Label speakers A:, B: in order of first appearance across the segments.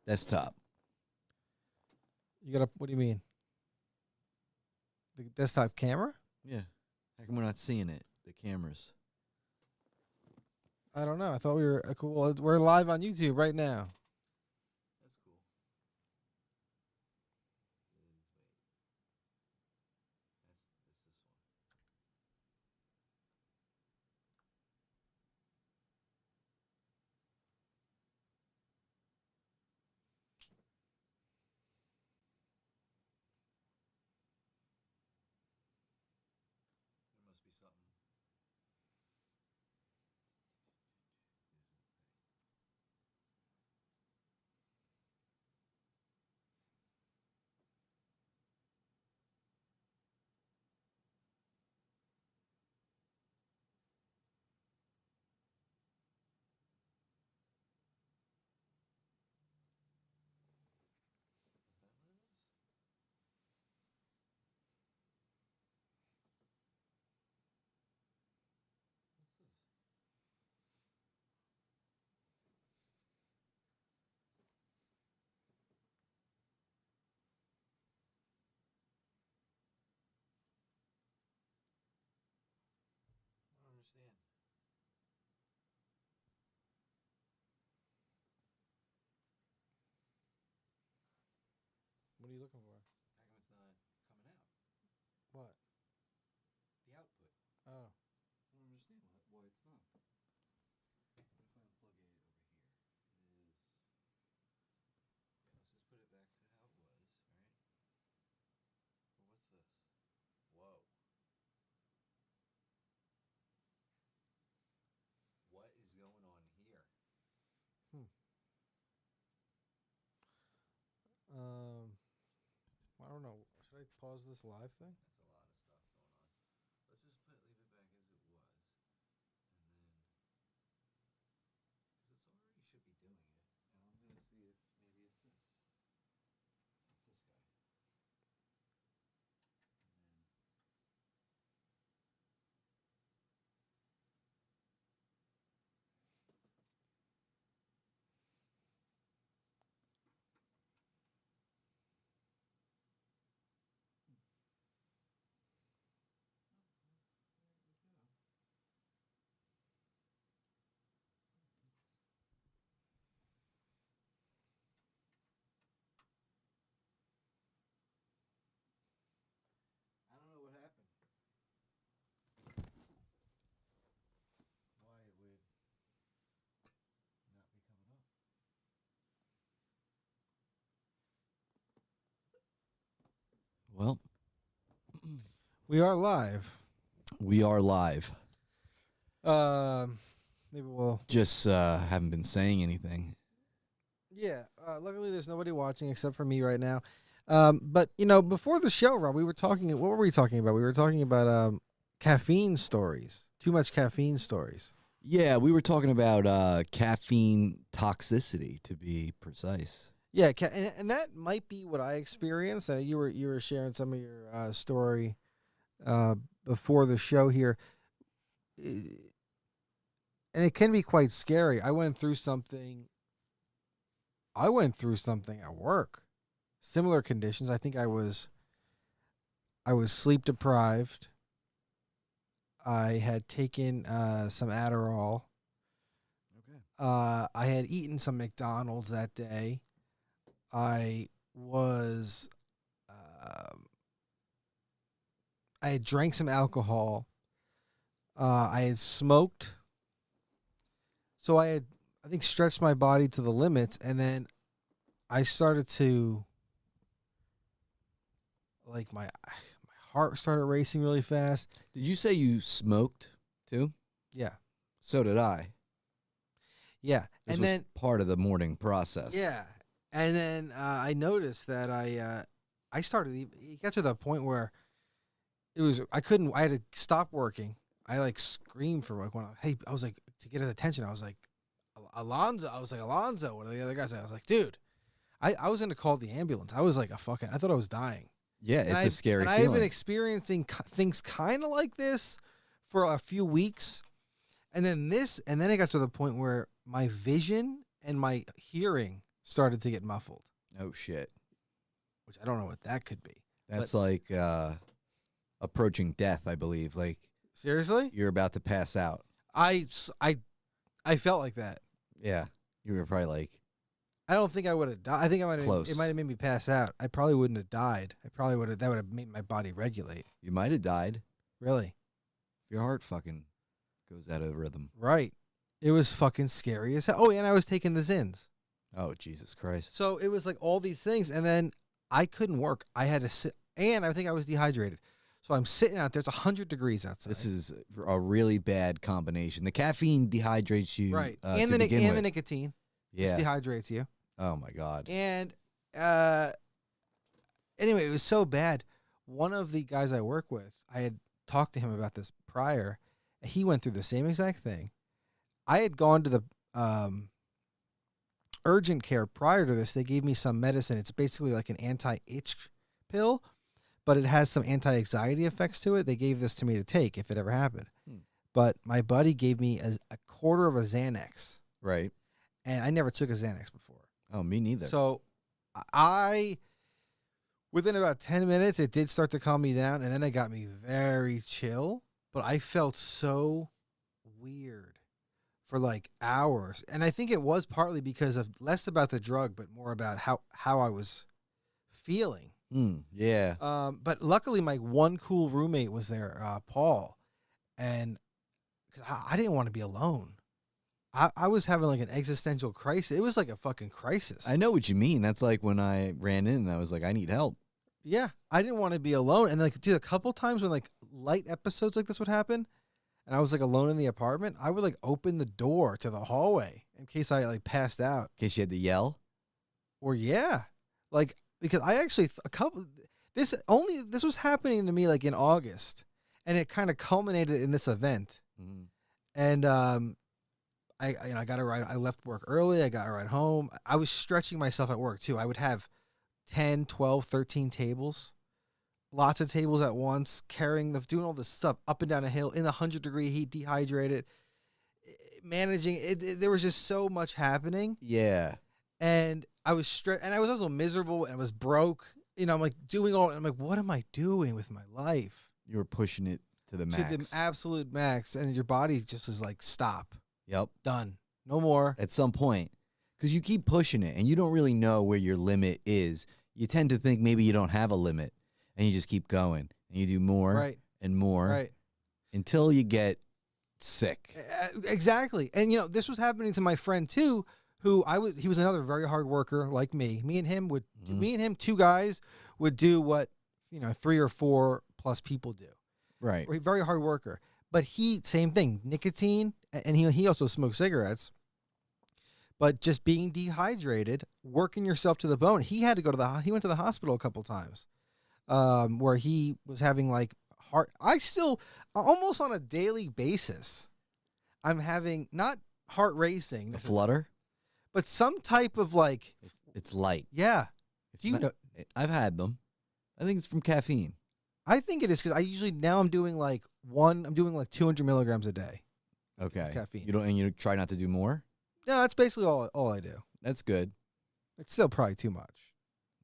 A: desktop.
B: You got a, what do you mean? The desktop camera?
A: Yeah. How come we're not seeing it? The cameras.
B: I don't know. I thought we were cool. We're live on YouTube right now.
A: That's cool. There must be something. I don't understand.
B: What are you looking for?
A: How come it's not coming out?
B: What?
A: The output.
B: Oh.
A: I don't understand why it's not. What if I unplug it over here? It is. Yeah, let's just put it back to how it was, right? Well, what's this? Whoa. What is going on here?
B: I don't know. Should I pause this live thing?
A: That's a lot of stuff going on. Let's just leave it back as it was. And then, because it's already should be doing it. And I'm going to see if maybe it's this. It's this guy. And then, there we go. I don't know what happened. Why it would not be coming up. Well,
B: We are live.
A: we are live.
B: Maybe we'll.
A: Just haven't been saying anything.
B: Yeah. Luckily, there's nobody watching except for me right now. But before the show, Rob, we were talking. What were we talking about? We were talking about caffeine stories. Too much caffeine stories.
A: Yeah, we were talking about caffeine toxicity, to be precise.
B: Yeah, and that might be what I experienced. You were sharing some of your story before the show here, and it can be quite scary. I went through something at work, similar conditions. I think I was sleep deprived. I had taken some Adderall.
A: Okay.
B: I had eaten some McDonald's that day. I had drank some alcohol. I had smoked. So I think, stretched my body to the limits, and then I started to, like, my heart started racing really fast.
A: Did you say you smoked too?
B: Yeah.
A: So did I.
B: Yeah.
A: This
B: and
A: was
B: then
A: part of the morning process.
B: Yeah. And then I noticed that I started, it got to the point where I had to stop working. I like screamed for like, I was like, to get his attention, I was like, Alonzo. One of the other guys, I was like, dude, I was going to call the ambulance. I was like I thought I was dying.
A: Yeah, it's a scary feeling.
B: And I've been experiencing things kind of like this for a few weeks. And then it got to the point where my vision and my hearing started to get muffled,
A: Oh shit.
B: which I don't know what that could be.
A: That's like approaching death, I believe. Like
B: Seriously?
A: you're about to pass out.
B: I felt like that.
A: Yeah. You were probably like,
B: I don't think I would have died. I think I might have.
A: Close.
B: It might have made me pass out. I probably wouldn't have died. I probably would have. That would have made my body regulate.
A: you might have died.
B: Really?
A: Your heart fucking goes out of rhythm.
B: Right. It was fucking scary as hell. Oh, and I was taking the Zins.
A: Oh, Jesus Christ.
B: So it was like all these things, and then I couldn't work. I had to sit, and I think I was dehydrated. So I'm sitting out there. It's 100 degrees outside.
A: This is a really bad combination. The caffeine dehydrates you.
B: right,
A: To
B: and the
A: begin with.
B: the nicotine,
A: Yeah.
B: which dehydrates you.
A: Oh my God.
B: And anyway, it was so bad. One of the guys I work with, I had talked to him about this prior, and he went through the same exact thing. I had gone to the urgent care prior to this. They gave me some medicine. It's basically like an anti-itch pill, but it has some anti-anxiety effects to it. They gave this to me to take if it ever happened. But my buddy gave me a quarter of a Xanax,
A: Right.
B: and I never took a Xanax before.
A: Oh, me neither.
B: So within about 10 minutes, it did start to calm me down, and then it got me very chill, but I felt so weird for like hours. And I think it was partly because of less about the drug, but more about how I was feeling.
A: Yeah.
B: But luckily, my one cool roommate was there, Paul, and because I didn't want to be alone. I was having like an existential crisis. It was like a fucking crisis.
A: I know what you mean. That's like when I ran in and I was like, I need help.
B: Yeah, I didn't want to be alone. And like, dude, a couple times when like light episodes like this would happen, and I was like alone in the apartment, I would like open the door to the hallway in case I like passed out.
A: In case you had to yell.
B: Or yeah, like because I actually this was happening to me like in August, and it kind of culminated in this event.
A: Mm-hmm.
B: And I got a ride. I left work early. I got a ride home. I was stretching myself at work too. I would have 10, 12, 13 tables, lots of tables at once, doing all this stuff up and down a hill in the 100-degree heat, dehydrated, managing it. There was just so much happening.
A: Yeah.
B: And I was and I was also miserable and I was broke. You know, I'm like doing all, and I'm like, what am I doing with my life?
A: You were pushing it to the max.
B: To the absolute max. And your body just is like, stop.
A: Yep.
B: Done. No more.
A: At some point. Because you keep pushing it and you don't really know where your limit is. You tend to think maybe you don't have a limit and you just keep going and you do more and more until you get sick.
B: Exactly. And, you know, this was happening to my friend too, he was another very hard worker like me. Me and him, two guys would do what, you know, 3 or 4 plus people do.
A: Right.
B: We're very hard worker. But same thing, nicotine, and he also smoked cigarettes. But just being dehydrated, working yourself to the bone. He had to go to he went to the hospital a couple times, where he was having like I still almost on a daily basis, I'm having not heart racing,
A: A flutter?
B: but some type of like
A: It's light.
B: yeah.
A: Do you know? I've had them. I think it's from caffeine.
B: I think it is because I'm doing like 200 milligrams a day.
A: Okay.
B: Caffeine.
A: You try not to do more?
B: No, that's basically all I do.
A: That's good.
B: It's still probably too much.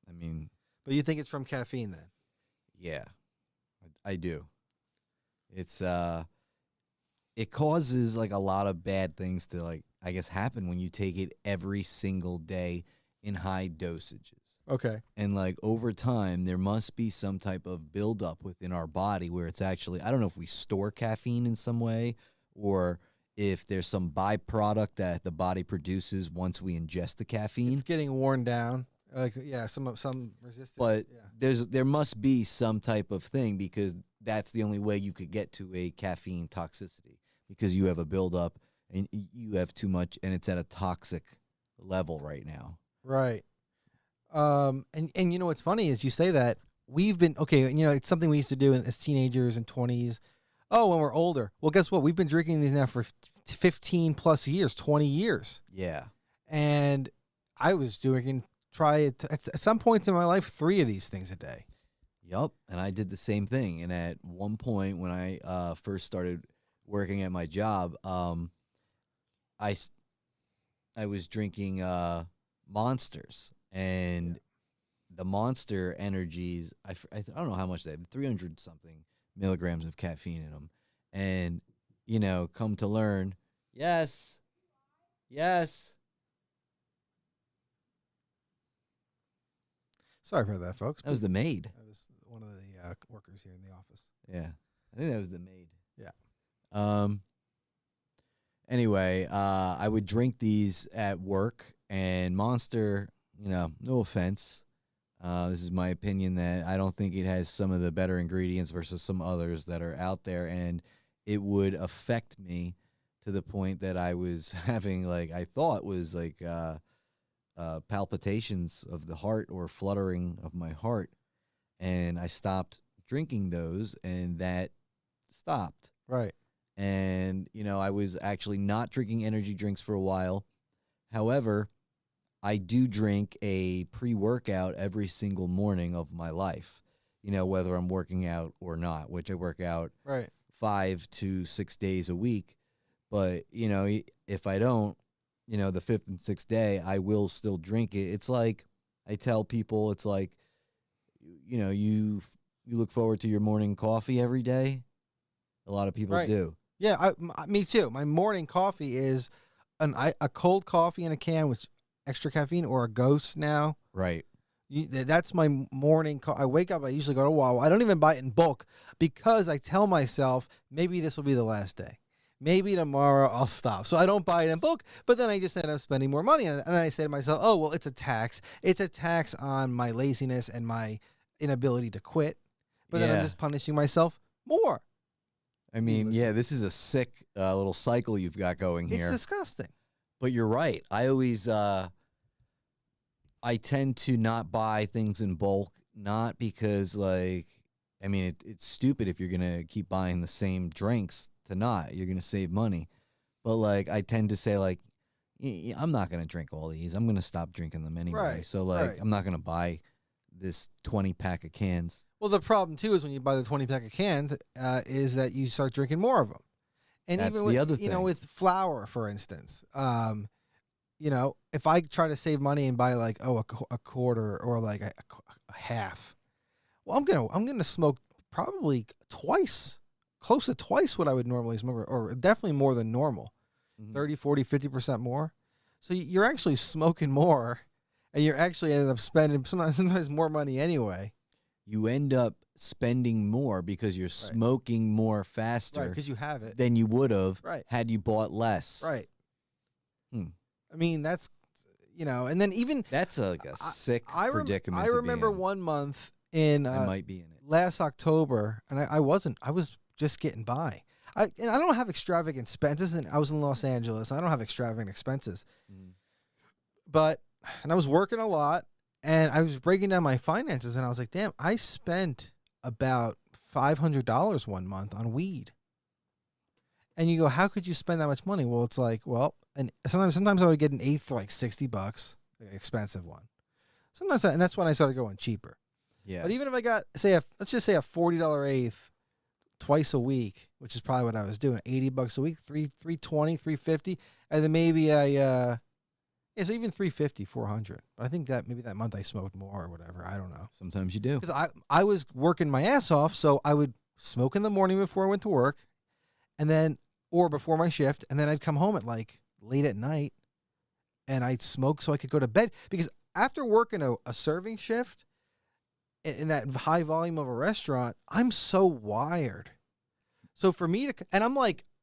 A: I mean,
B: But you think it's from caffeine then?
A: yeah. I do. It's it causes like a lot of bad things to like I guess happen when you take it every single day in high dosages.
B: Okay.
A: And like over time, there must be some type of buildup within our body where it's actually, I don't know if we store caffeine in some way or if there's some byproduct that the body produces once we ingest the caffeine.
B: It's getting worn down. Like, yeah, some resistance.
A: But
B: yeah.
A: there must be some type of thing because that's the only way you could get to a caffeine toxicity because you have a buildup and you have too much and it's at a toxic level right now.
B: Right. And you know what's funny is you say that we've been you know, it's something we used to do as teenagers and 20s. Oh, when we're older. Well, guess what? We've been drinking these now for 15 plus years, 20 years.
A: Yeah.
B: And I was at some points in my life 3 of these things a day.
A: Yup. And I did the same thing. And at one point when I first started working at my job, I was drinking
C: Monsters, and the Monster Energies, I don't know how much they have, 300 something milligrams of caffeine in them, and come to learn, yes, yes.
B: Sorry for that, folks.
C: That was the maid.
B: That was one of the workers here in the office.
C: Yeah, I think that was the maid.
B: Yeah.
C: Anyway, I would drink these at work, and Monster, no offense. This is my opinion that I don't think it has some of the better ingredients versus some others that are out there, and it would affect me to the point that I was having, I thought was palpitations of the heart or fluttering of my heart, and I stopped drinking those, and that stopped.
B: Right.
C: And, I was actually not drinking energy drinks for a while. However, I do drink a pre-workout every single morning of my life, whether I'm working out or not, which I work out
B: Right.
C: 5 to 6 days a week. But, if I don't, the fifth and sixth day, I will still drink it. It's like, I tell people, it's like, you look forward to your morning coffee every day. A lot of people do.
B: Yeah, me too. My morning coffee is a cold coffee in a can with extra caffeine, or a Ghost now.
C: Right.
B: That's my morning. I wake up. I usually go to Wawa. I don't even buy it in bulk because I tell myself maybe this will be the last day. Maybe tomorrow I'll stop. So I don't buy it in bulk, but then I just end up spending more money on it. And I say to myself, oh, well, it's a tax. It's a tax on my laziness and my inability to quit. But then I'm just punishing myself more.
C: I mean, this is a sick little cycle you've got going here.
B: It's disgusting.
C: But you're right. I always, I tend to not buy things in bulk, not because, it's stupid if you're going to keep buying the same drinks to not. You're going to save money. But, I tend to say, I'm not going to drink all these. I'm going to stop drinking them anyway.
B: Right,
C: So, I'm not going to buy this 20-pack of cans.
B: Well, the problem, too, is when you buy the 20-pack of cans, is that you start drinking more of them. And
C: that's
B: even with,
C: the other thing.
B: With flour, for instance, if I try to save money and buy a quarter or a half, well, I'm gonna smoke probably close to twice what I would normally smoke, or definitely more than normal, 30, 40, 50% more. So you're actually smoking more, and you're actually ended up spending sometimes more money anyway.
C: You end up spending more because you're smoking more faster,
B: because you have it,
C: than you would have had you bought less.
B: Right. I mean, that's, and then even
C: that's a sick predicament.
B: I remember one month I
C: might be in it
B: last October, and I was just getting by. And I don't have extravagant expenses, and I was in Los Angeles. I don't have extravagant expenses, and I was working a lot. And I was breaking down my finances, and I was like, damn, I spent about $500 one month on weed. And you go, how could you spend that much money? Well, it's and sometimes I would get an eighth for $60, an expensive one. And that's when I started going cheaper.
C: Yeah.
B: But even if I got, let's just say a $40 eighth twice a week, which is probably what I was doing, $80 a week, $320, $350, and then maybe so even $350, $400. But I think that maybe that month I smoked more or whatever. I don't know.
C: Sometimes you do.
B: Because I was working my ass off, so I would smoke in the morning before I went to work, or before my shift, and then I'd come home at late at night, and I'd smoke so I could go to bed. Because after working a serving shift in that high volume of a restaurant, I'm so wired. So for me and I'm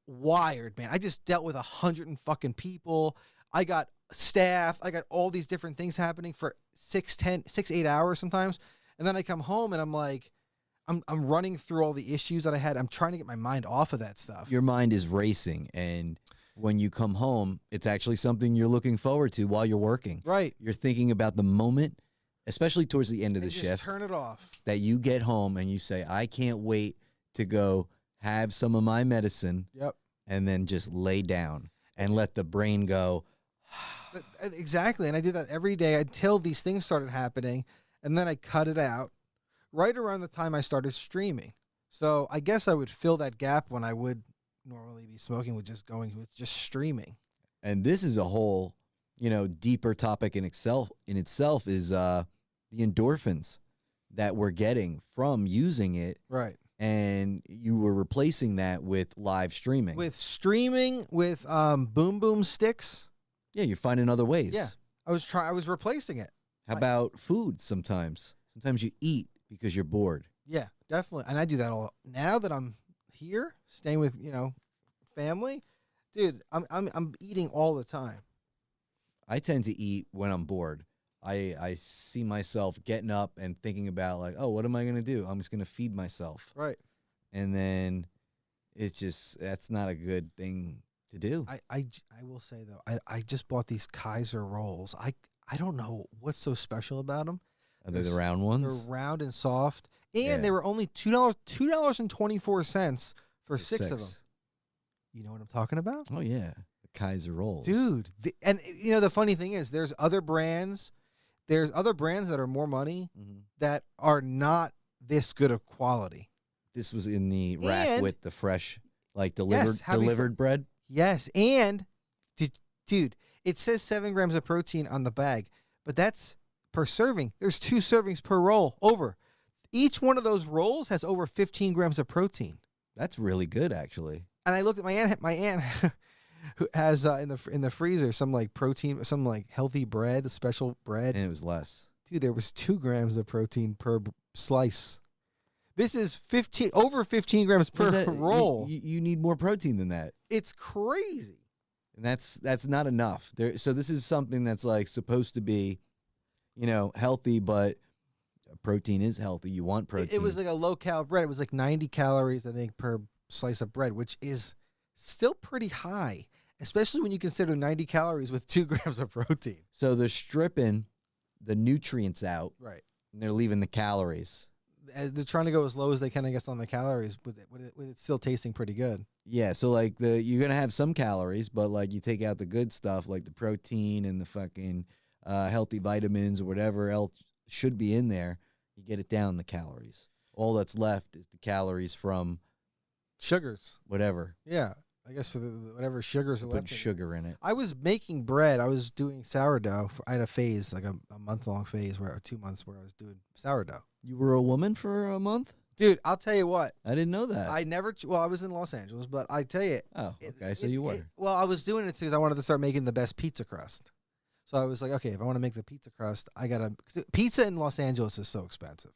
B: wired, man. I just dealt with 100 and fucking people. I got staff. I got all these different things happening for 8 hours sometimes. And then I come home and I'm running through all the issues that I had. I'm trying to get my mind off of that stuff.
C: Your mind is racing. And when you come home, it's actually something you're looking forward to while you're working.
B: Right.
C: You're thinking about the moment, especially towards the end of the shift.
B: Turn it off.
C: That you get home and you say, I can't wait to go have some of my medicine.
B: Yep.
C: And then just lay down and let the brain go.
B: Exactly. And I did that every day until these things started happening. And then I cut it out right around the time I started streaming. So I guess I would fill that gap when I would normally be smoking with just streaming.
C: And this is a whole deeper topic in itself is the endorphins that we're getting from using it,
B: Right.
C: and you were replacing that with live streaming.
B: With streaming, with boom boom sticks.
C: Yeah, you're finding other ways.
B: Yeah. I was replacing it.
C: How about food sometimes? Sometimes you eat because you're bored.
B: Yeah, definitely. And I do that all. Now that I'm here, staying with, family, dude, I'm eating all the time.
C: I tend to eat when I'm bored. I see myself getting up and thinking about like, oh, what am I going to do? I'm just going to feed myself.
B: Right.
C: And then that's not a good thing to do.
B: I will say, though, I just bought these Kaiser rolls. I don't know what's so special about them.
C: Are they the round ones?
B: They're round and soft. And
C: Yeah.
B: they were only $2.24 for six of them. You know what I'm talking about?
C: Oh, yeah. The Kaiser rolls.
B: Dude. The funny thing is there's other brands. There's other brands that are more money that are not this good of quality.
C: This was in the rack
B: And-
C: with the fresh, like delivered bread.
B: Yes, and dude, it says 7 grams of protein on the bag, but that's per serving. There's 2 servings per roll. Each one of those rolls has over 15 grams of protein.
C: That's really good, actually.
B: And I looked at my aunt who has in the freezer some like protein, some like healthy bread, special bread.
C: And it was less.
B: Dude, there was 2 grams of protein per slice. This is over 15 grams per roll.
C: You need more protein than that.
B: It's crazy.
C: And that's not enough. So this is something that's like supposed to be, healthy, but protein is healthy. You want protein.
B: It was like a low-cal bread. It was like 90 calories, I think, per slice of bread, which is still pretty high, especially when you consider 90 calories with 2 grams of protein.
C: So they're stripping the nutrients out.
B: Right.
C: And they're leaving the calories.
B: They're trying to go as low as they can, I guess, on the calories, with it still tasting pretty good.
C: Yeah, so like you're gonna have some calories, but like you take out the good stuff, like the protein and the fucking healthy vitamins or whatever else should be in there. You get it down the calories. All that's left is the calories from
B: Sugars.
C: whatever.
B: Yeah. I guess for the whatever sugars are
C: Put
B: left.
C: sugar in it.
B: I was making bread. I was doing sourdough. I had a phase, like a month-long phase, or 2 months, where I was doing sourdough.
C: You were a woman for a month?
B: Dude, I'll tell you what.
C: I didn't know that.
B: I was in Los Angeles, but I tell you.
C: Oh, okay. So you were.
B: Well, I was doing it because I wanted to start making the best pizza crust. So I was like, okay, if I want to make the pizza crust, pizza in Los Angeles is so expensive.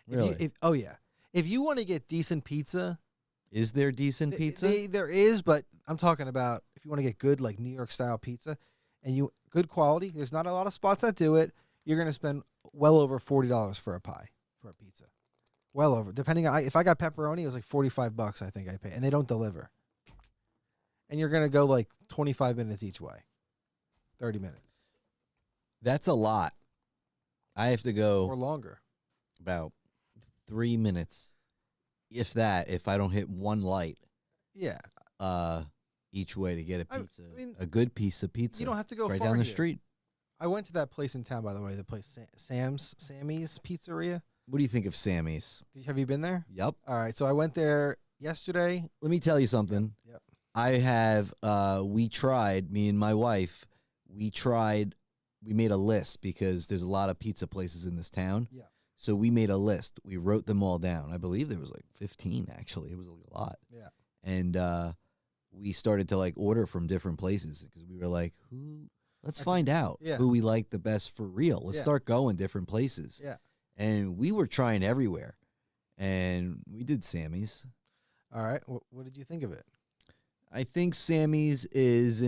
C: Really?
B: Oh yeah. If you want to get decent pizza,
C: Is there decent pizza?
B: there is, but I'm talking about if you want to get good, like New York style pizza, and good quality. There's not a lot of spots that do it. You're gonna spend well over $40 for a pie, for a pizza. Well over. Depending on, if I got pepperoni, it was like $45 I think I pay, and they don't deliver. And you're gonna go like 25 minutes each way, 30 minutes
C: That's a lot. I have to go
B: or longer.
C: about 3 minutes, if that, if I don't hit one light
B: Yeah,
C: each way to get a
B: I
C: pizza.
B: mean,
C: a good piece of pizza.
B: you don't have to go
C: It's right
B: far
C: down the
B: here.
C: street.
B: I went to that place in town, by the way. The place Sammy's Pizzeria.
C: What do you think of Sammy's?
B: Have you been there?
C: Yep.
B: All right, so I went there yesterday.
C: Let me tell you something.
B: Yep.
C: I have, me and my wife, we made a list because there's a lot of pizza places in this town.
B: Yeah.
C: So we made a list. We wrote them all down. I believe there was like 15, actually. It was a lot.
B: Yeah.
C: And we started to like order from different places because we were like, let's find out
B: yeah.
C: who we like the best for real. Let's
B: Yeah.
C: start going different places.
B: Yeah.
C: And we were trying everywhere. And we did Sammy's.
B: All right. What did you think of it?
C: I think Sammy's is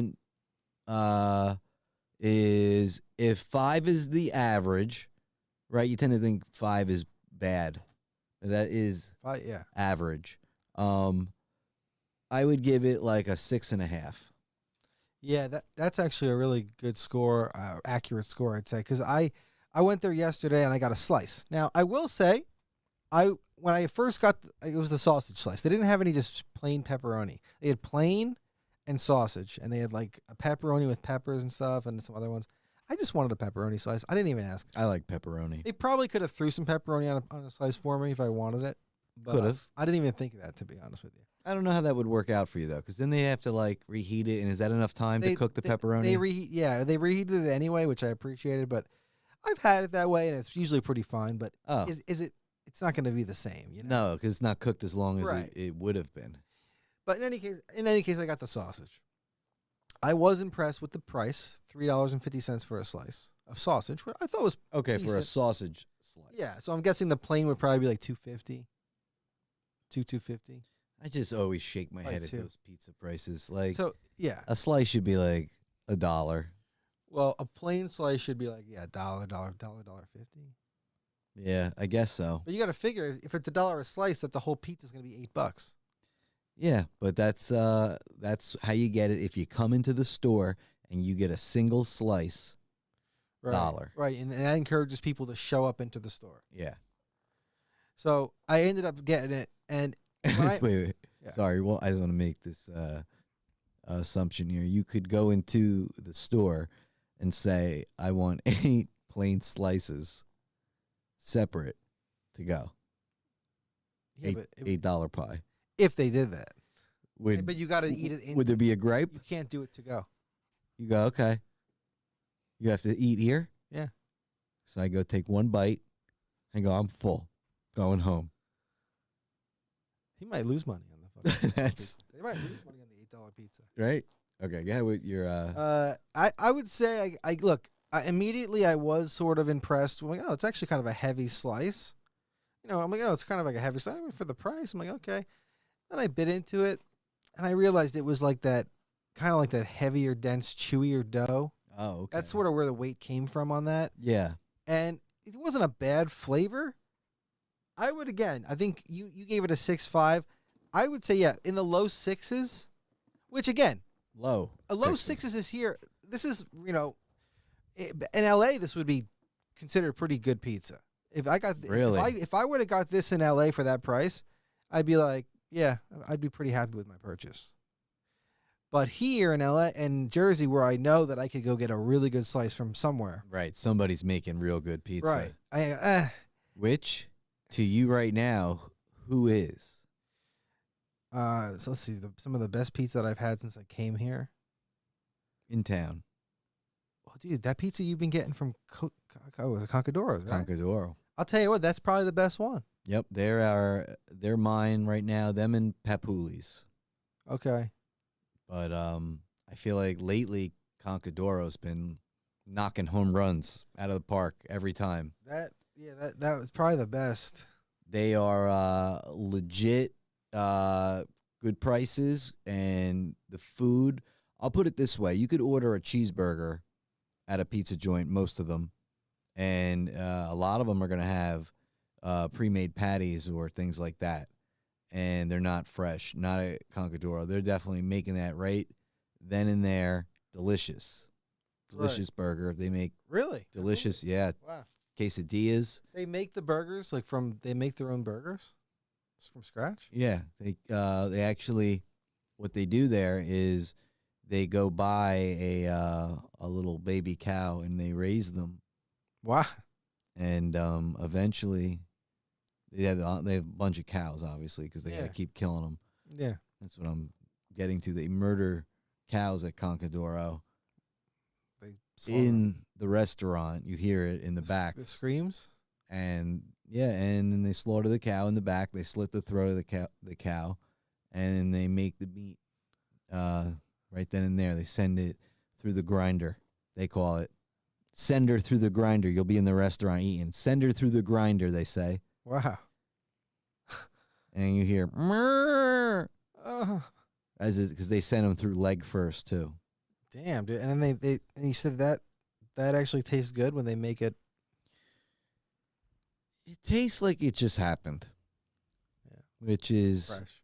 C: if 5 is the average, right? You tend to think 5 is bad. That is
B: Yeah.
C: average. I would give it like a 6.5.
B: Yeah, that's actually a really good score, accurate score, I'd say, because I went there yesterday and I got a slice. Now, I will say, when I first got, it was the sausage slice. They didn't have any just plain pepperoni. They had plain and sausage, and they had like a pepperoni with peppers and stuff and some other ones. I just wanted a pepperoni slice. I didn't even ask.
C: I like pepperoni.
B: They probably could have threw some pepperoni on a slice for me if I wanted it, But
C: Could have.
B: I didn't even think of that, to be honest with you.
C: I don't know how that would work out for you though, because then they have to like reheat it, and is that enough time to cook the pepperoni?
B: They reheated it anyway, which I appreciated. But I've had it that way, and it's usually pretty fine. But is it? It's not going to be the same, you know.
C: No, because it's not cooked as long as
B: Right.
C: it would have been.
B: But in any case, I got the sausage. I was impressed with the price, $3.50 for a slice of sausage. Which I thought was
C: Okay, for a
B: decent.
C: sausage slice.
B: Yeah. So I'm guessing the plain would probably be like $2.50, $2.50.
C: I just always shake my head at
B: too.
C: those pizza prices. Like,
B: So yeah.
C: a slice should be like $1.
B: Well, a plain slice should be like $1.50.
C: Yeah, I guess so.
B: But you got to figure if it's $1 a slice, that the whole pizza is going to be $8.
C: Yeah, but that's how you get it. If you come into the store and you get a single slice,
B: Right.
C: $1.
B: Right, and that encourages people to show up into the store.
C: Yeah.
B: So I ended up getting it, and
C: Wait.
B: Yeah.
C: Sorry. Well, I just want to make this assumption here. You could go into the store and say, "I want 8 plain slices, separate, to go."
B: yeah, but
C: $8 pie.
B: if they did that,
C: Would
B: but you got to eat it.
C: would there be a gripe?
B: You can't do it to go.
C: You go, okay. You have to eat here?
B: Yeah.
C: So I go take one bite and go, I'm full. Going home.
B: He might lose money on the fucking.
C: That's
B: They might lose money on the $8 pizza.
C: right. Okay, go ahead with your
B: I would say I look. Immediately I was sort of impressed. I'm like, oh, it's actually kind of a heavy slice. You know, I'm like, oh, it's kind of like a heavy slice for the price. I'm like, okay. Then I bit into it, and I realized it was like that, kind of like that heavier, dense, chewier dough.
C: Oh, okay.
B: That's sort of where the weight came from on that.
C: Yeah.
B: And it wasn't a bad flavor. I would, again, I think you gave it a 6.5. I would say, yeah, in the low 6s, which, again,
C: Low.
B: a low 6s is here. This is, you know, in LA, this would be considered pretty good pizza. If I got,
C: Really?
B: if I would have got this in LA for that price, I'd be like, yeah, I'd be pretty happy with my purchase. But here in LA and Jersey, where I know that I could go get a really good slice from somewhere,
C: Right. Somebody's making real good pizza.
B: right?
C: Which, to you right now, who is?
B: So let's see. Some of the best pizza that I've had since I came here.
C: In town?
B: Oh, dude, that pizza you've been getting from Concadoro's, right?
C: Concadoro.
B: I'll tell you what, that's probably the best one.
C: Yep. They're mine right now. Them and Papuli's.
B: Okay.
C: But I feel like lately Concadoro's been knocking home runs out of the park every time.
B: That was probably the best.
C: They are legit good prices, and the food, I'll put it this way. You could order a cheeseburger at a pizza joint, most of them, and a lot of them are going to have pre-made patties or things like that, and they're not fresh, not at Concadoro. They're definitely making that right then and there. Delicious burger. They make
B: Really
C: delicious, yeah,
B: Wow.
C: quesadillas.
B: They make the burgers they make their own burgers from scratch.
C: Yeah, they actually, what they do there is they go buy a little baby cow and they raise them,
B: Wow.
C: and eventually they have a bunch of cows, obviously, because they got
B: Yeah.
C: to keep killing them.
B: Yeah.
C: That's what I'm getting to. They murder cows at Concadoro
B: They slaughter
C: in the restaurant. You hear it in the back,
B: the screams.
C: and yeah, and then they slaughter the cow in the back. They slit the throat of the cow, and then they make the meat right then and there. They send it through the grinder. They call it send her through the grinder. You'll be in the restaurant eating. Send her through the grinder, they say.
B: Wow.
C: And you hear "Mrrr,"
B: Oh,
C: because they send them through leg first too.
B: damn, dude. And then they and you said that actually tastes good when they make it.
C: It tastes like it just happened.
B: Yeah.
C: Which is
B: Fresh.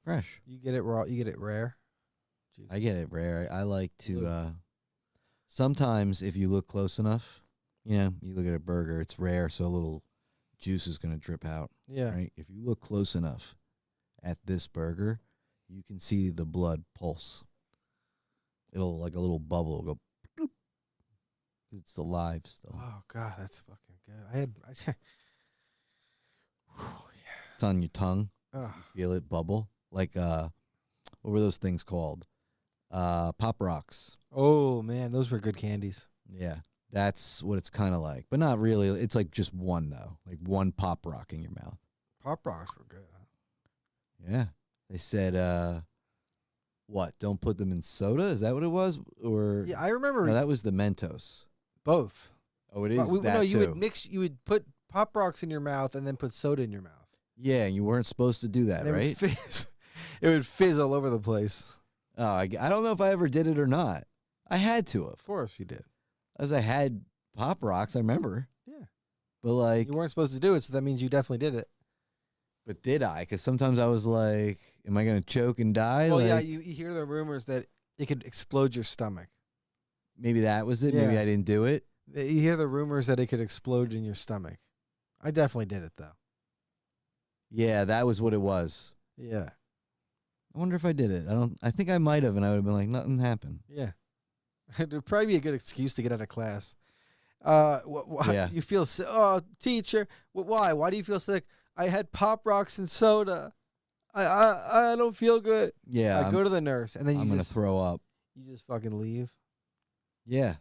C: fresh.
B: You get it raw. You get it rare. Jeez.
C: I get it rare. I like to
B: Look.
C: sometimes if you look close enough, you look at a burger, it's rare, so a little juice is going to drip out,
B: Yeah.
C: right? If you look close enough at this burger, you can see the blood pulse. It'll like a little bubble go bloop. It's alive still.
B: Oh God, that's fucking good. Whew, yeah.
C: It's on your tongue.
B: Ugh.
C: You feel it bubble. Like, what were those things called? Pop Rocks.
B: Oh man, those were good candies.
C: Yeah, that's what it's kind of like. But not really. It's like just one, though. Like one Pop Rock in your mouth.
B: Pop rocks were good. Huh?
C: Yeah. They said, what? Don't put them in soda? Is that what it was? Or
B: Yeah, I remember
C: no, that was the Mentos.
B: both.
C: Oh, it is that
B: no,
C: too.
B: you would put Pop Rocks in your mouth and then put soda in your mouth.
C: Yeah, you weren't supposed to do that,
B: And it
C: right?
B: would fizz. It would fizz all over the place.
C: Oh, I don't know if I ever did it or not. I had to have.
B: Of course you did.
C: As I had Pop Rocks, I remember.
B: Yeah.
C: But like,
B: You weren't supposed to do it, so that means you definitely did it.
C: but did I? Because sometimes I was like, am I going to choke and die?
B: Well,
C: like,
B: yeah, you hear the rumors that it could explode your stomach.
C: maybe that was it. Maybe
B: Yeah.
C: I didn't do it.
B: You hear the rumors that it could explode in your stomach. I definitely did it, though.
C: Yeah, that was what it was.
B: Yeah.
C: I wonder if I did it. I think I might have, and I would have been like, nothing happened.
B: Yeah. It'd probably be a good excuse to get out of class.
C: Yeah.
B: You feel sick? Oh, teacher, why? Why do you feel sick? I had Pop Rocks and soda. I don't feel good.
C: Yeah,
B: I go to the nurse, and then
C: I'm
B: you
C: gonna
B: just
C: throw up.
B: you just fucking leave.
C: Yeah,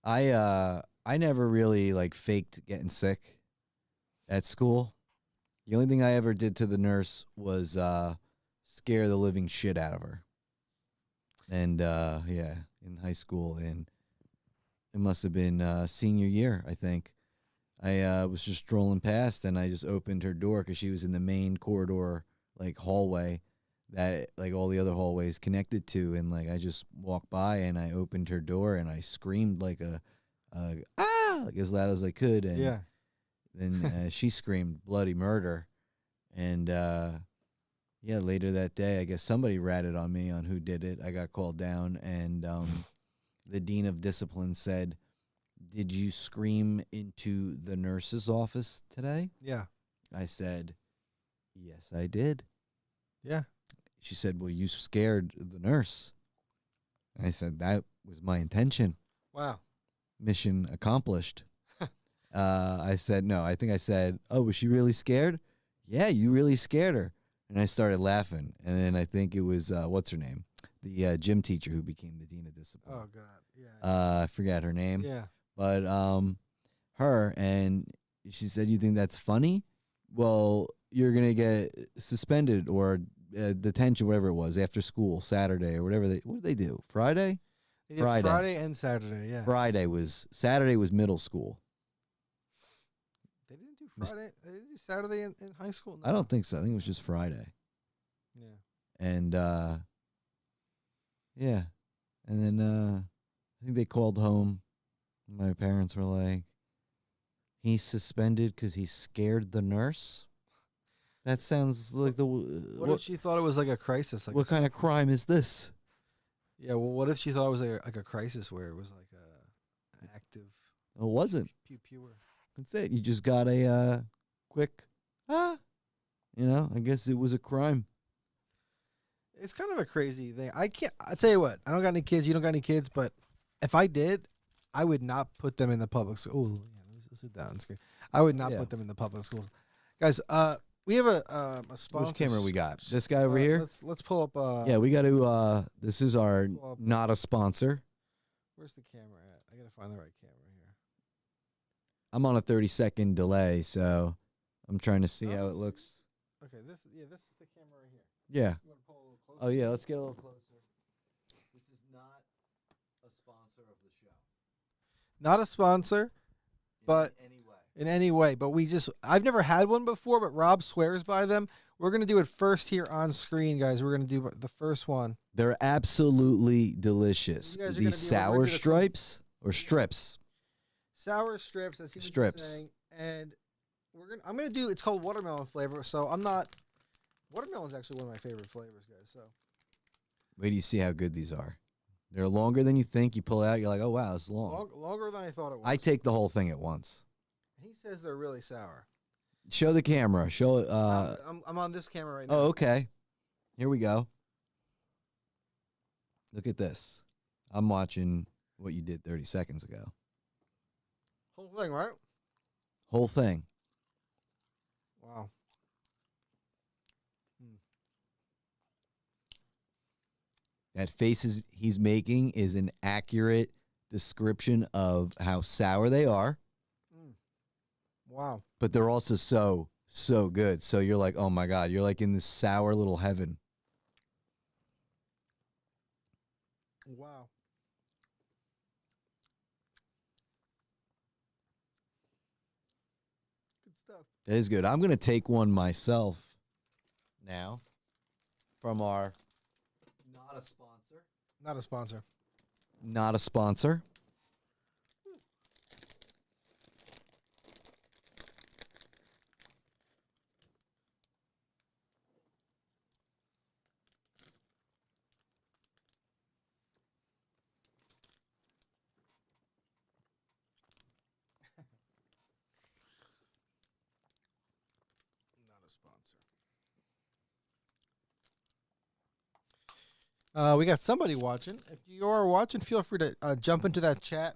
C: I never really like faked getting sick at school. The only thing I ever did to the nurse was scare the living shit out of her. And yeah, in high school, and it must have been senior year, I think. I was just strolling past, and I just opened her door because she was in the main corridor, like hallway that like all the other hallways connected to, and like I just walked by and I opened her door and I screamed like like as loud as I could, and
B: Yeah.
C: then she screamed bloody murder, and yeah, later that day, I guess somebody ratted on me on who did it. I got called down, and the dean of discipline said, "Did you scream into the nurse's office today?"
B: Yeah.
C: I said, "Yes, I did."
B: Yeah.
C: She said, "Well, you scared the nurse." I said, "That was my intention.
B: Wow.
C: Mission accomplished." I said, "No, I think I said, oh, was she really scared?" "Yeah, you really scared her." And I started laughing. And then I think it was, what's her name? The gym teacher who became the dean of discipline.
B: Oh God. Yeah.
C: I forgot her name.
B: Yeah.
C: But her, and she said, "You think that's funny? Well, you're going to get suspended or detention, whatever it was, after school, Saturday or whatever. What did they do? Friday?
B: They did
C: Friday.
B: Friday and Saturday. Yeah.
C: Saturday was middle school.
B: They didn't do Friday. They didn't do Saturday in high school.
C: I don't think so. I think it was just Friday.
B: Yeah.
C: And yeah. And then I think they called home. My parents were like, "He's suspended because he scared the nurse?" That sounds like the
B: What if she thought it was like a crisis? Like
C: what kind of crime is this?
B: Yeah. Well, what if she thought it was like a crisis where it was like an active
C: It wasn't.
B: pure?
C: That's it. You just got a quick You know, I guess it was a crime.
B: It's kind of a crazy thing. I tell you what. I don't got any kids. You don't got any kids. But if I did, I would not put them in the public school. Oh, yeah, let's sit down. Screen. I would not put them in the public schools, guys. We have a sponsor.
C: Which camera we got? This guy over here?
B: Let's pull up.
C: Yeah, we got to. This is our not a sponsor.
B: Where's the camera at? I gotta find the right camera here.
C: I'm on a 30-second delay, so I'm trying to see how it looks.
B: Okay, this is the camera right here.
C: Yeah.
B: You wanna pull a little closer?
C: Oh yeah, let's get a little closer. This is not a sponsor of the show.
B: Not a sponsor, but
C: anyway.
B: in any way. But I've never had one before, but Rob swears by them. We're gonna do it first here on screen, guys. We're gonna do the first one.
C: They're absolutely delicious.
B: You guys are gonna
C: These
B: be
C: sour
B: allergic to
C: stripes or strips.
B: Sour strips. I see what
C: Strips.
B: you're saying. And I'm gonna do. It's called watermelon flavor. So I'm not. Watermelon's actually one of my favorite flavors, guys. So
C: Wait till you see how good these are. They're longer than you think. You pull it out, you're like, oh wow, it's long.
B: longer than I thought it was.
C: I take the whole thing at once.
B: He says they're really sour.
C: Show the camera. Show it.
B: I'm on this camera right now.
C: Oh, okay. Here we go. Look at this. I'm watching what you did 30 seconds ago.
B: Whole thing, right?
C: Whole thing.
B: Wow.
C: That faces he's making is an accurate description of how sour they are,
B: Wow.
C: but they're also so good. So you're like, oh my God, you're like in this sour little heaven.
B: Wow. Good stuff.
C: That is good. I'm going to take one myself now from our not a sponsor.
B: Not a sponsor.
C: Not a sponsor.
B: Not a sponsor. We got somebody watching. If you are watching, feel free to jump into that chat.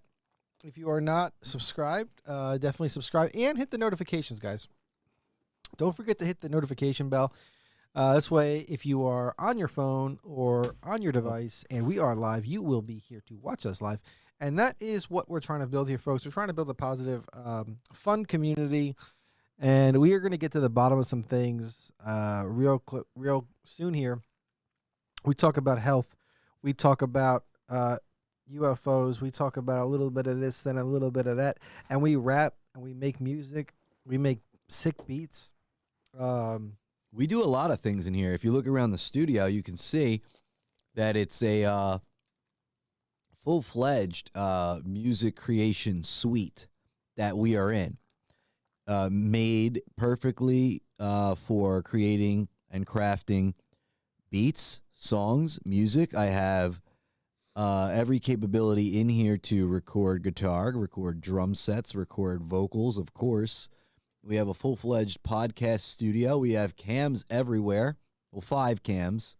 B: If you are not subscribed, definitely subscribe and hit the notifications, guys. Don't forget to hit the notification bell. This way, if you are on your phone or on your device and we are live, you will be here to watch us live. And that is what we're trying to build here, folks. We're trying to build a positive, fun community. And we are going to get to the bottom of some things real soon here. We talk about health. We talk about UFOs. We talk about a little bit of this and a little bit of that. And we rap and we make music. We make sick beats.
C: We do a lot of things in here. If you look around the studio, you can see that it's a full-fledged music creation suite that we are in. Made perfectly for creating and crafting beats, songs, music. I have every capability in here to record guitar, record drum sets, record vocals, of course. We have a full-fledged podcast studio. We have cams everywhere. Well, 5 cams.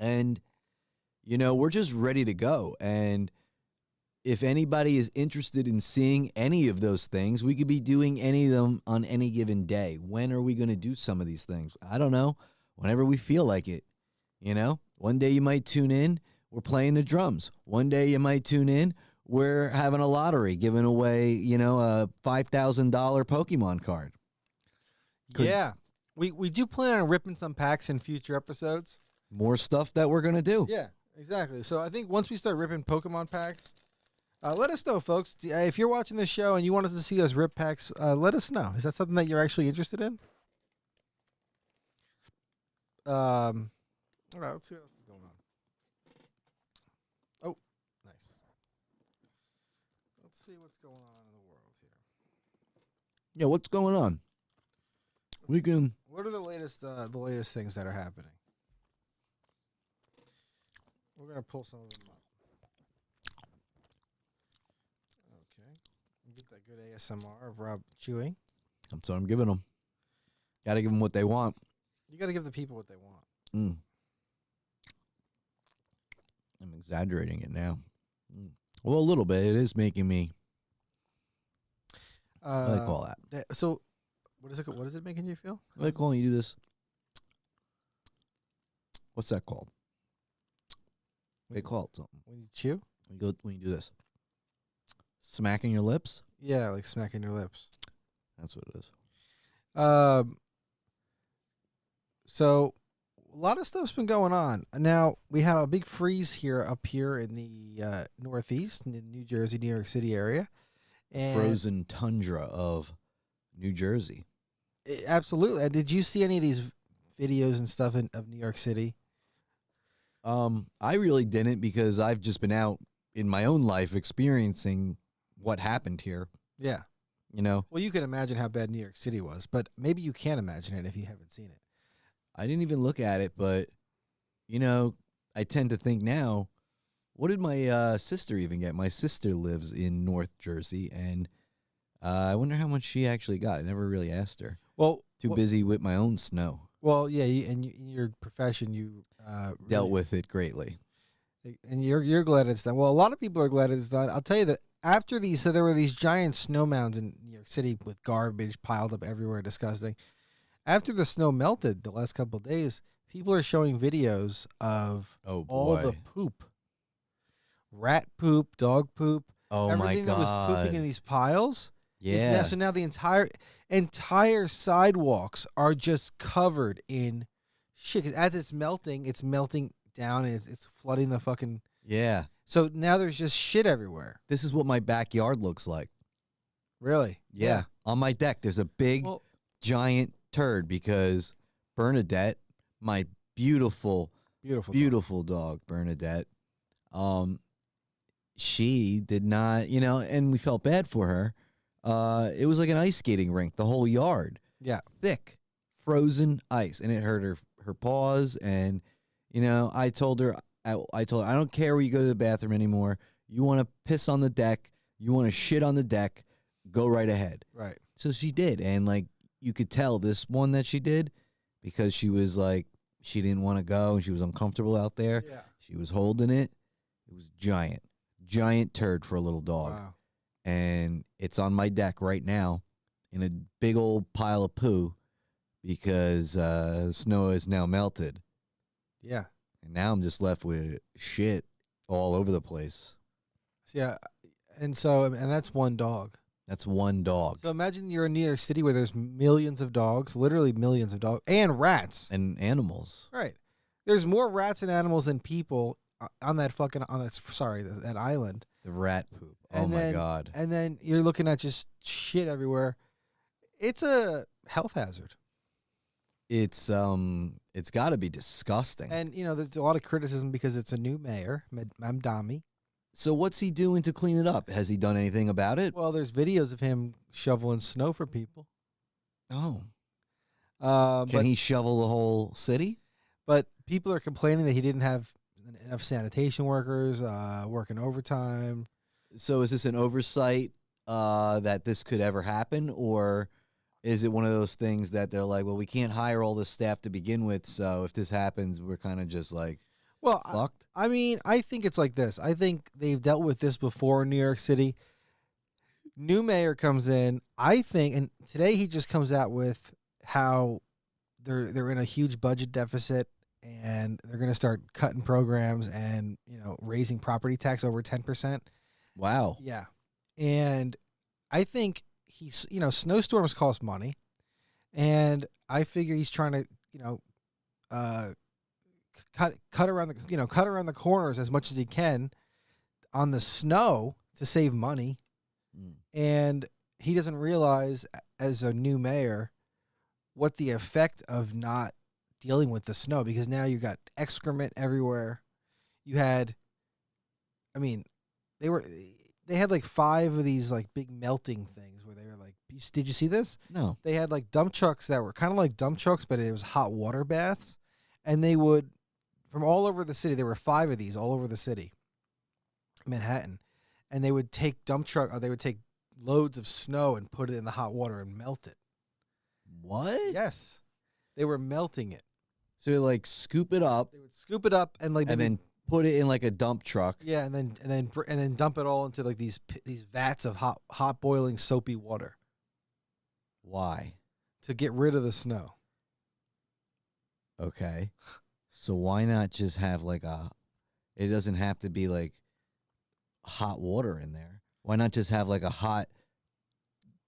C: And, you know, we're just ready to go. And if anybody is interested in seeing any of those things, we could be doing any of them on any given day. When are we going to do some of these things? I don't know. Whenever we feel like it, you know. One day you might tune in, we're playing the drums. One day you might tune in, we're having a lottery, giving away, you know, a $5,000 Pokemon card.
B: Yeah. We do plan on ripping some packs in future episodes.
C: More stuff that we're going to do.
B: Yeah, exactly. So I think once we start ripping Pokemon packs, let us know, folks. If you're watching this show and you want us to see us rip packs, let us know. Is that something that you're actually interested in? All right, let's see what else is going on. Oh, nice. Let's see what's going on in the world here.
C: Yeah, what's going on? We can.
B: What are the latest things that are happening? We're gonna pull some of them up. Okay, get that good ASMR of Rob chewing.
C: That's what I'm giving them. Got to give them what they want.
B: You got to give the people what they want.
C: I'm exaggerating it now. Well, a little bit. It is making me. I like all that.
B: So, what is it? What is it making you feel?
C: I like calling you this. What's that called? They call it something.
B: When you chew?
C: When you do this. Smacking your lips?
B: Yeah, like smacking your lips.
C: That's what it is.
B: So a lot of stuff's been going on. Now, we had a big freeze up here in the Northeast, in the New Jersey, New York City area. And
C: Frozen tundra of New Jersey.
B: Absolutely. And did you see any of these videos and stuff of New York City?
C: I really didn't, because I've just been out in my own life experiencing what happened here.
B: Yeah.
C: You know?
B: Well, you can imagine how bad New York City was, but maybe you can't imagine it if you haven't seen it.
C: I didn't even look at it, but, you know, I tend to think now, what did my sister even get? My sister lives in North Jersey, and I wonder how much she actually got. I never really asked her.
B: Well,
C: Too busy with my own snow.
B: Well, yeah, in your profession, you
C: dealt with it greatly.
B: And you're glad it's done. Well, a lot of people are glad it's done. I'll tell you that after these, so there were these giant snow mounds in New York City with garbage piled up everywhere, disgusting. After the snow melted the last couple of days, people are showing videos of
C: Oh
B: all the
C: boy.
B: poop, rat poop, dog poop,
C: Oh my
B: everything that was pooping in
C: god.
B: these piles. Is now,
C: Yeah.
B: so now the entire sidewalks are just covered in shit. 'Cause as it's melting down, and it's flooding the fucking.
C: Yeah.
B: So now there's just shit everywhere.
C: This is what my backyard looks like.
B: Really?
C: Yeah. On my deck, there's a big,
B: Well,
C: giant turd because Bernadette, my beautiful,
B: beautiful.
C: beautiful dog, Bernadette, she did not, and we felt bad for her. It was like an ice skating rink, the whole yard.
B: Yeah.
C: Thick, frozen ice, and it hurt her paws. And I told her, I don't care where you go to the bathroom anymore. You want to piss on the deck, you want to shit on the deck, go right ahead.
B: Right.
C: So she did, and like you could tell this one that she did because she was like she didn't want to go and she was uncomfortable out there.
B: Yeah.
C: She was holding it. It was giant turd for a little dog.
B: Wow.
C: And it's on my deck right now in a big old pile of poo because snow is now melted.
B: Yeah.
C: And now I'm just left with shit all over the place.
B: Yeah. And that's one dog.
C: That's one dog.
B: So imagine you're in New York City where there's millions of dogs, literally millions of dogs, and rats.
C: And animals.
B: Right. There's more rats and animals than people on that island.
C: The rat poop.
B: And
C: oh my
B: then-
C: God.
B: And then you're looking at just shit everywhere. It's a health hazard.
C: It's got to be disgusting.
B: And, there's a lot of criticism because it's a new mayor, Mamdani.
C: So what's he doing to clean it up? Has he done anything about it?
B: Well, there's videos of him shoveling snow for people.
C: Oh. Can
B: But
C: he shovel the whole city?
B: But people are complaining that he didn't have enough sanitation workers working overtime.
C: So is this an oversight that this could ever happen? Or is it one of those things that they're like, well, we can't hire all this staff to begin with, so if this happens, we're kind of just like
B: Well,
C: fucked?
B: I think it's like this. I think they've dealt with this before in New York City. New mayor comes in. I think, and today he just comes out with how they're in a huge budget deficit and they're going to start cutting programs and raising property tax over 10%.
C: Wow.
B: Yeah, and I think snowstorms cost money, and I figure he's trying to cut around the corners as much as he can on the snow to save money. And he doesn't realize as a new mayor what the effect of not dealing with the snow, because now you got excrement everywhere. You had, they had like 5 of these like big melting things where they were like, did you see this?
C: No.
B: They had like dump trucks that were kind of like dump trucks, but it was hot water baths. And they would, from all over the city, there were 5 of these all over the city, Manhattan. And they would take they would take loads of snow and put it in the hot water and melt it.
C: What?
B: Yes. They were melting it.
C: So they like scoop it up
B: They would scoop it up and like
C: and then put it in like a dump truck.
B: yeah, and then dump it all into like these vats of hot boiling soapy water
C: Why?
B: to get rid of the snow.
C: Okay. So why not just have like it doesn't have to be like hot water in there. Why not just have like a hot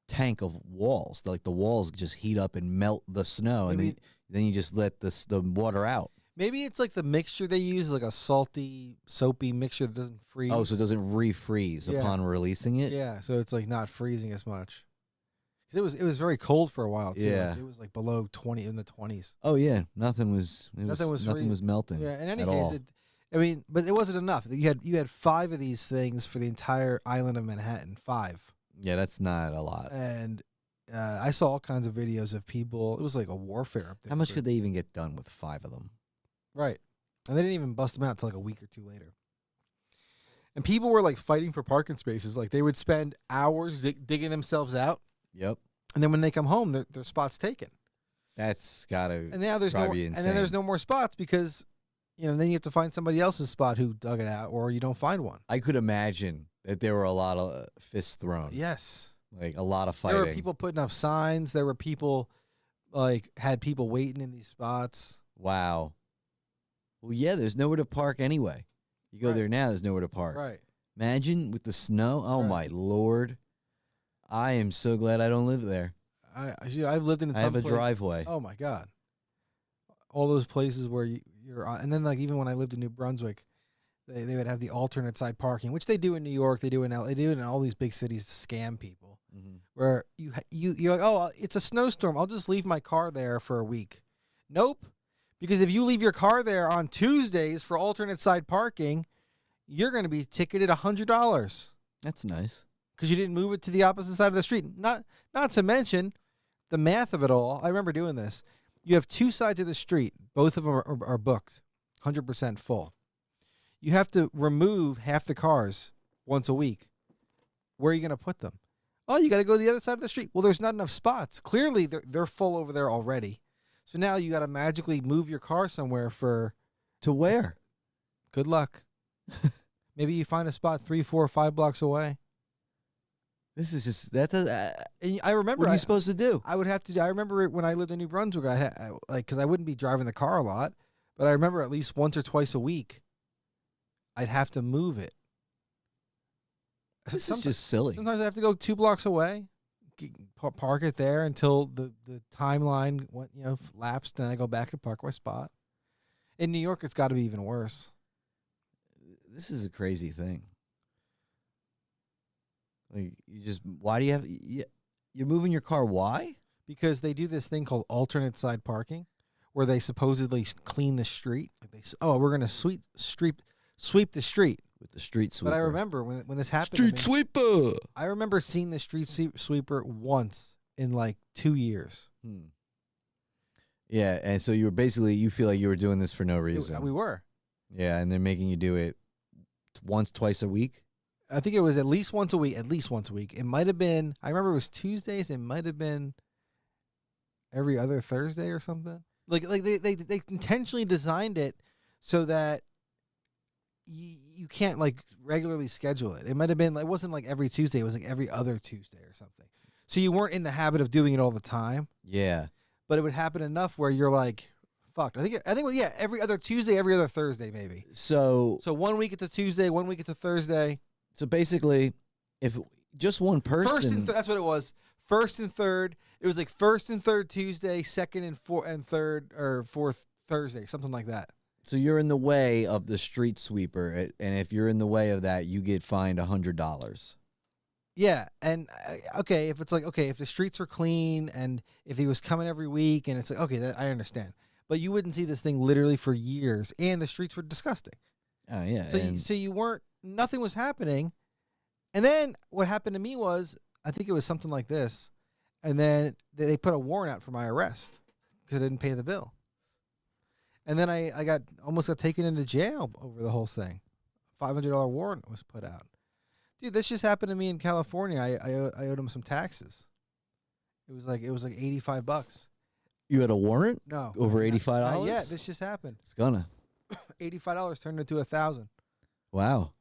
C: tank of walls? Like the walls just heat up and melt the snow, and
B: Maybe-
C: then you just let the water out.
B: Maybe it's like the mixture they use, like a salty, soapy mixture that doesn't freeze.
C: Oh, so it doesn't refreeze
B: Yeah.
C: upon releasing it?
B: Yeah, so it's like not freezing as much. 'Cause it was very cold for a while too.
C: Yeah.
B: Like, it was like below 20 in the 20s.
C: Oh yeah, nothing was
B: Nothing was
C: melting.
B: Yeah, in any
C: at
B: case,
C: all.
B: but it wasn't enough. You had 5 of these things for the entire island of Manhattan. 5.
C: Yeah, that's not a lot.
B: And I saw all kinds of videos of people. It was like a warfare up there.
C: How much could they even get done with 5 of them?
B: Right. And they didn't even bust them out until like a week or 2 later. And people were like fighting for parking spaces. Like they would spend hours digging themselves out.
C: Yep.
B: And then when they come home, their spot's taken.
C: That's gotta
B: And now there's
C: drive you
B: and then there's
C: insane.
B: no more spots because, then you have to find somebody else's spot who dug it out, or you don't find one.
C: I could imagine that there were a lot of fists thrown.
B: Yes.
C: Like a lot of
B: There
C: fighting.
B: were people putting up signs. There were people, had people waiting in these spots.
C: Wow. Well, yeah, there's nowhere to park anyway. You go
B: Right.
C: there now, there's nowhere to park.
B: Right.
C: Imagine with the snow. Oh,
B: Right.
C: my Lord. I am so glad I don't live there.
B: I've lived in
C: I have
B: some
C: a driveway.
B: Oh my God. All those places where you're on, and then like even when I lived in New Brunswick, they would have the alternate side parking, which they do in New York, they do in they do it in all these big cities to scam people.
C: Mm-hmm.
B: Where you're like, oh, it's a snowstorm, I'll just leave my car there for a week. Nope, because if you leave your car there on Tuesdays for alternate side parking, you're going to be ticketed $100
C: That's nice.
B: because you didn't move it to the opposite side of the street. Not to mention the math of it all. I remember doing this. You have two sides of the street. Both of them are booked, 100% full. You have to remove half the cars once a week. Where are you going to put them? Oh, you got to go to the other side of the street. Well, there's not enough spots. Clearly, they're full over there already. So now you got to magically move your car somewhere for
C: To where?
B: good luck. Maybe you find a spot 3, 4, 5 blocks away.
C: This is just that. Does,
B: And I remember
C: what are you supposed to do?
B: I would have to. I remember when I lived in New Brunswick, because I wouldn't be driving the car a lot, but I remember at least once or twice a week, I'd have to move it.
C: This is just silly.
B: Sometimes I have to go 2 blocks away, park it there until the timeline lapsed, and I go back to park my spot. In New York, it's got to be even worse.
C: This is a crazy thing. Like why do you have? You're moving your car. Why?
B: Because they do this thing called alternate side parking, where they supposedly clean the street. We're going to sweep the street.
C: With the street sweeper.
B: But I remember when this happened.
C: Street sweeper.
B: I remember seeing the street sweeper once in like 2 years.
C: Yeah, and so you feel like you were doing this for no reason.
B: We were.
C: Yeah, and they're making you do it once, twice a week.
B: I think it was at least once a week. It might have been. I remember it was Tuesdays. It might have been every other Thursday or something. Like they intentionally designed it so that you can't like regularly schedule it. It might have been. It wasn't like every Tuesday. It was like every other Tuesday or something. So you weren't in the habit of doing it all the time.
C: Yeah.
B: But it would happen enough where you're like, fucked. I think it was, every other Tuesday, every other Thursday, maybe.
C: So
B: 1 week it's a Tuesday, 1 week it's a Thursday.
C: So basically, if just one person,
B: that's what it was. First and third. It was like first and third Tuesday, second and third or fourth Thursday, something like that.
C: So you're in the way of the street sweeper, and if you're in the way of that, you get fined $100.
B: Yeah, and if it's like if the streets were clean and if he was coming every week, and it's like that I understand, but you wouldn't see this thing literally for years, and the streets were disgusting.
C: Oh yeah.
B: So you weren't. Nothing was happening, and then what happened to me was I think it was something like this, and then they put a warrant out for my arrest because I didn't pay the bill, and then I almost got taken into jail over the whole thing. $500 warrant was put out. Dude, this just happened to me in California. I owed them some taxes. It was like $85.
C: You had a warrant?
B: No,
C: Over $85?
B: Yeah, this just happened.
C: It's gonna.
B: $85 turned into $1,000.
C: Wow.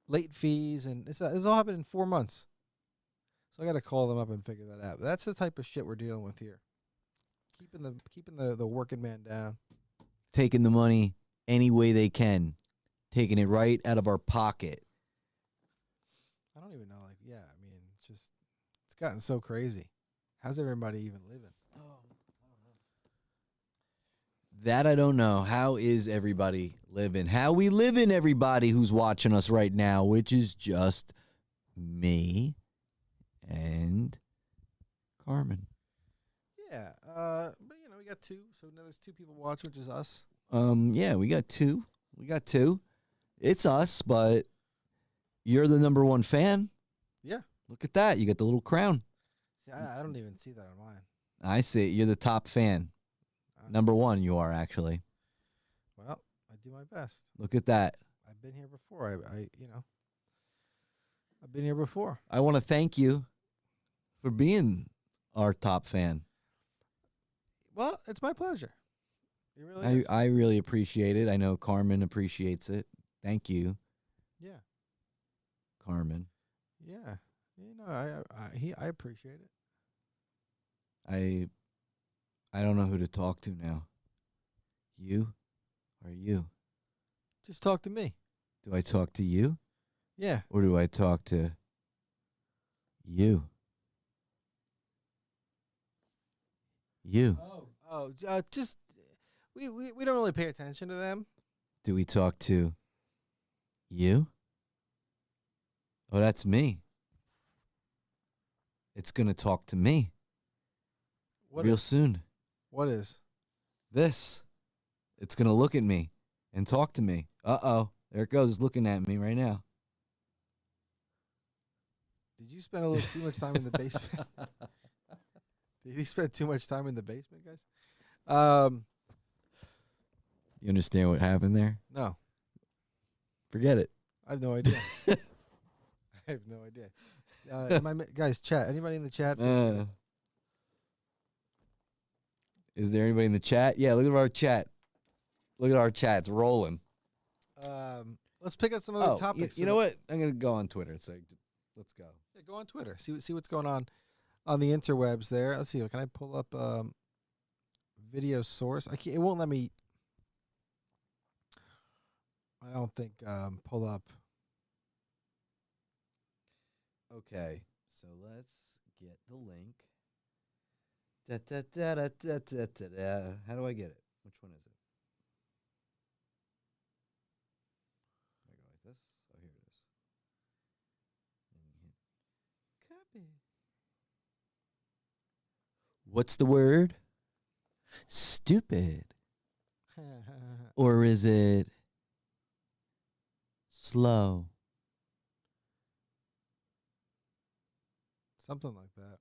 B: Late fees, and this all happened in 4 months. So I got to call them up and figure that out. But that's the type of shit we're dealing with here. Keeping the working man down.
C: Taking the money any way they can, taking it right out of our pocket.
B: I don't even know. It's gotten so crazy. How's everybody even living?
C: That I don't know. How is everybody living? How we living, everybody who's watching us right now, which is just me and Carmen.
B: Yeah, but we got two. So now there's 2 people watching, which is us.
C: Yeah, we got two. It's us, but you're the number 1 fan.
B: Yeah.
C: Look at that. You got the little crown.
B: See, I don't even see that on mine.
C: I see it. You're the top fan. Number 1 you are, actually.
B: Well, I do my best.
C: Look at that.
B: I've been here before. I've been here before.
C: I want to thank you for being our top fan.
B: Well, it's my pleasure. It really is.
C: I really appreciate it. I know Carmen appreciates it. Thank you.
B: Yeah.
C: Carmen.
B: Yeah. I appreciate it.
C: I don't know who to talk to now. You or you?
B: Just talk to me.
C: Do I talk to you
B: Yeah.
C: or do I talk to you? You.
B: Just we don't really pay attention to them.
C: Do we talk to you? Oh, that's me. It's going to talk to me real soon.
B: What is?
C: This. It's going to look at me and talk to me. Uh-oh. There it goes. It's looking at me right now.
B: Did you spend a little too much time in the basement? Did he spend too much time in the basement, guys?
C: You understand what happened there?
B: No,
C: Forget it.
B: I have no idea. I have no idea. Guys, chat. Anybody in the chat?
C: Is there anybody in the chat? Yeah, look at our chat. Look at our chat. It's rolling.
B: Let's pick up some other topics.
C: You know what? I'm going to go on Twitter. So let's go.
B: Yeah, go on Twitter. See what's going on the interwebs there. Let's see. Can I pull up video source? I can't. It won't let me. I don't think pull up.
C: Okay, so let's get the link. How do I get it? Which one is it? I go like this. Oh, here it is. And you hit copy. What's the word? Stupid. Or is it slow?
B: Something like that.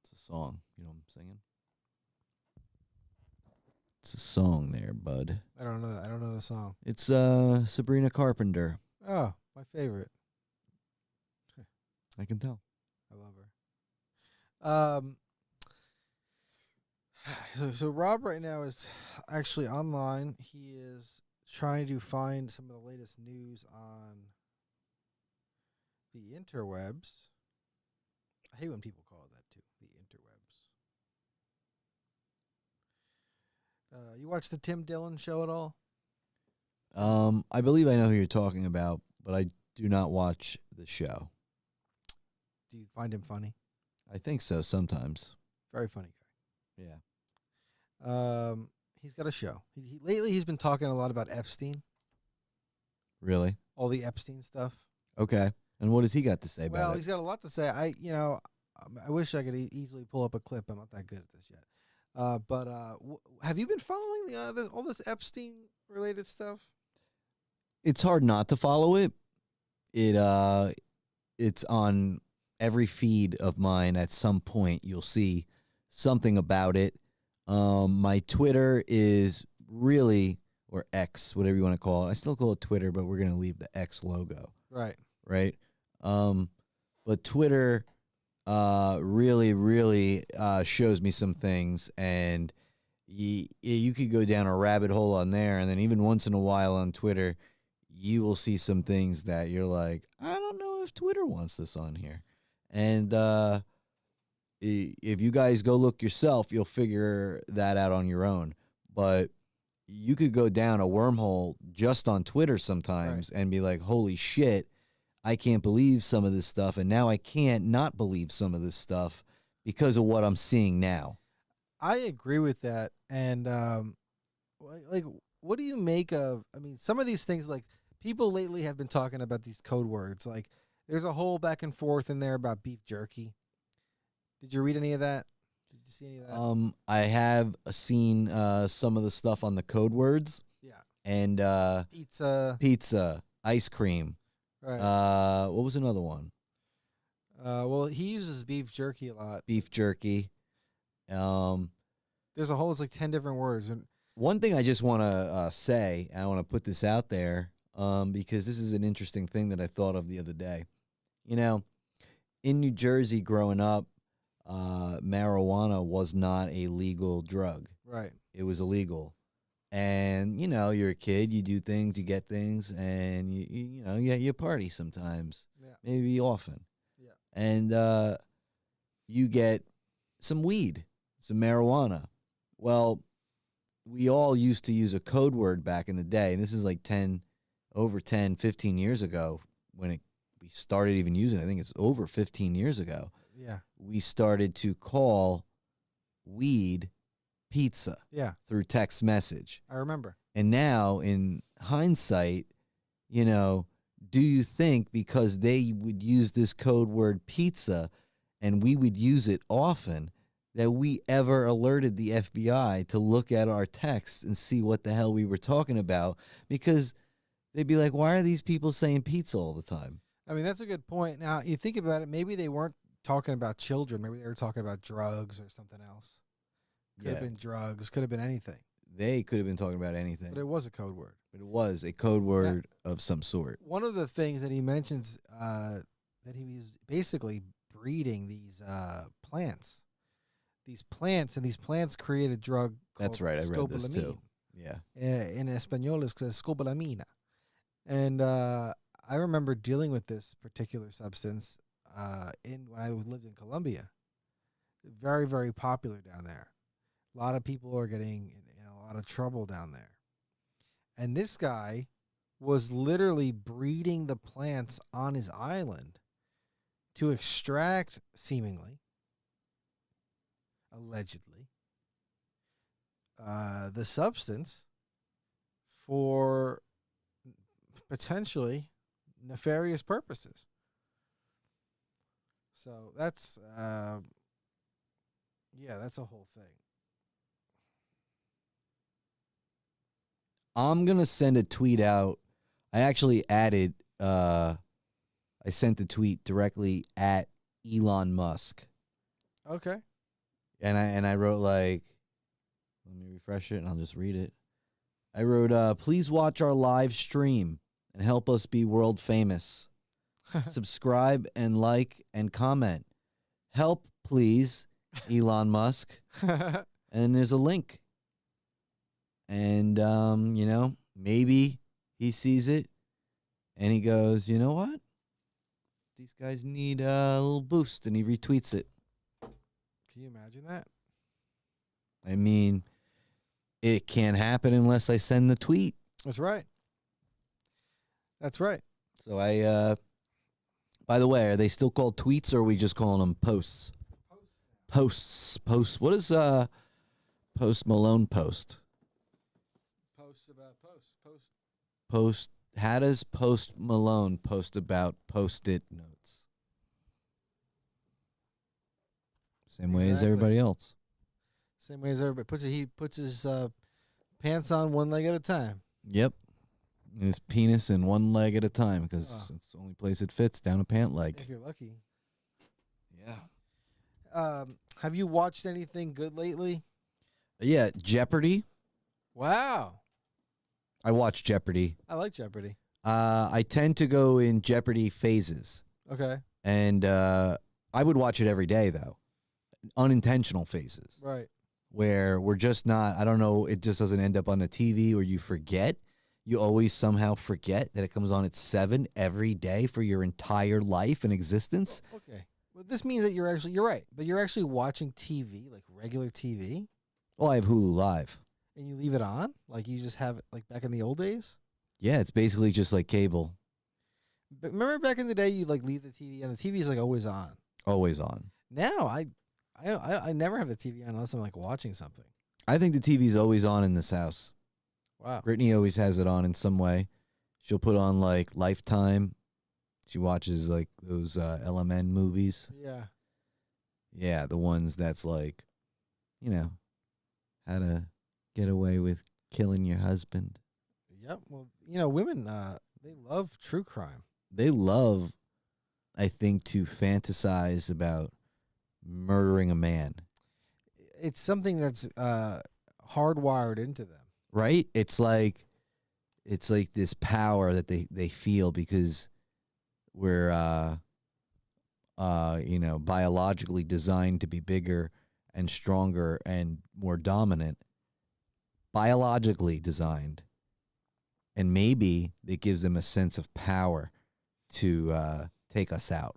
C: It's a song. You know what I'm singing? It's a song there, bud.
B: I don't know. I don't know the song.
C: It's Sabrina Carpenter.
B: Oh, my favorite.
C: I can tell.
B: I love her. So Rob right now is actually online. He is trying to find some of the latest news on the interwebs. I hate when people call it that too, the interwebs. You watch the Tim Dillon show at all?
C: I believe I know who you're talking about, but I do not watch the show.
B: Do you find him funny?
C: I think so sometimes.
B: Very funny guy.
C: Yeah.
B: He's got a show. Lately he's been talking a lot about Epstein,
C: Really?
B: all the Epstein stuff.
C: Okay. And what has he got to say
B: Well,
C: about
B: he's
C: it?
B: got a lot to say. I wish I could easily pull up a clip. I'm not that good at this yet. But have you been following all this Epstein related stuff?
C: It's hard not to follow it. It's on every feed of mine. At some point, you'll see something about it. My Twitter is really, or X, whatever you want to call it. I still call it Twitter, but we're gonna leave the X logo.
B: Right.
C: Right. But Twitter really shows me some things, and you could go down a rabbit hole on there, and then even once in a while on Twitter, you will see some things that you're like, I don't know if Twitter wants this on here. And if you guys go look yourself, you'll figure that out on your own. But you could go down a wormhole just on Twitter sometimes and be like, holy shit, I can't believe some of this stuff, and now I can't not believe some of this stuff because of what I'm seeing now.
B: I agree with that. And like, what do you make of? I mean, some of these things, like people lately have been talking about these code words. Like, there's a whole back and forth in there about beef jerky. Did you read any of that? Did you see any of that?
C: I have seen some of the stuff on the code words.
B: Yeah.
C: And pizza, ice cream.
B: Right.
C: What was another one?
B: Well, he uses beef jerky a lot.
C: Beef jerky.
B: There's a whole, it's like 10 different words. And
C: one thing I just want to say, and I want to put this out there, because this is an interesting thing that I thought of the other day. You know, in New Jersey growing up, marijuana was not a legal drug.
B: Right.
C: It was illegal. And, you know, you're a kid, you do things, you get things, and, you party sometimes.
B: Yeah.
C: Maybe often.
B: Yeah.
C: And you get some weed. some marijuana. Well, we all used to use a code word back in the day, and this is like 15 years ago when we started even using it. I think it's over 15 years ago.
B: Yeah.
C: We started to call weed pizza
B: Yeah.
C: through text message.
B: I remember.
C: And now, in hindsight, you know, do you think because they would use this code word pizza and we would use it often that we ever alerted the FBI to look at our texts and see what the hell we were talking about? Because they'd be like, why are these people saying pizza all the time?
B: I mean, that's a good point. Now, you think about it, maybe they weren't talking about children. Maybe they were talking about drugs or something else. Could have been drugs. Could have been anything.
C: They could have been talking about anything.
B: But it was a code word.
C: But it was a code word of some sort.
B: One of the things that he mentions that he was basically breeding these plants. These plants create a drug called
C: That's right. I read this too. Yeah.
B: In Espanol, it's scopolamina. And I remember dealing with this particular substance when I lived in Colombia. Very, very popular down there. A lot of people are getting in a lot of trouble down there. And this guy was literally breeding the plants on his island to extract, seemingly, allegedly, the substance for potentially nefarious purposes. So that's, that's a whole thing.
C: I'm going to send a tweet out. I actually added, I sent the tweet directly at Elon Musk.
B: Okay.
C: And I wrote like, let me refresh it and I'll just read it. I wrote, please watch our live stream and help us be world famous. Subscribe and like and comment. Help, please, Elon Musk. And there's a link. And, maybe he sees it and he goes, you know what? These guys need a little boost, and he retweets it.
B: Can you imagine that?
C: I mean, it can't happen unless I send the tweet.
B: That's right. That's right.
C: So by the way, are they still called tweets or are we just calling them posts? Posts. What is Post Malone post?
B: About
C: Post. How does Post Malone post about Post-it notes? Same way as everybody else.
B: Same way as everybody. He puts his pants on one leg at a time.
C: Yep. His penis in one leg at a time because it's the only place it fits, down a pant leg.
B: If you're lucky.
C: Yeah.
B: Have you watched anything good lately?
C: Yeah, Jeopardy.
B: Wow.
C: I watch Jeopardy.
B: I like Jeopardy.
C: I tend to go in Jeopardy phases.
B: Okay.
C: And I would watch it every day, though. Unintentional phases.
B: Right.
C: Where we're just not, I don't know, it just doesn't end up on the TV or you forget. You always somehow forget that it comes on at 7 every day for your entire life and existence.
B: Okay. Well, this means that you're right, but you're actually watching TV, like regular TV?
C: Well, I have Hulu Live.
B: And you leave it on? Like you just have it like back in the old days?
C: Yeah, it's basically just like cable.
B: But remember back in the day you like leave the TV and the TV is like always on.
C: Always on.
B: Now I never have the TV on unless I'm like watching something.
C: I think the TV's always on in this house.
B: Wow.
C: Brittany always has it on in some way. She'll put on like Lifetime. She watches like those LMN movies.
B: Yeah.
C: Yeah, the ones that's like, how to get away with killing your husband.
B: Yep. Well, women, they love true crime.
C: They love, I think, to fantasize about murdering a man.
B: It's something that's hardwired into them.
C: Right? It's like this power that they feel because we're biologically designed to be bigger and stronger and more dominant. Biologically designed. And maybe it gives them a sense of power to take us out.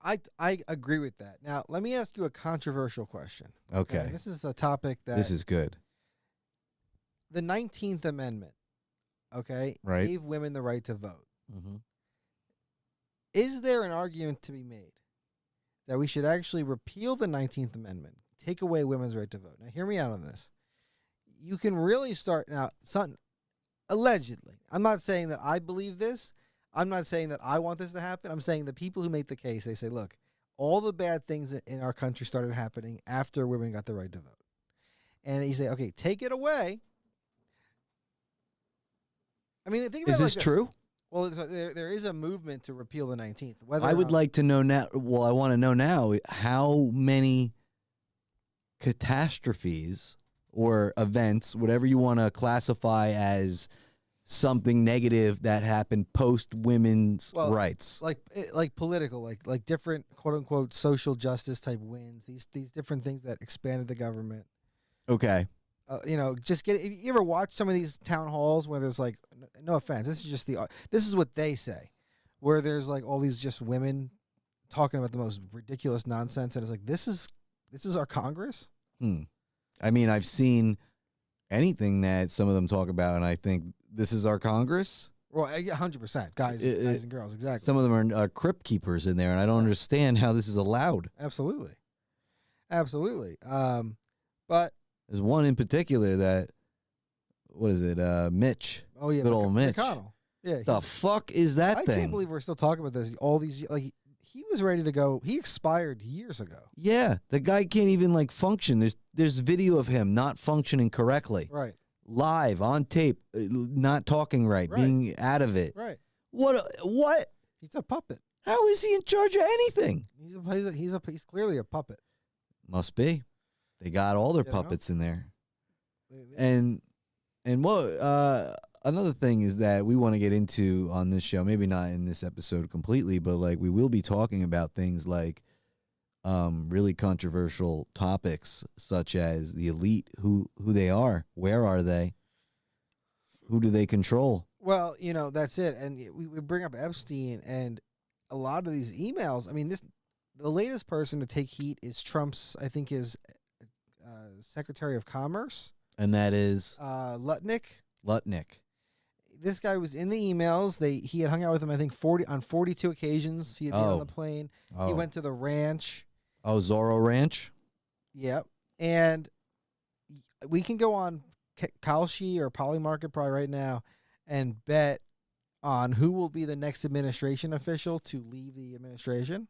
B: I agree with that. Now, let me ask you a controversial question.
C: Okay.
B: This is a topic that
C: This is good.
B: the 19th Amendment, okay,
C: Right.
B: gave women the right to vote.
C: Mm-hmm.
B: Is there an argument to be made that we should actually repeal the 19th Amendment, take away women's right to vote? Now, hear me out on this. You can really start now, allegedly. I'm not saying that I believe this. I'm not saying that I want this to happen. I'm saying the people who make the case, they say, look, all the bad things in our country started happening after women got the right to vote. And you say, okay, take it away. I mean, think about
C: Is
B: it
C: this
B: like
C: true?
B: Well, there is a movement to repeal the 19th.
C: I would like to know now. Well, I want to know now how many catastrophes or events, whatever you want to classify as something negative that happened post women's rights,
B: like political, like different quote unquote social justice type wins. These different things that expanded the government.
C: Okay.
B: Just you ever watch some of these town halls where there's like, no offense, this is what they say, where there's like all these just women talking about the most ridiculous nonsense, and it's like this is our Congress.
C: I mean, I've seen anything that some of them talk about, and I think this is our Congress.
B: Well, 100%, guys and girls, exactly.
C: Some of them are crypt keepers in there, and I don't understand how this is allowed.
B: Absolutely. But
C: there's one in particular that, what is it? Mitch.
B: Oh yeah,
C: good old Mitch.
B: McConnell. Yeah.
C: The fuck is that thing?
B: I can't believe we're still talking about this. All these he was ready to go. He expired years ago.
C: Yeah, the guy can't even like function. There's video of him not functioning correctly.
B: Right.
C: Live on tape, not talking right, being out of it.
B: Right.
C: What?
B: He's a puppet.
C: How is he in charge of anything?
B: He's clearly a puppet.
C: Must be. They got all their puppets in there. And what another thing is that we want to get into on this show, maybe not in this episode completely, but like we will be talking about things like really controversial topics such as the elite, who they are, where are they, who do they control?
B: Well, that's it. And we bring up Epstein and a lot of these emails. I mean, the latest person to take heat is Trump's, I think, his Secretary of Commerce.
C: And that is?
B: Lutnick. This guy was in the emails. He had hung out with him, I think, on 42 occasions. He had been on the plane. He went to the ranch.
C: Oh, Zorro Ranch?
B: Yep. And we can go on Kalshi or Polymarket probably right now and bet on who will be the next administration official to leave the administration.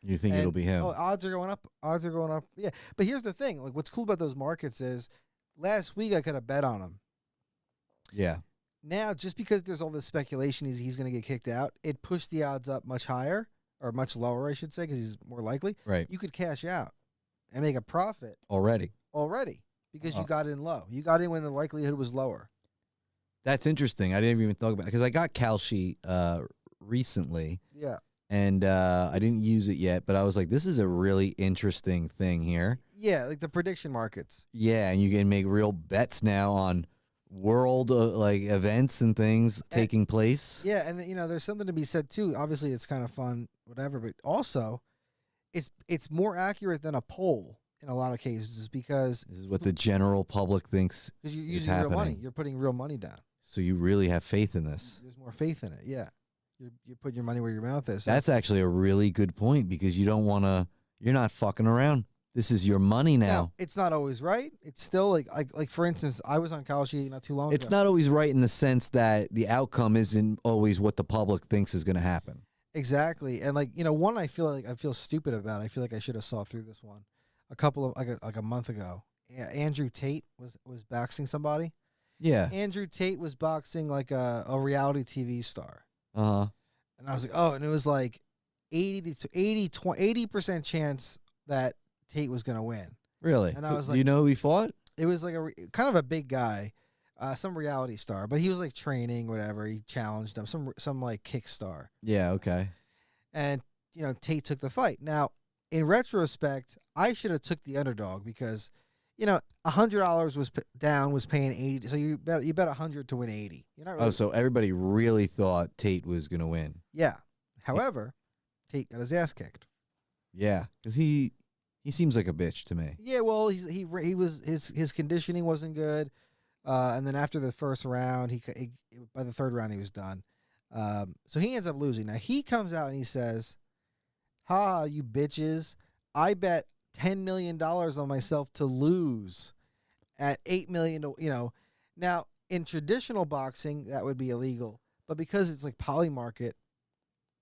C: You think it'll be him?
B: Oh, odds are going up. Yeah. But here's the thing. Like, what's cool about those markets is last week I could have bet on him.
C: Yeah.
B: Now, just because there's all this speculation he's going to get kicked out, it pushed the odds up much higher, or much lower, I should say, because he's more likely.
C: Right.
B: You could cash out and make a profit.
C: Already.
B: Because you got in low. You got in when the likelihood was lower.
C: That's interesting. I didn't even think about it because I got Kalshi recently.
B: Yeah.
C: And I didn't use it yet, but I was like, this is a really interesting thing here.
B: Yeah, like the prediction markets.
C: Yeah, and you can make real bets now on world events and things taking place.
B: Yeah, and there's something to be said too. Obviously, it's kind of fun, whatever, but also it's more accurate than a poll in a lot of cases because
C: this is what the general public thinks
B: because you're
C: is
B: using
C: happening.
B: real money. You're putting real money down.
C: So you really have faith in this.
B: There's more faith in it. Yeah. You put your money where your mouth is. So.
C: That's actually a really good point because you don't want to. You're not fucking around. This is your money now.
B: It's not always right. It's still like for instance, I was on Kalshi not too long ago.
C: It's not always right in the sense that the outcome isn't always what the public thinks is going to happen.
B: Exactly, and one I feel stupid about. I feel like I should have saw through this one a couple of like a month ago. Yeah, Andrew Tate was boxing somebody.
C: Yeah,
B: Andrew Tate was boxing like a reality TV star.
C: And
B: I was like, oh, and it was like 80% chance that Tate was going to win.
C: Really?
B: And I was like,
C: do you know who he fought?
B: It was like kind of a big guy, some reality star, but he was like training, whatever. He challenged him, some like kick star.
C: Yeah, okay.
B: And Tate took the fight. Now, in retrospect, I should have took the underdog because, $100 was paying 80. So you bet 100 to win 80. You're not really,
C: so everybody really thought Tate was going to win.
B: Yeah. However, Tate got his ass kicked.
C: Yeah, because he seems like a bitch to me.
B: Yeah, well, he was his conditioning wasn't good, and then after the first round, he by the third round he was done. So he ends up losing. Now he comes out and he says, "Ha, you bitches! I bet $10 million on myself to lose at $8 million. You know, now in traditional boxing that would be illegal, but because it's like Polymarket,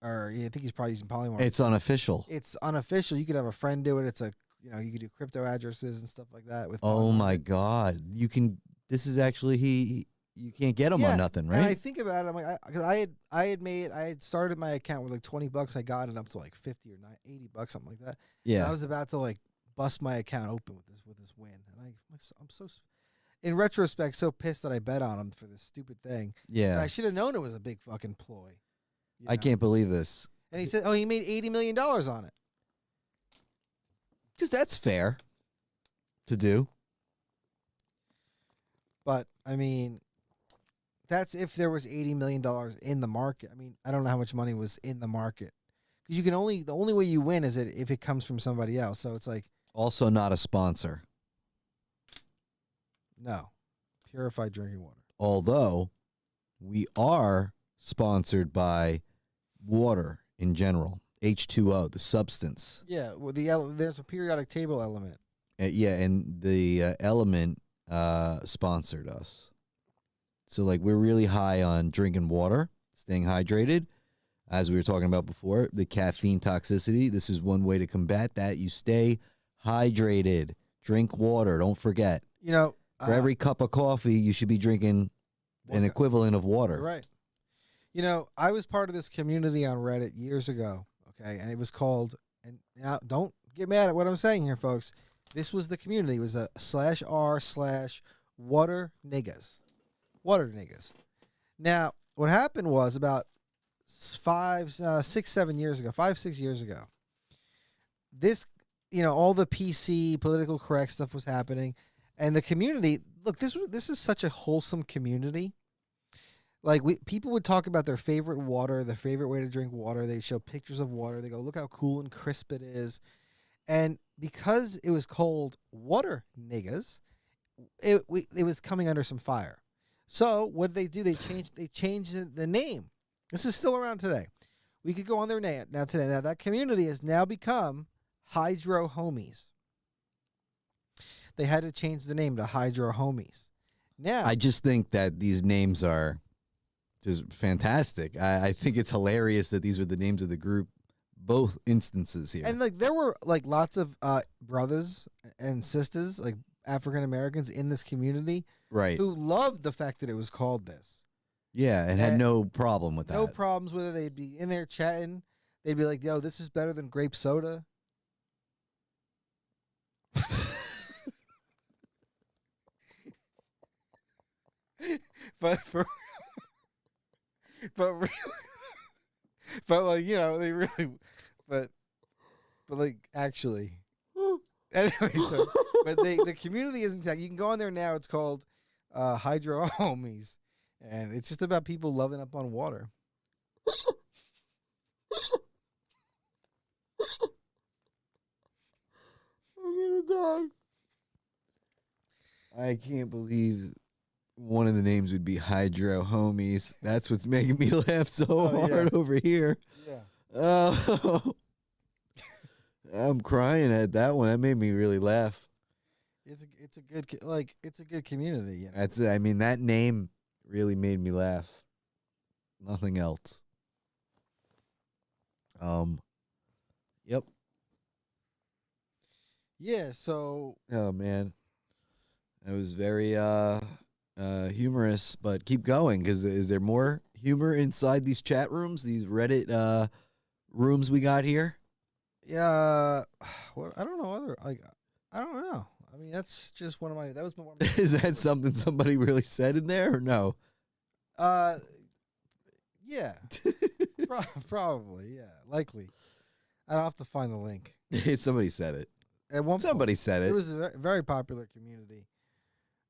B: or I think he's probably using Polymarket.
C: It's unofficial.
B: It's unofficial. You could have a friend do it. It's you could do crypto addresses and stuff like that with.
C: Oh
B: Polymarket.
C: my God! You can. This is actually you can't get him on nothing, right?
B: And I think about it, I'm like, because I had started my account with like $20. I got it up to like 50 or $80, something like that.
C: Yeah.
B: And I was about to like bust my account open with this win, and I'm so, in retrospect, so pissed that I bet on him for this stupid thing.
C: Yeah.
B: And I should have known it was a big fucking ploy.
C: I can't believe this.
B: And he said, "Oh, he made $80 million on it."
C: Because that's fair to do.
B: But I mean, that's if there was $80 million in the market. I mean, I don't know how much money was in the market, because the only way you win is if it comes from somebody else. So it's like,
C: Also not a sponsor.
B: no, purified drinking water.
C: Although we are sponsored by water in general. H2O, the substance.
B: Yeah, well, there's a periodic table element.
C: Yeah, and the element sponsored us. So, like, we're really high on drinking water, staying hydrated. As we were talking about before, the caffeine toxicity. This is one way to combat that. You stay hydrated. Drink water. Don't forget. For every cup of coffee, you should be drinking an equivalent of water.
B: Right. I was part of this community on Reddit years ago, okay? And it was called, and now don't get mad at what I'm saying here, folks. This was the community. It was a /r/water niggas. Water niggas. Now, what happened was about 5, 6, 7 years ago, 5, 6 years ago, this, all the PC, political correct stuff was happening. And the community, look, this is such a wholesome community. Like, people would talk about their favorite water, their favorite way to drink water. They show pictures of water. They go, look how cool and crisp it is. And because it was called Water Niggas, it was coming under some fire. So what did they do? They changed the name. This is still around today. We could go on their name now today. Now that community has now become Hydro Homies. They had to change the name to Hydro Homies. Now
C: I just think that these names are just fantastic. I think it's hilarious that these are the names of the group, both instances here.
B: And like there were like lots of brothers and sisters, like African Americans in this community,
C: right,
B: who loved the fact that it was called this.
C: Yeah, and had no problem with that.
B: No problems with it. They'd be in there chatting. They'd be like, "Yo, this is better than grape soda." but like, they really, but like actually. Anyway, so but the community is intact. You can go on there now. It's called Hydro Homies, and it's just about people loving up on water.
C: I'm gonna die. I can't believe one of the names would be Hydro Homies. That's what's making me laugh so hard over here.
B: Yeah.
C: Oh. I'm crying at that one. That made me really laugh.
B: It's a good community.
C: That name really made me laugh. Nothing else. Yep.
B: Yeah, so
C: Oh man. That was very humorous, but keep going, because is there more humor inside these chat rooms, these Reddit rooms we got here?
B: yeah, what I don't know I don't know. I mean, that's just one of my
C: Is that something somebody really said in there or no?
B: Yeah. Probably, yeah, likely. I'd have to find the link.
C: Somebody said it.
B: At one
C: Somebody
B: point,
C: said it.
B: It was a very popular community.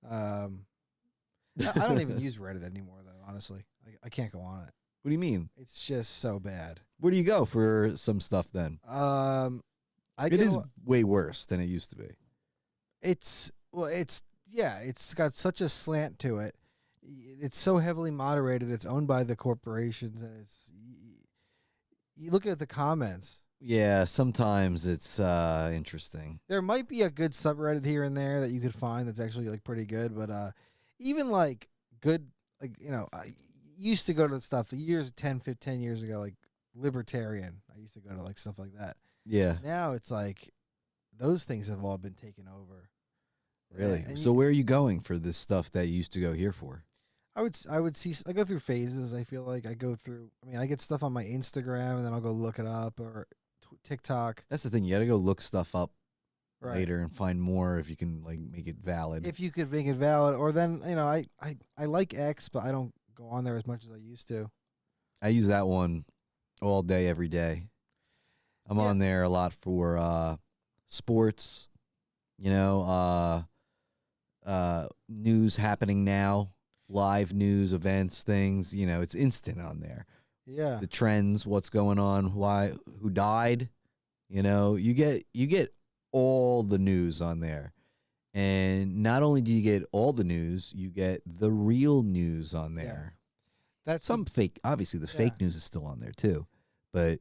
B: I don't even use Reddit anymore, though, honestly. I can't go on it.
C: What do you mean?
B: It's just so bad.
C: Where do you go for some stuff then?
B: I
C: It
B: get
C: is way worse than it used to be.
B: it's it's got such a slant to it. It's so heavily moderated. It's owned by the corporations, and you look at the comments.
C: Yeah, sometimes it's interesting.
B: There might be a good subreddit here and there that you could find that's actually like pretty good, but even like good, like I used to go to stuff years 10 years ago, like libertarian. I used to go to like stuff like that.
C: Yeah,
B: Now it's like those things have all been taken over.
C: really.
B: And
C: So where are you going for this stuff that you used to go here for?
B: I would see. I go through phases. I feel like I go through. I mean, I get stuff on my Instagram, and then I'll go look it up, or TikTok.
C: That's the thing. You got to go look stuff up
B: Right.
C: later and find more if you can like make it valid.
B: If you could make it valid, or then I like X, but I don't go on there as much as I used to.
C: I use that one all day, every day. I'm
B: Yeah.
C: on there a lot for sports, news happening now, live news, events, things. It's instant on there.
B: Yeah.
C: The trends, what's going on, who died. You get all the news on there. And not only do you get all the news, you get the real news on there.
B: That's
C: Some fake, obviously the fake news is still on there too, but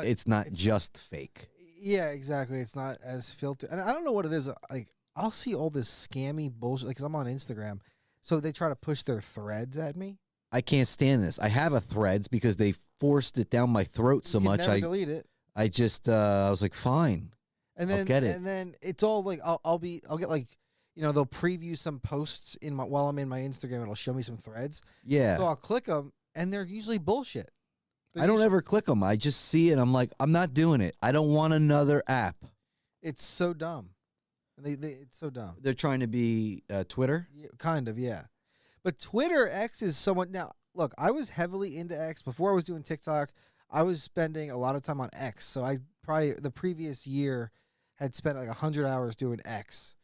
C: it's not just fake.
B: Yeah, exactly. It's not as filtered, and I don't know what it is. Like I'll see all this scammy bullshit. Like, 'cause I'm on Instagram, so they try to push their threads at me.
C: I can't stand this. I have a Threads because they forced it down my throat so
B: You can
C: much.
B: never delete it.
C: I just I was like, fine.
B: And then
C: I'll get it.
B: And then it's all like I'll get like they'll preview some posts while I'm in my Instagram. It'll show me some threads.
C: Yeah.
B: So I'll click them, and they're usually bullshit.
C: I don't ever click them. I just see it. I'm like, I'm not doing it. I don't want another app.
B: It's so dumb. It's so dumb.
C: They're trying to be Twitter.
B: Yeah, kind of, yeah. But Twitter X is somewhat now. Look, I was heavily into X before I was doing TikTok. I was spending a lot of time on X. So I probably the previous year had spent like 100 hours doing X.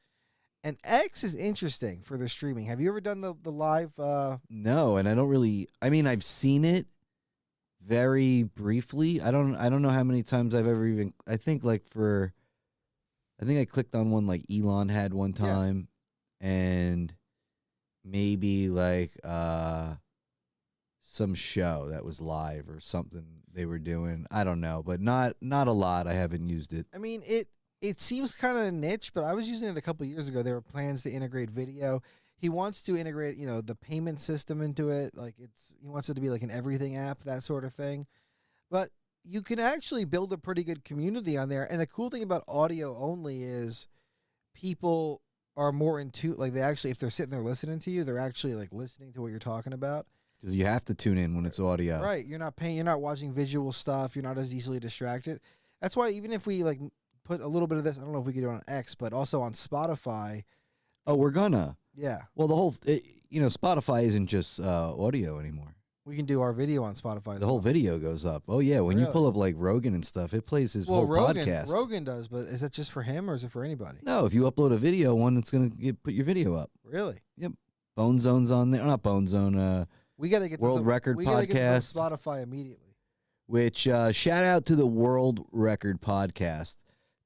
B: And X is interesting for the streaming. Have you ever done the live?
C: No, and I don't really. I mean, I've seen it very briefly. I don't know how many times I've ever even. I think I clicked on one like Elon had one time, and maybe like some show that was live or something they were doing. I don't know, but not a lot. I haven't used it.
B: I mean, it seems kind of niche, but I was using it a couple years ago. There were plans to integrate video. He wants to integrate, the payment system into it. Like he wants it to be like an everything app, that sort of thing. But you can actually build a pretty good community on there. And the cool thing about audio only is people are more into, like, they actually, if they're sitting there listening to you, they're actually like listening to what you're talking about.
C: Because you have to tune in when it's audio.
B: Right. You're not watching visual stuff. You're not as easily distracted. That's why even if we like put a little bit of this, I don't know if we could do it on X, but also on Spotify.
C: Oh, we're gonna.
B: Yeah.
C: Well, the whole, Spotify isn't just audio anymore.
B: We can do our video on Spotify.
C: The whole video goes up. Oh yeah, when you pull up like Rogan and stuff, it plays his whole podcast.
B: Rogan does, but is that just for him or is it for anybody?
C: No, if you upload a video, it's gonna put your video up.
B: Really?
C: Yep. Bone Zone's on there. Not Bone Zone.
B: We gotta get
C: World Record
B: we gotta
C: Podcast.
B: Get this on Spotify immediately.
C: Which shout out to the World Record Podcast.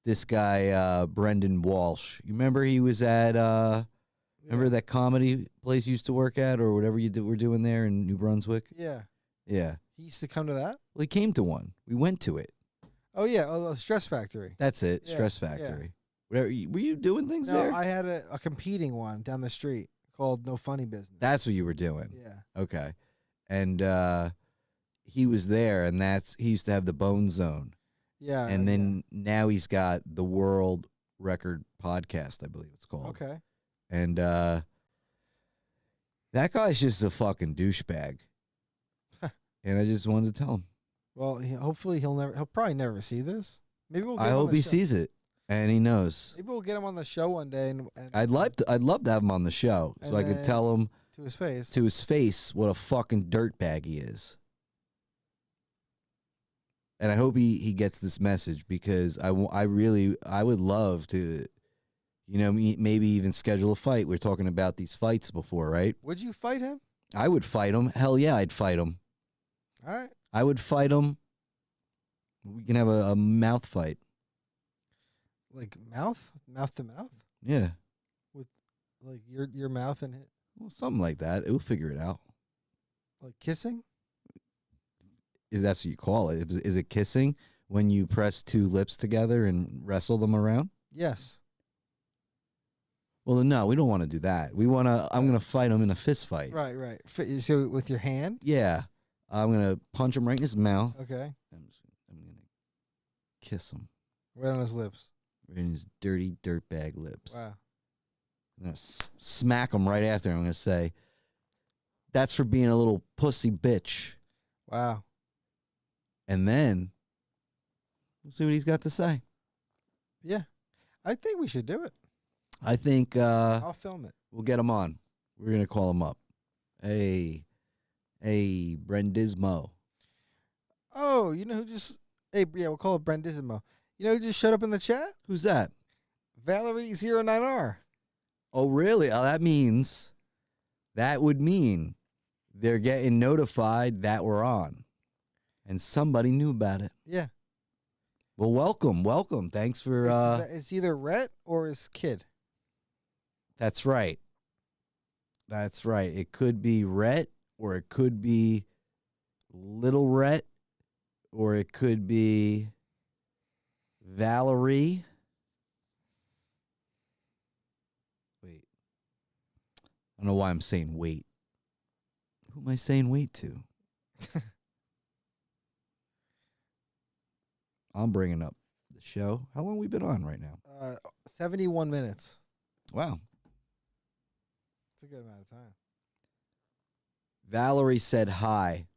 C: This guy Brendan Walsh. You remember he was at remember that comedy place you used to work at or whatever were doing there in New Brunswick?
B: Yeah.
C: Yeah.
B: He used to come to that?
C: Well, he came to one. We went to it.
B: Oh yeah, Stress Factory.
C: That's it.
B: Yeah,
C: Stress Factory. Whatever. Were you doing things there?
B: No, I had a competing one down the street called No Funny Business.
C: That's what you were doing.
B: Yeah.
C: Okay. And he was there, and he used to have the Bone Zone.
B: Yeah.
C: And then now he's got the World Record Podcast, I believe it's called.
B: Okay.
C: And that guy's just a fucking douchebag. And I just wanted to tell him.
B: Well, hopefully he'll probably never see this. Maybe we'll. Get
C: I
B: him on
C: hope
B: the
C: he
B: show.
C: sees it, and he knows.
B: Maybe we'll get him on the show one day, and
C: I'd love to have him on the show so I could tell him
B: to his face
C: what a fucking dirtbag he is. And I hope he gets this message because I would love to, maybe even schedule a fight. We're talking about these fights before, right?
B: Would you fight him?
C: I would fight him. Hell yeah, I'd fight him.
B: All right.
C: I would fight him. We can have a mouth fight.
B: Like mouth to mouth,
C: Yeah.
B: with like your mouth and it,
C: Well, something like that. We'll figure it out.
B: like kissing.
C: If that's what you call it. Is it kissing when you press two lips together and wrestle them around?
B: Yes.
C: Well, no, we don't want to do that. We want to. I'm gonna fight him in a fist fight.
B: Right. So with your hand.
C: Yeah, I'm gonna punch him right in his mouth.
B: Okay.
C: I'm gonna kiss him
B: Right on his lips.
C: right in his dirty dirtbag lips.
B: Wow.
C: I'm gonna smack him right after. I'm gonna say, "That's for being a little pussy bitch."
B: Wow.
C: And then we'll see what he's got to say.
B: Yeah. I think we should do it.
C: I think
B: I'll film it.
C: we'll get him on. We're gonna call him up. Hey, Brendismo.
B: Oh, you know who just? Hey, yeah, we'll call it Brendismo. You know who just showed up in the chat?
C: Who's that?
B: Valerie09R.
C: Oh, really? Oh, that would mean they're getting notified that we're on, and somebody knew about it.
B: Yeah.
C: Well, welcome. Thanks for.
B: It's either Rhett or his kid.
C: That's right. It could be Rhett, or it could be Little Rhett, or it could be Valerie. Wait. I don't know why I'm saying wait. Who am I saying wait to? I'm bringing up the show. How long we been on right now?
B: 71 minutes.
C: Wow.
B: It's a good amount of time.
C: Valerie said hi.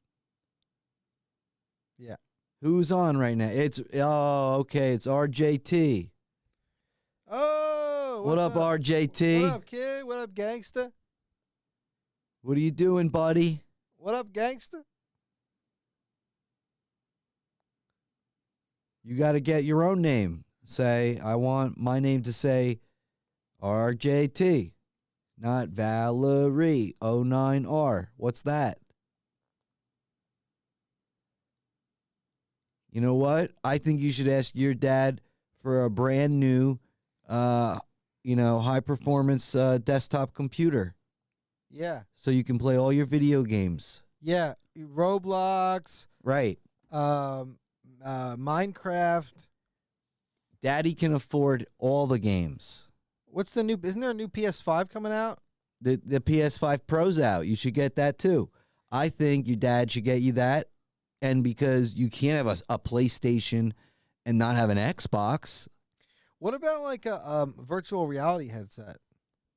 B: Yeah.
C: Who's on right now? It's okay. It's RJT.
B: Oh,
C: What up, RJT?
B: What up, kid? What up, gangsta?
C: What are you doing, buddy?
B: What up, gangsta?
C: You got to get your own name. Say, I want my name to say RJT, not Valerie 09R. What's that? You know what? I think you should ask your dad for a brand new, high performance desktop computer.
B: Yeah.
C: So you can play all your video games.
B: Yeah. Roblox.
C: Right.
B: Minecraft.
C: Daddy can afford all the games.
B: What's the new? Isn't there a new PS5 coming out?
C: The PS5 Pro's out. You should get that too. I think your dad should get you that. And because you can't have a PlayStation and not have an Xbox.
B: What about like a virtual reality headset?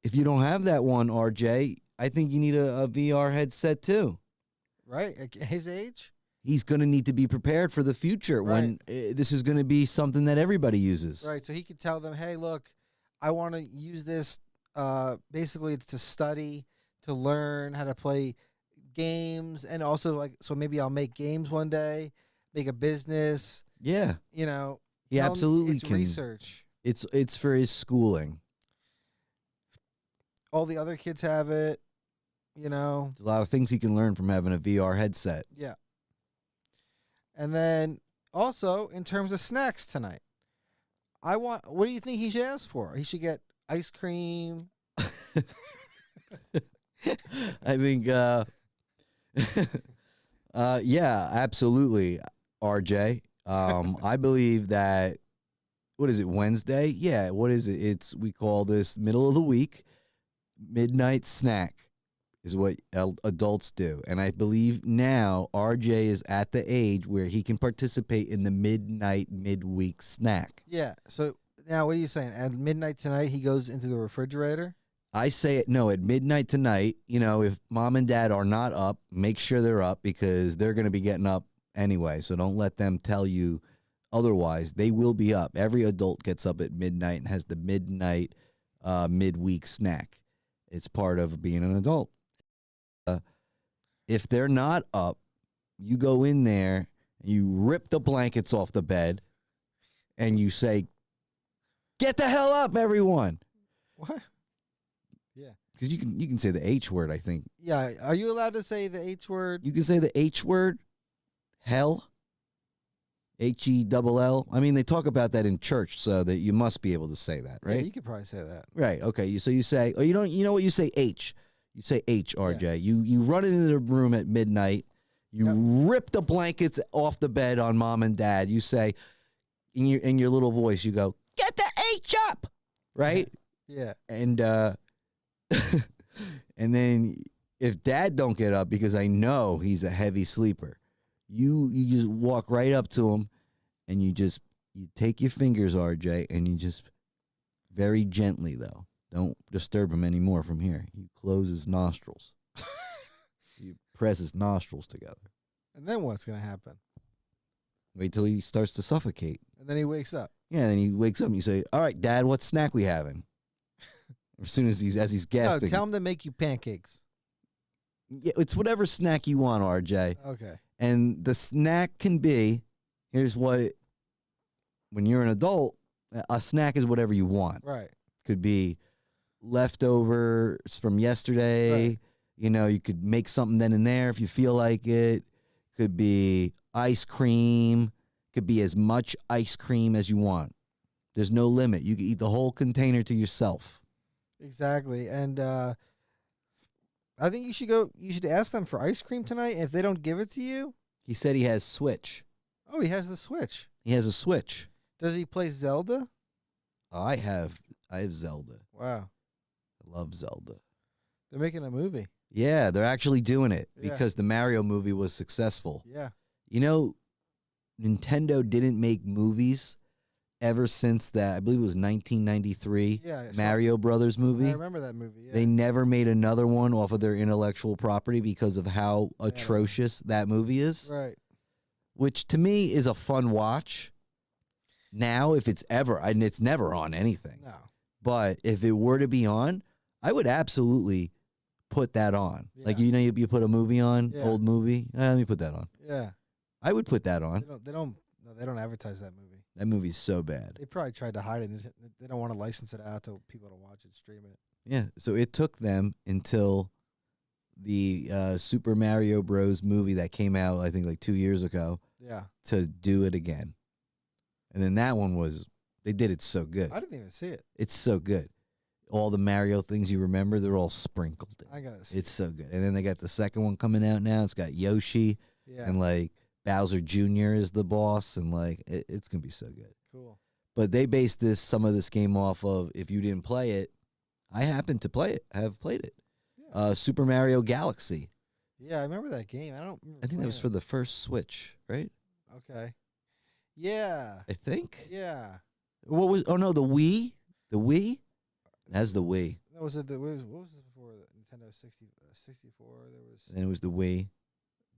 C: If you don't have that one, RJ, I think you need a VR headset too.
B: Right? At his age?
C: He's going to need to be prepared for the future when this is going to be something that everybody uses.
B: Right. So he could tell them, hey, look, I want to use this. Basically, it's to study, to learn how to play games, and also like, so maybe I'll make games one day, make a business.
C: Yeah.
B: You know,
C: He absolutely
B: it's
C: can.
B: research.
C: It's for his schooling.
B: All the other kids have it. You know,
C: There's a lot of things he can learn from having a VR headset.
B: yeah. And then also in terms of snacks tonight, what do you think he should ask for? He should get ice cream.
C: I think, yeah, absolutely, RJ. I believe that, what is it, Wednesday? Yeah, what is it? We call this middle of the week, midnight snack is what adults do. And I believe now RJ is at the age where he can participate in the midweek snack.
B: Yeah. So now what are you saying? At midnight tonight, he goes into the refrigerator?
C: I say it, no, at midnight tonight, if mom and dad are not up, make sure they're up because they're going to be getting up anyway. So don't let them tell you otherwise. They will be up. Every adult gets up at midnight and has the midnight midweek snack. It's part of being an adult. If they're not up, you go in there, you rip the blankets off the bed, and you say, "Get the hell up, everyone!"
B: What? Yeah.
C: Because you can say the H word, I think.
B: Yeah. Are you allowed to say the H word?
C: You can say the H word, hell. Hell. I mean, they talk about that in church, so that you must be able to say that,
B: Yeah,
C: right?
B: you could probably say that.
C: Right. Okay. So you say, oh, you don't. You know what? You say H. You say H, RJ. You run into the room at midnight. You rip the blankets off the bed on mom and dad. You say, in your little voice, you go, get the H up, right?
B: Yeah.
C: And and then if dad don't get up, because I know he's a heavy sleeper, you just walk right up to him and you take your fingers, RJ, and you just very gently, though, don't disturb him anymore from here. You close his nostrils. You press his nostrils together.
B: And then what's gonna happen?
C: Wait till he starts to suffocate.
B: And then he wakes up.
C: Yeah, and then he wakes up and you say, all right, Dad, what snack we having? As soon as he's
B: No,
C: gasping.
B: tell him to make you pancakes.
C: Yeah, it's whatever snack you want, RJ.
B: Okay.
C: And the snack can be, here's what, when you're an adult, a snack is whatever you want.
B: Right.
C: Could be leftovers from yesterday.
B: Right.
C: You know, you could make something then and there if you feel like it. Could be ice cream. Could be as much ice cream as you want. There's no limit. You can eat the whole container to yourself.
B: Exactly. And I think you should ask them for ice cream tonight. If they don't give it to you.
C: He said he has Switch.
B: Oh, he has the Switch.
C: He has a Switch.
B: Does he play Zelda?
C: I have Zelda.
B: Wow.
C: I love Zelda.
B: They're making a movie.
C: Yeah, they're actually doing it
B: Yeah.
C: because the Mario movie was successful.
B: Yeah.
C: You know, Nintendo didn't make movies ever since that, I believe it was 1993 Mario Brothers movie.
B: I remember that movie. Yeah.
C: They never made another one off of their intellectual property because of how atrocious that movie is.
B: Right.
C: Which to me is a fun watch. Now, if it's ever, and it's never on anything.
B: No.
C: But if it were to be on, I would absolutely put that on.
B: Yeah.
C: Like, you know, you put a movie on, old movie. Let me put that on.
B: Yeah.
C: I would put that on.
B: They don't advertise that movie.
C: That movie's so bad.
B: They probably tried to hide it. They don't want to license it out to people to watch it, stream it.
C: Yeah. So it took them until the Super Mario Bros. Movie that came out, I think, like 2 years ago.
B: Yeah.
C: To do it again. And then that one they did it so good.
B: I didn't even see it.
C: It's so good. All the Mario things you remember, they're all sprinkled in.
B: I gotta see
C: It's so good. And then they got the second one coming out now. It's got Yoshi
B: Yeah.
C: and like Bowser Jr. is the boss, and like it's gonna be so good.
B: Cool.
C: But they based some of this game off of, if you didn't play it, I happen to play it. I have played it.
B: Yeah.
C: Super Mario Galaxy.
B: Yeah, I remember that game. I don't remember
C: I think that was for
B: playing
C: the first Switch, right?
B: it. Okay. Yeah.
C: I think.
B: Yeah.
C: What was? Oh no, the Wii. The Wii. That's the Wii.
B: That was it. What was this before the Nintendo 64? There was.
C: And it was the Wii.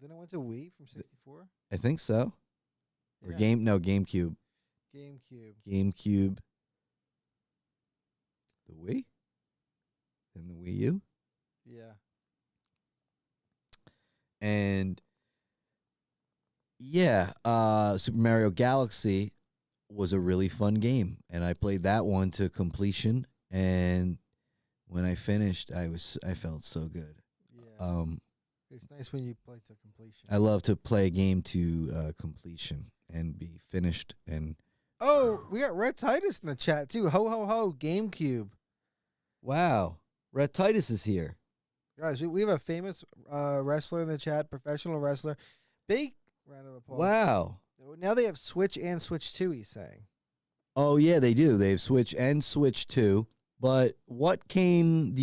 B: Then it went to Wii from 64.
C: I think so. Or
B: Yeah.
C: GameCube.
B: GameCube.
C: GameCube. The Wii. And the Wii U.
B: Yeah.
C: And yeah, Super Mario Galaxy was a really fun game, and I played that one to completion. And when I finished, I felt so good.
B: Yeah. It's nice when you play to completion.
C: I love to play a game to completion and be finished. And
B: Oh, we got Red Titus in the chat too. Ho ho ho! GameCube.
C: wow, Red Titus is here.
B: Guys, we have a famous wrestler in the chat, professional wrestler. Big round of applause.
C: Wow.
B: Now they have Switch and Switch 2, he's saying.
C: Oh yeah, they do. They have Switch and Switch 2. But what came?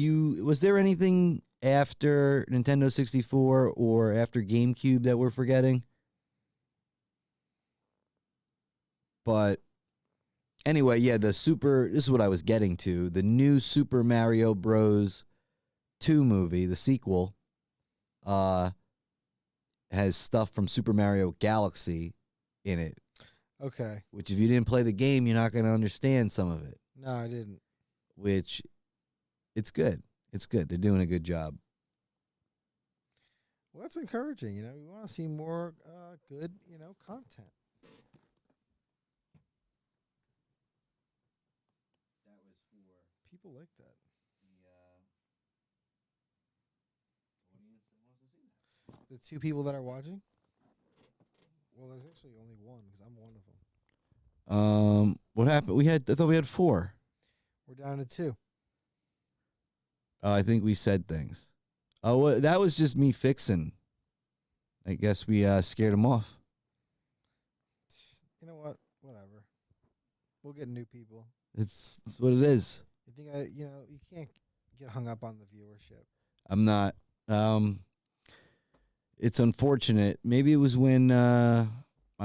C: Was there anything after Nintendo 64 or after GameCube that we're forgetting? But anyway, yeah, this is what I was getting to. The new Super Mario Bros. 2 movie, the sequel, has stuff from Super Mario Galaxy in it.
B: Okay.
C: Which, if you didn't play the game, you're not going to understand some of it.
B: No, I didn't.
C: Which, it's good. It's good. They're doing a good job.
B: Well, that's encouraging. We want to see more good, content.
A: That was for
B: People like that.
A: the audience that wants to see that.
B: The two people that are watching. Well, there's actually only one because I'm one of them.
C: What happened? I thought we had 4.
B: We're down to 2.
C: Oh, I think we said things. Oh, well, that was just me fixing. I guess we scared him off.
B: You know what? Whatever. We'll get new people.
C: It's what it is.
B: You think you can't get hung up on the viewership.
C: I'm not. It's unfortunate. Maybe it was when I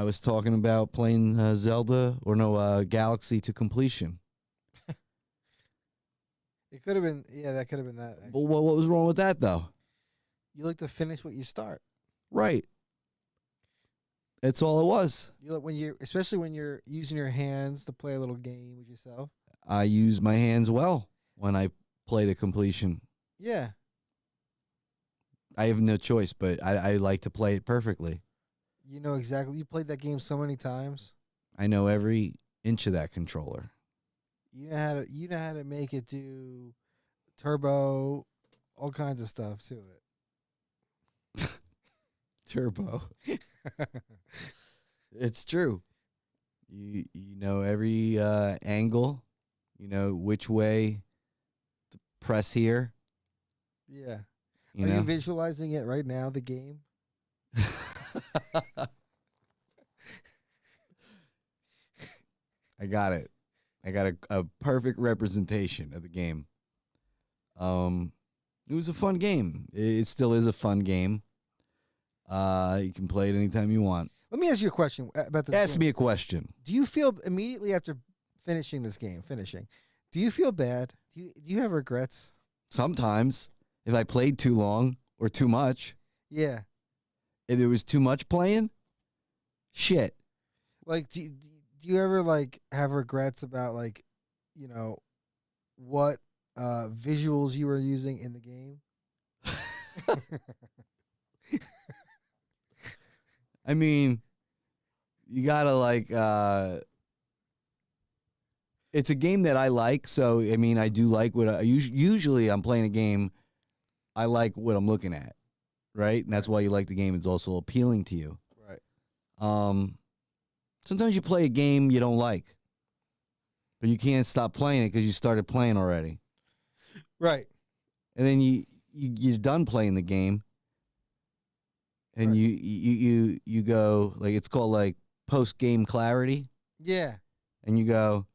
C: was talking about playing Zelda Galaxy to completion.
B: It could have been, that could have been that.
C: But what was wrong with that though?
B: You like to finish what you start.
C: Right. That's all it was.
B: Especially when you're using your hands to play a little game with yourself.
C: I use my hands well when I play to completion.
B: Yeah.
C: I have no choice, but I like to play it perfectly.
B: You know exactly. You played that game so many times.
C: I know every inch of that controller.
B: You know how to make it do turbo, all kinds of stuff to it.
C: Turbo. It's true. You know every angle. You know which way to press here.
B: Yeah.
C: You
B: Are
C: know?
B: you visualizing it right now, the game?
C: I got it. I got a perfect representation of the game. It was a fun game. It still is a fun game. You can play it anytime you want.
B: Let me ask you a question about this.
C: Ask me a question.
B: Do you feel immediately after finishing this game, do you feel bad? Do you have regrets?
C: Sometimes, if I played too long or too much,
B: Yeah.
C: if there was too much playing, shit.
B: Like, do you ever like have regrets about what visuals you were using in the game?
C: I mean, you gotta it's a game that I like, so I mean, I do like what usually I'm playing a game. I like what I'm looking at, right? And that's why you like the game. It's also appealing to you.
B: Right.
C: Sometimes you play a game you don't like, but you can't stop playing it because you started playing already.
B: Right.
C: And then you're done playing the game, and
B: Right.
C: you go, like, it's called like post game clarity,
B: Yeah.
C: and you go,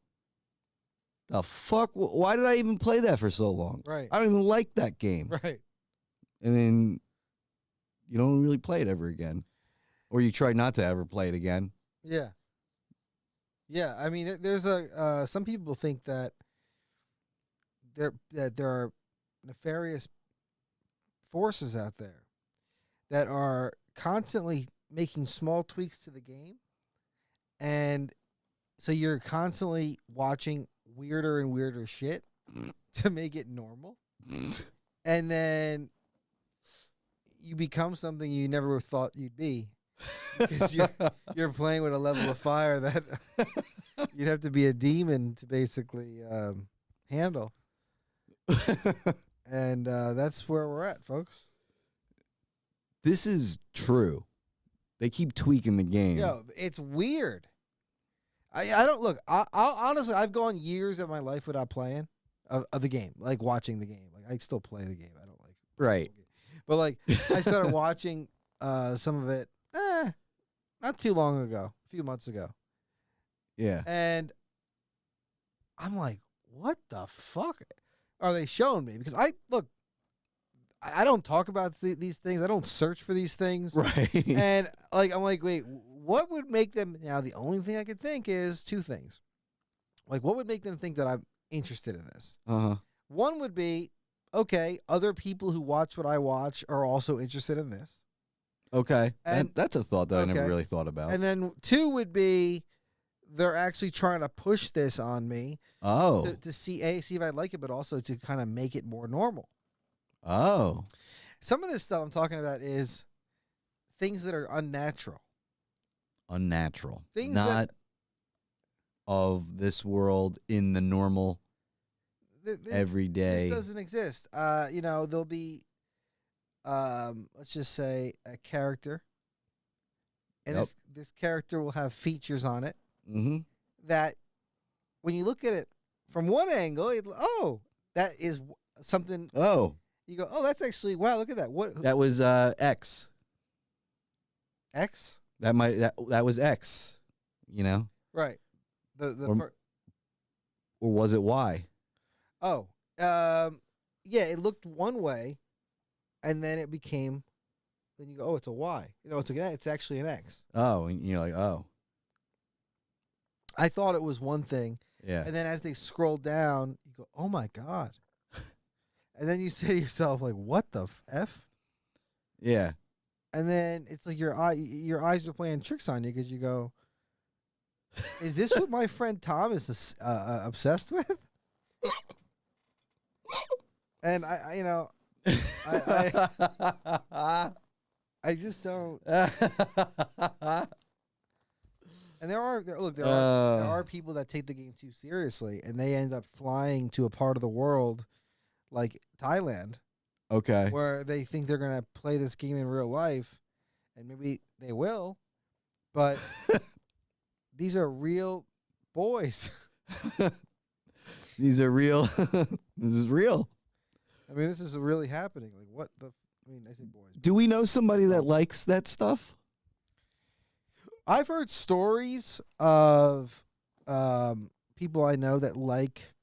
C: the fuck? Why did I even play that for so long?
B: Right.
C: I don't even like that game.
B: Right.
C: And then you don't really play it ever again, or you try not to ever play it again.
B: Yeah. Yeah. I mean, there's some people think that there are nefarious forces out there that are constantly making small tweaks to the game, and so you're constantly watching weirder and weirder shit to make it normal, and then you become something you never thought you'd be because you're playing with a level of fire that you'd have to be a demon to basically handle. And that's where we're at, folks.
C: This is true. They keep tweaking the game.
B: Yo, it's weird. I don't look. I'll honestly, I've gone years of my life without playing of the game, like watching the game. Like I still play the game. I don't like
C: Right.
B: but like I started watching some of it not too long ago, a few months ago,
C: Yeah.
B: and I'm like, what the fuck are they showing me? Because I don't talk about these things. I don't search for these things.
C: Right.
B: And like I'm like, wait, what would make them? Now the only thing I could think is two things. Like, what would make them think that I'm interested in this?
C: Uh-huh.
B: One would be, okay, other people who watch what I watch are also interested in this.
C: Okay.
B: And-
C: That's a thought that I never
B: okay.
C: really thought about.
B: And then two would be, they're actually trying to push this on me
C: Oh.
B: to see if I like it, but also to kind of make it more normal.
C: Oh.
B: Some of this stuff I'm talking about is things that are unnatural.
C: Unnatural.
B: Things
C: Not of this world in the normal
B: This
C: everyday.
B: doesn't exist. There'll be, let's just say, a character, and
C: Yep.
B: this character will have features on it
C: Mm-hmm.
B: that when you look at it from one angle, that is something.
C: Oh,
B: You go, oh, that's actually wow. Look at that. What
C: that was X.
B: X?
C: That was X. You know,
B: Right. The
C: or was it Y?
B: oh, yeah. It looked one way, and then it became. Then you go, oh, it's a Y. It's actually an X.
C: Oh, and you're like, oh,
B: I thought it was one thing,
C: yeah.
B: and then as they scroll down, you go, oh my god. And then you say to yourself, like, what the F?
C: Yeah.
B: And then it's like your eyes are playing tricks on you because you go, is this what my friend Tom is obsessed with? And I just don't. And there are people that take the game too seriously, and they end up flying to a part of the world like Thailand,
C: Okay.
B: where they think they're gonna play this game in real life, and maybe they will, but these are real boys.
C: These are real. This is real.
B: I mean, this is really happening. Like, what the? I mean, I say boys.
C: Do we know somebody that likes that stuff?
B: I've heard stories of people I know that like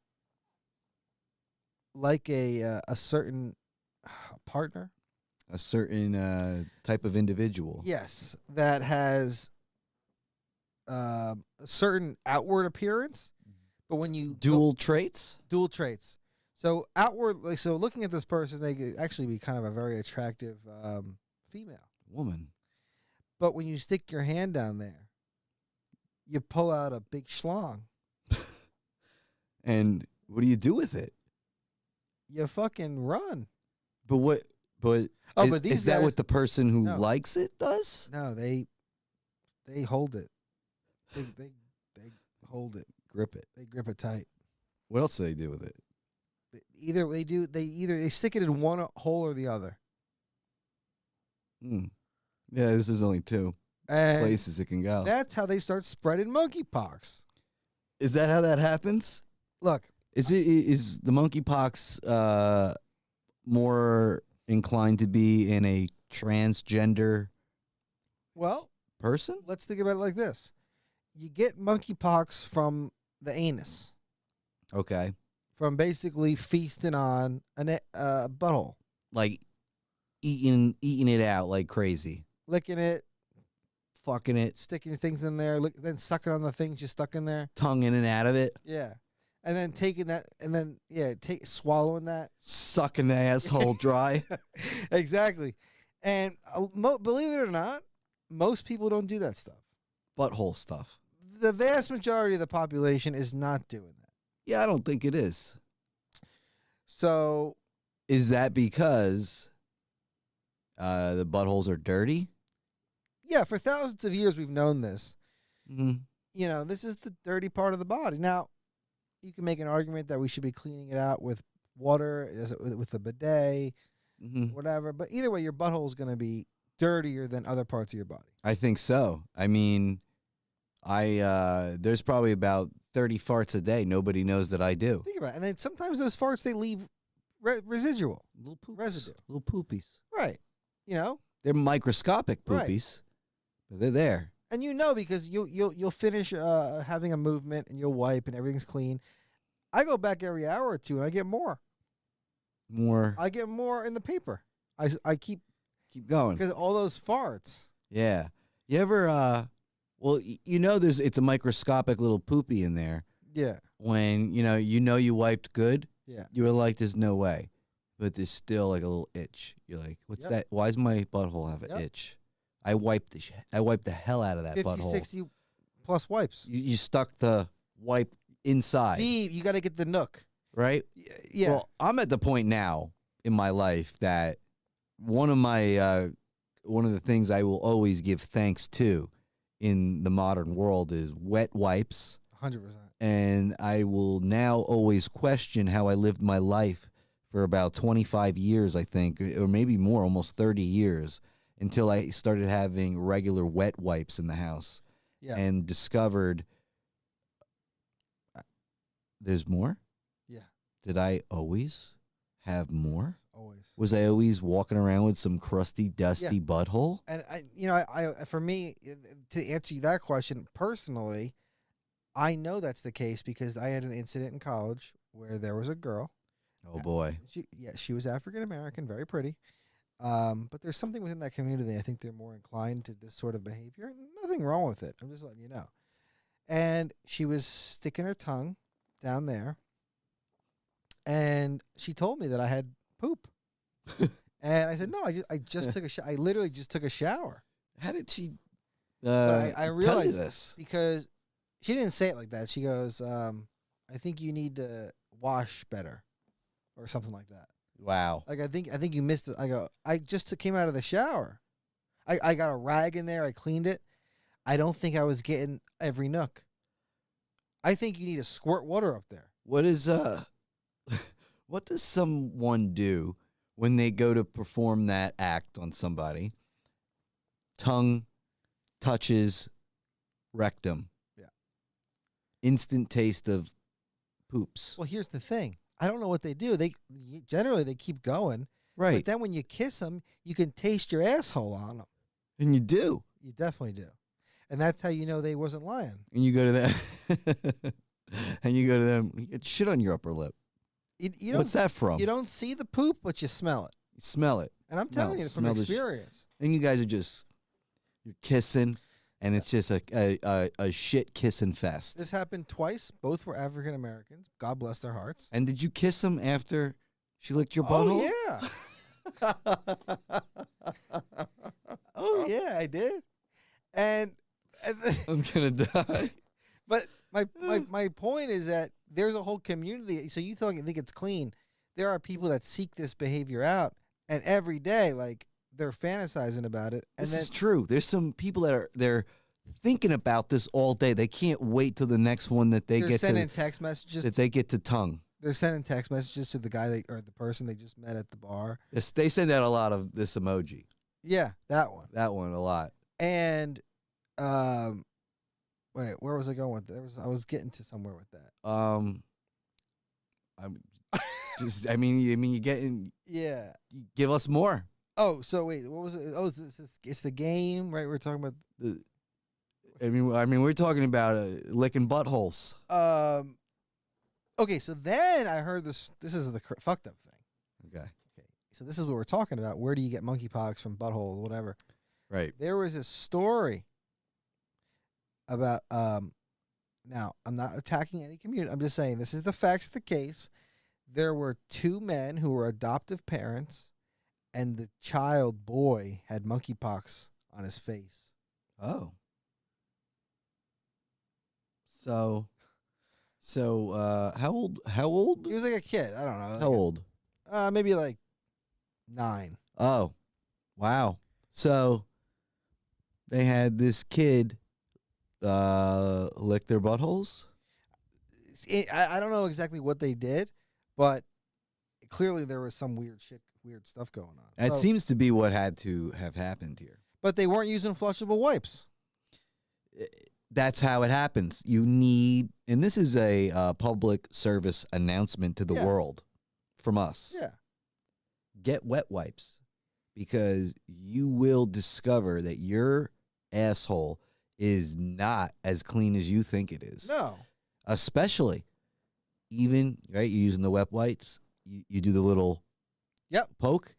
B: a certain partner.
C: A certain type of individual.
B: Yes, that has a certain outward appearance, but when you
C: Dual traits?
B: dual traits. So looking at this person, they could actually be kind of a very attractive female.
C: Woman.
B: But when you stick your hand down there, you pull out a big schlong.
C: And what do you do with it?
B: You fucking run.
C: But
B: But these
C: is that
B: guys-
C: what the person who
B: No.
C: likes it does?
B: No, they hold it. They hold it.
C: Grip it.
B: They grip it tight.
C: What else do they do with it?
B: They stick it in one hole or the other.
C: Hmm. Yeah, this is only two
B: And
C: places it can go.
B: that's how they start spreading monkeypox.
C: Is that how that happens?
B: Look,
C: Is the monkeypox more inclined to be in a transgender
B: well,
C: person?
B: let's think about it like this. You get monkeypox from the anus,
C: Okay.
B: from basically feasting on a butthole,
C: Like eating it out like crazy.
B: licking it,
C: Fucking it,
B: sticking things in there, then sucking on the things you stuck in there.
C: tongue in and out of it,
B: Yeah. And then taking that, and then, swallowing that.
C: sucking the asshole dry.
B: Exactly. And believe it or not, most people don't do that stuff.
C: Butthole stuff.
B: The vast majority of the population is not doing that.
C: Yeah, I don't think it is.
B: So,
C: Is that because the buttholes are dirty?
B: yeah, for thousands of years we've known this.
C: Mm-hmm.
B: This is the dirty part of the body. Now, you can make an argument that we should be cleaning it out with water, with a bidet,
C: Mm-hmm.
B: whatever. But either way, your butthole is going to be dirtier than other parts of your body.
C: I think so. I mean, there's probably about 30 farts a day nobody knows that I do.
B: Think about it. And then sometimes those farts, they leave residual.
C: Little poops.
B: Residue.
C: Little poopies.
B: Right.
C: They're microscopic
B: Right.
C: poopies, but they're there.
B: And because you'll finish having a movement and you'll wipe and everything's clean. I go back every hour or two and I get more.
C: More.
B: I get more in the paper. I keep
C: Keep going.
B: because all those farts.
C: Yeah. You ever, it's a microscopic little poopy in there.
B: Yeah.
C: When, you wiped good,
B: Yeah.
C: you were like, there's no way. But there's still like a little itch. You're like, what's
B: Yep.
C: that? Why does my butthole have an
B: Yep.
C: itch? I wiped the hell out of that
B: 50,
C: butthole.
B: 60 plus wipes.
C: You stuck the wipe inside,
B: See, you got to get the nook.
C: right?
B: Yeah.
C: Well, I'm at the point now in my life that one of the things I will always give thanks to in the modern world is wet wipes.
B: 100%.
C: And I will now always question how I lived my life for about 25 years, I think, or maybe more, almost 30 years, until I started having regular wet wipes in the house
B: Yeah.
C: and discovered there's more.
B: Yeah.
C: Did I always have more?
B: Always.
C: Was I always walking around with some crusty, dusty butthole?
B: And I for me, to answer you that question personally, I know that's the case because I had an incident in college where there was a girl.
C: Oh boy.
B: She was African American, very pretty. But there's something within that community. I think they're more inclined to this sort of behavior. Nothing wrong with it. I'm just letting you know. And she was sticking her tongue down there, and she told me that I had poop. And I said, no, I just took a shower. I literally just took a shower.
C: How did she
B: I
C: tell you
B: realized
C: this?
B: because she didn't say it like that. She goes, I think you need to wash better or something like that.
C: Wow.
B: Like, I think you missed it. I go, I just came out of the shower. I got a rag in there. I cleaned it. I don't think I was getting every nook. I think you need to squirt water up there.
C: What is what does someone do when they go to perform that act on somebody? Tongue touches rectum.
B: Yeah.
C: Instant taste of poops.
B: Well, here's the thing. I don't know what they do. They generally keep going.
C: Right.
B: But then when you kiss them, you can taste your asshole on them.
C: And you do.
B: You definitely do. And that's how you know they wasn't lying.
C: And you go to that and you go to them, you get shit on your upper lip.
B: You don't,
C: What's that from?
B: You don't see the poop, but you smell it.
C: You smell it.
B: And I'm
C: Smell
B: telling
C: it.
B: you from
C: Smell the sh-
B: experience.
C: And you guys are you're kissing, and it's just a shit kissing fest.
B: This happened twice. Both were African Americans. God bless their hearts.
C: And did you kiss them after she licked your butthole?
B: Oh, yeah. Oh, yeah, I did. And
C: I'm gonna die.
B: but my point is that there's a whole community. So you think it's clean. There are people that seek this behavior out, and every day, like, they're fantasizing about it. And
C: This is true. There's some people that they're thinking about this all day. They can't wait till the next one that they
B: they're
C: get
B: sending
C: to
B: text messages.
C: that they get to tongue.
B: They're sending text messages to the guy or the person they just met at the bar.
C: Yes, they send out a lot of this emoji.
B: Yeah, that one.
C: That one a lot.
B: And wait, where was I going with that? I was getting to somewhere with that.
C: I'm just. I mean, you're getting.
B: Yeah.
C: You give us more.
B: Oh, so wait, what was it? Oh, it's the game, right? We're talking about.
C: I mean, we're talking about licking buttholes.
B: Okay, so then I heard this. This is the fucked up thing.
C: Okay.
B: So this is what we're talking about. Where do you get monkeypox from? Butthole, whatever.
C: Right.
B: There was a story about. Now I'm not attacking any community. I'm just saying this is the facts of the case. There were two men who were adoptive parents, and the child boy had monkeypox on his face.
C: Oh. So how old?
B: He was like a kid. I don't know.
C: How old?
B: Maybe like 9.
C: Oh, wow. So they had this kid lick their buttholes.
B: I don't know exactly what they did, but clearly there was some weird stuff going on.
C: That
B: So-
C: seems to be what had to have happened here.
B: But they weren't using flushable wipes.
C: That's how it happens. You need, and this is a public service announcement to the
B: Yeah.
C: world from us.
B: Yeah.
C: Get wet wipes, because you will discover that your asshole is not as clean as you think it is.
B: No.
C: Especially, even, right, you're using the wet wipes, you do the little poke,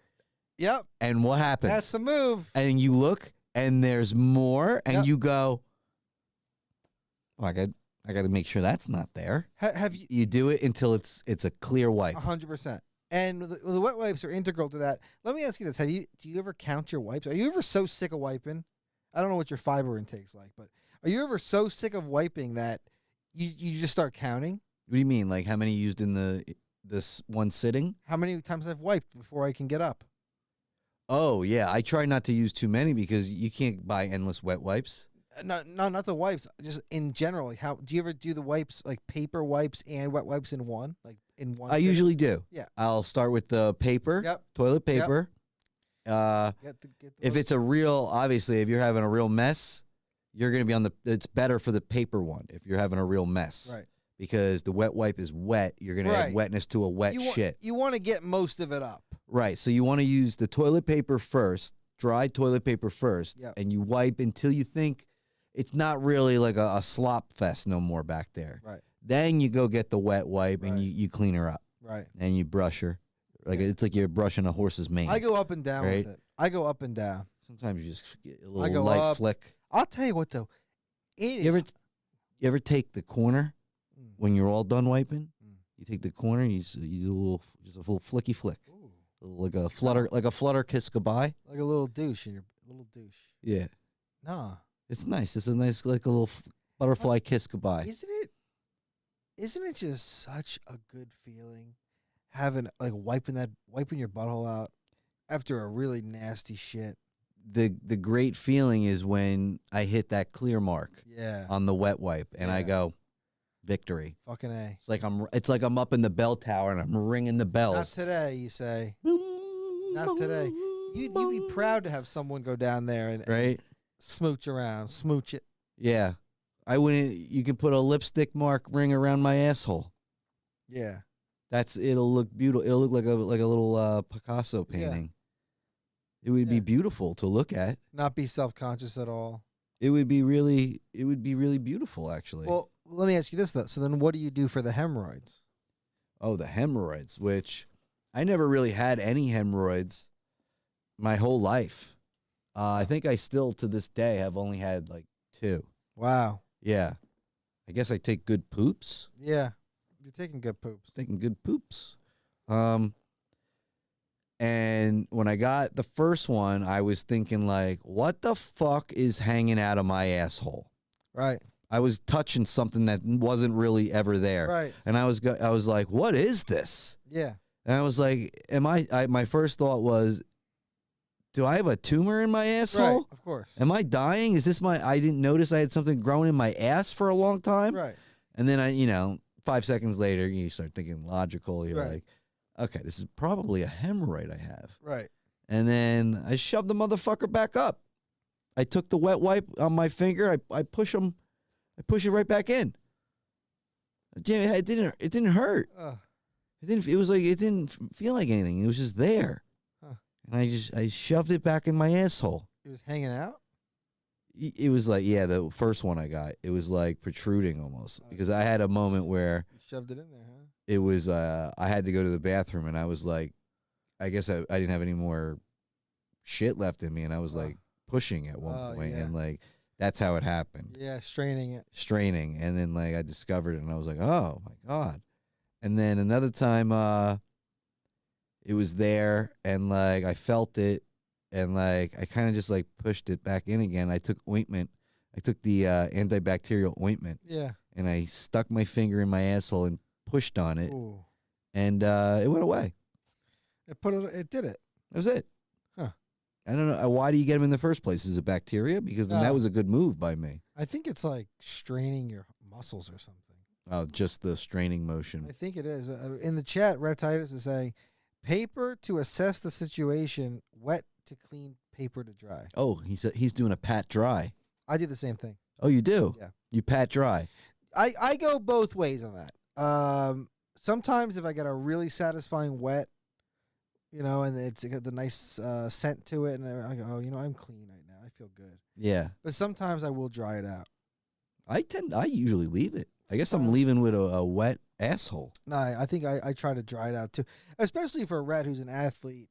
B: Yep.
C: and what happens?
B: That's the move.
C: And you look, and there's more, and
B: Yep.
C: you go, oh, I got to make sure that's not there.
B: Have you
C: You do it until it's a clear wipe.
B: 100%? And the wet wipes are integral to that. Let me ask you this: do you ever count your wipes? Are you ever so sick of wiping? I don't know what your fiber intake's like, but are you ever so sick of wiping that you just start counting?
C: What do you mean? Like how many used in this one sitting?
B: How many times I've wiped before I can get up?
C: Oh yeah, I try not to use too many because you can't buy endless wet wipes.
B: Not the wipes. Just in general. Like, how do you ever do the wipes, like paper wipes and wet wipes in one? Like in one.
C: I
B: sitting?
C: usually do.
B: Yeah.
C: I'll start with the paper,
B: Yep.
C: toilet paper, If it's a real, obviously, if you're having a real mess, you're going to be on the. It's better for the paper one if you're having a real mess,
B: right.
C: Because the wet wipe is wet. You're going to add
B: Right.
C: wetness to a wet shit.
B: You want to get most of it up.
C: Right. So you want to use the toilet paper first, dry toilet paper first,
B: Yep.
C: and you wipe until you think it's not really like a slop fest no more back there.
B: Right.
C: Then you go get the wet wipe and
B: Right.
C: you clean her up
B: Right.
C: and you brush her. Like it's like you're brushing a horse's mane.
B: I go up and down
C: Right?
B: with it. I go up and down.
C: Sometimes you just get a
B: I
C: little
B: go
C: light
B: up.
C: flick.
B: I'll tell you what though. It
C: You
B: is.
C: ever take the corner
B: Mm.
C: when you're all done wiping?
B: Mm.
C: You take the corner, you do just a little flicky flick,
B: Ooh,
C: like a flutter kiss goodbye.
B: like a little douche in your little douche.
C: Yeah,
B: Nah.
C: it's nice. It's a nice like a little butterfly kiss goodbye.
B: Isn't it just such a good feeling having like wiping your butthole out after a really nasty shit?
C: The great feeling is when I hit that clear mark
B: Yeah.
C: on the wet wipe and I
B: Yeah.
C: go victory.
B: Fucking A.
C: It's like I'm up in the bell tower and I'm ringing the
B: Not
C: bells.
B: today, you say. Not today. You'd be proud to have someone go down there and
C: right?
B: smooch around, smooch it.
C: Yeah. I wouldn't. You can put a lipstick mark ring around my asshole.
B: Yeah.
C: It'll look beautiful. It'll look like a little Picasso
B: Yeah.
C: painting. It would be
B: Yeah.
C: beautiful to look at.
B: Not be self-conscious at all.
C: It would be really beautiful actually.
B: Well, let me ask you this though. So then what do you do for the hemorrhoids?
C: Oh, the hemorrhoids, which I never really had any hemorrhoids my whole life. I think I still to this day have only had like 2.
B: Wow.
C: Yeah. I guess I take good poops.
B: Yeah. You're taking good poops.
C: Taking good poops. And when I got the first one, I was thinking like, what the fuck is hanging out of my asshole?
B: Right.
C: I was touching something that wasn't really ever there.
B: Right.
C: And I was like, what is this?
B: Yeah.
C: And I was like, my first thought was, do I have a tumor in my asshole?
B: Right. Of course.
C: Am I dying? Is this I didn't notice I had something growing in my ass for a long time.
B: Right.
C: And then 5 seconds later, you start thinking logical. You're
B: Right.
C: like, okay, this is probably a hemorrhoid I have.
B: Right.
C: And then I shoved the motherfucker back up. I took the wet wipe on my finger. I push it right back in. Jimmy, it didn't hurt. It didn't feel like anything. It was just there.
B: Huh.
C: And I shoved it back in my asshole.
B: It was hanging out?
C: It was like, yeah, the first one I got, it was like protruding almost. Because I had a moment where
B: You shoved it in there, huh?
C: it was, I had to go to the bathroom and I was like, I guess I didn't have any more shit left in me. And I was like pushing at one point.
B: Yeah.
C: And like, that's how it happened.
B: Yeah, straining it.
C: Straining. And then like I discovered it and I was like, oh my God. And then another time, it was there and like I felt it and like I kind of just like pushed it back in again. I took ointment. I took the antibacterial ointment
B: Yeah.
C: and I stuck my finger in my asshole and pushed on it
B: Ooh.
C: and it went away.
B: It did it.
C: That was it.
B: Huh.
C: I don't know. Why do you get them in the first place? Is it bacteria? Because then that was a good move by me.
B: I think it's like straining your muscles or something.
C: Oh, just the straining motion.
B: I think it is. In the chat, Red Titus is saying, paper to assess the situation, wet to clean, paper to dry.
C: Oh, he's doing a pat dry.
B: I do the same thing.
C: Oh, you do?
B: Yeah.
C: You pat dry.
B: I go both ways on that. Sometimes if I get a really satisfying wet, and it's got the nice scent to it, and I go, oh, I'm clean right now. I feel good.
C: Yeah.
B: But sometimes I will dry it out.
C: I usually leave it. I guess I'm leaving with a wet asshole.
B: No, I think I try to dry it out too, especially for a rat who's an athlete.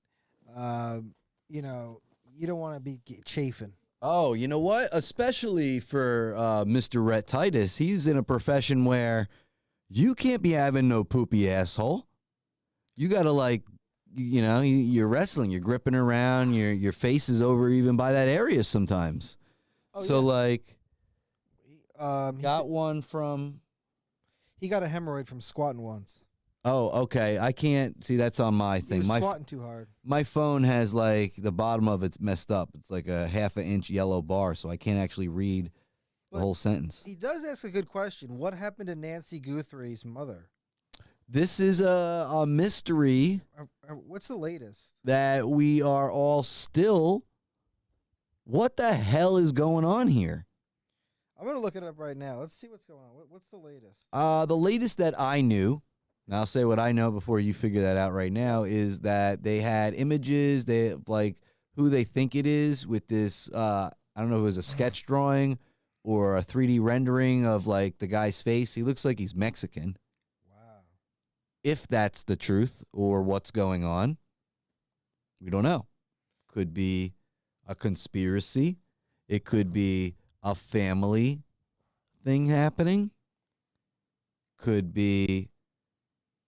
B: You don't want to be chafing.
C: Oh, you know what? Especially for Mr. Rhett Titus, he's in a profession where you can't be having no poopy asshole. You got to you're wrestling, you're gripping around, your face is over even by that area sometimes.
B: Oh,
C: so
B: yeah.
C: got one from.
B: He got a hemorrhoid from squatting once.
C: Oh, okay. I can't see. That's on my thing.
B: He was squatting too hard.
C: My phone has like the bottom of it's messed up. It's like a half-inch yellow bar, so I can't actually read the whole sentence.
B: He does ask a good question. What happened to Nancy Guthrie's mother?
C: This is a mystery
B: What's the latest?
C: that we are all still. What the hell is going on here?
B: I'm gonna look it up right now. Let's see what's going on. What's the latest?
C: The latest that I knew, and I'll say what I know before you figure that out right now, is that they had images, they like who they think it is with this, I don't know if it was a sketch drawing or a 3D rendering of like the guy's face. He looks like he's Mexican.
B: Wow.
C: If that's the truth or what's going on, we don't know. Could be a conspiracy. It could be a family thing happening. Could be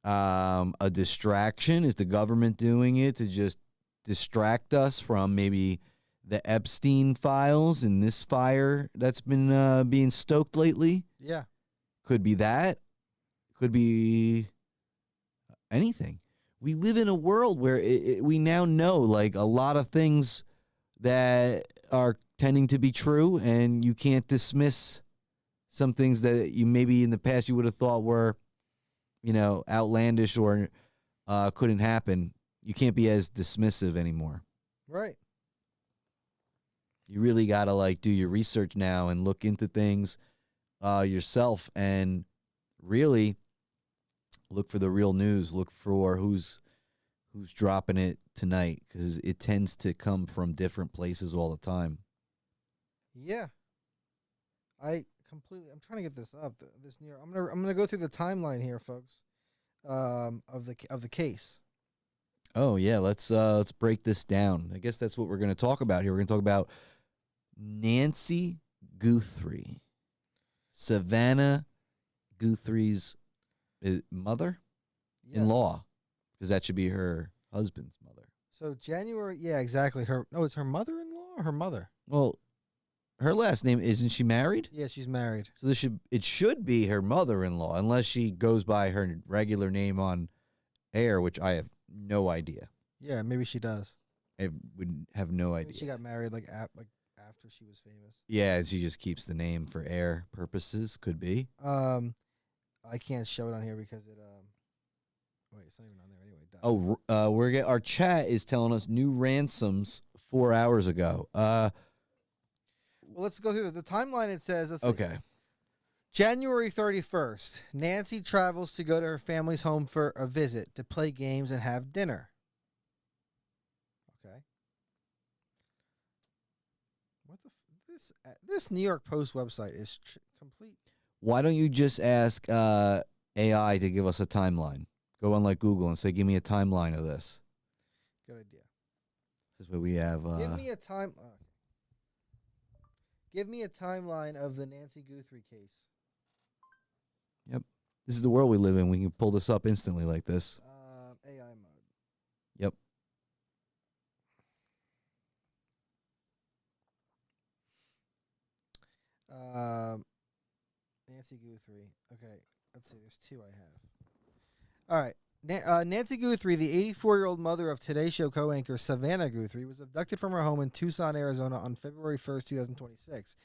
C: a distraction. Is the government doing it to just distract us from maybe the Epstein files and this fire that's been being stoked lately?
B: Yeah.
C: Could be that. Could be anything. We live in a world where we now know like a lot of things that are tending to be true, and you can't dismiss some things that you maybe in the past you would have thought were, outlandish or couldn't happen. You can't be as dismissive anymore.
B: Right.
C: You really got to like do your research now and look into things yourself, and really look for the real news. Look for who's dropping it tonight, because it tends to come from different places all the time.
B: Yeah. I'm trying to get this up. This near. I'm gonna go through the timeline here, folks. Of the case.
C: Oh yeah, let's break this down. I guess that's what we're going to talk about here. We're going to talk about Nancy Guthrie, Savannah Guthrie's mother-in-law, because that should be her husband's mother.
B: So January, yeah, exactly. It's her mother-in-law or her mother?
C: Well, her last name, isn't she married?
B: Yeah, she's married.
C: So it should be her mother-in-law, unless she goes by her regular name on air, which I have no idea.
B: Yeah, maybe she does.
C: I would have no idea.
B: She got married like after she was famous.
C: Yeah, and she just keeps the name for air purposes. Could be.
B: I can't show it on here because it wait, it's not even on there anyway.
C: Our chat is telling us new ransoms 4 hours ago.
B: Well, let's go through the timeline. It says, let's see.
C: Okay.
B: January 31st, Nancy travels to go to her family's home for a visit to play games and have dinner. Okay. What this New York Post website is complete.
C: Why don't you just ask AI to give us a timeline? Go on like Google and say, give me a timeline of this.
B: Good idea.
C: This is what we have.
B: Give me a Give me a timeline of the Nancy Guthrie case.
C: Yep. This is the world we live in. We can pull this up instantly like this.
B: AI mode.
C: Yep.
B: Nancy Guthrie. Okay, let's see. There's two I have. All right. Nancy Guthrie, the 84-year-old mother of Today Show co-anchor Savannah Guthrie, was abducted from her home in Tucson, Arizona on February 1st, 2026.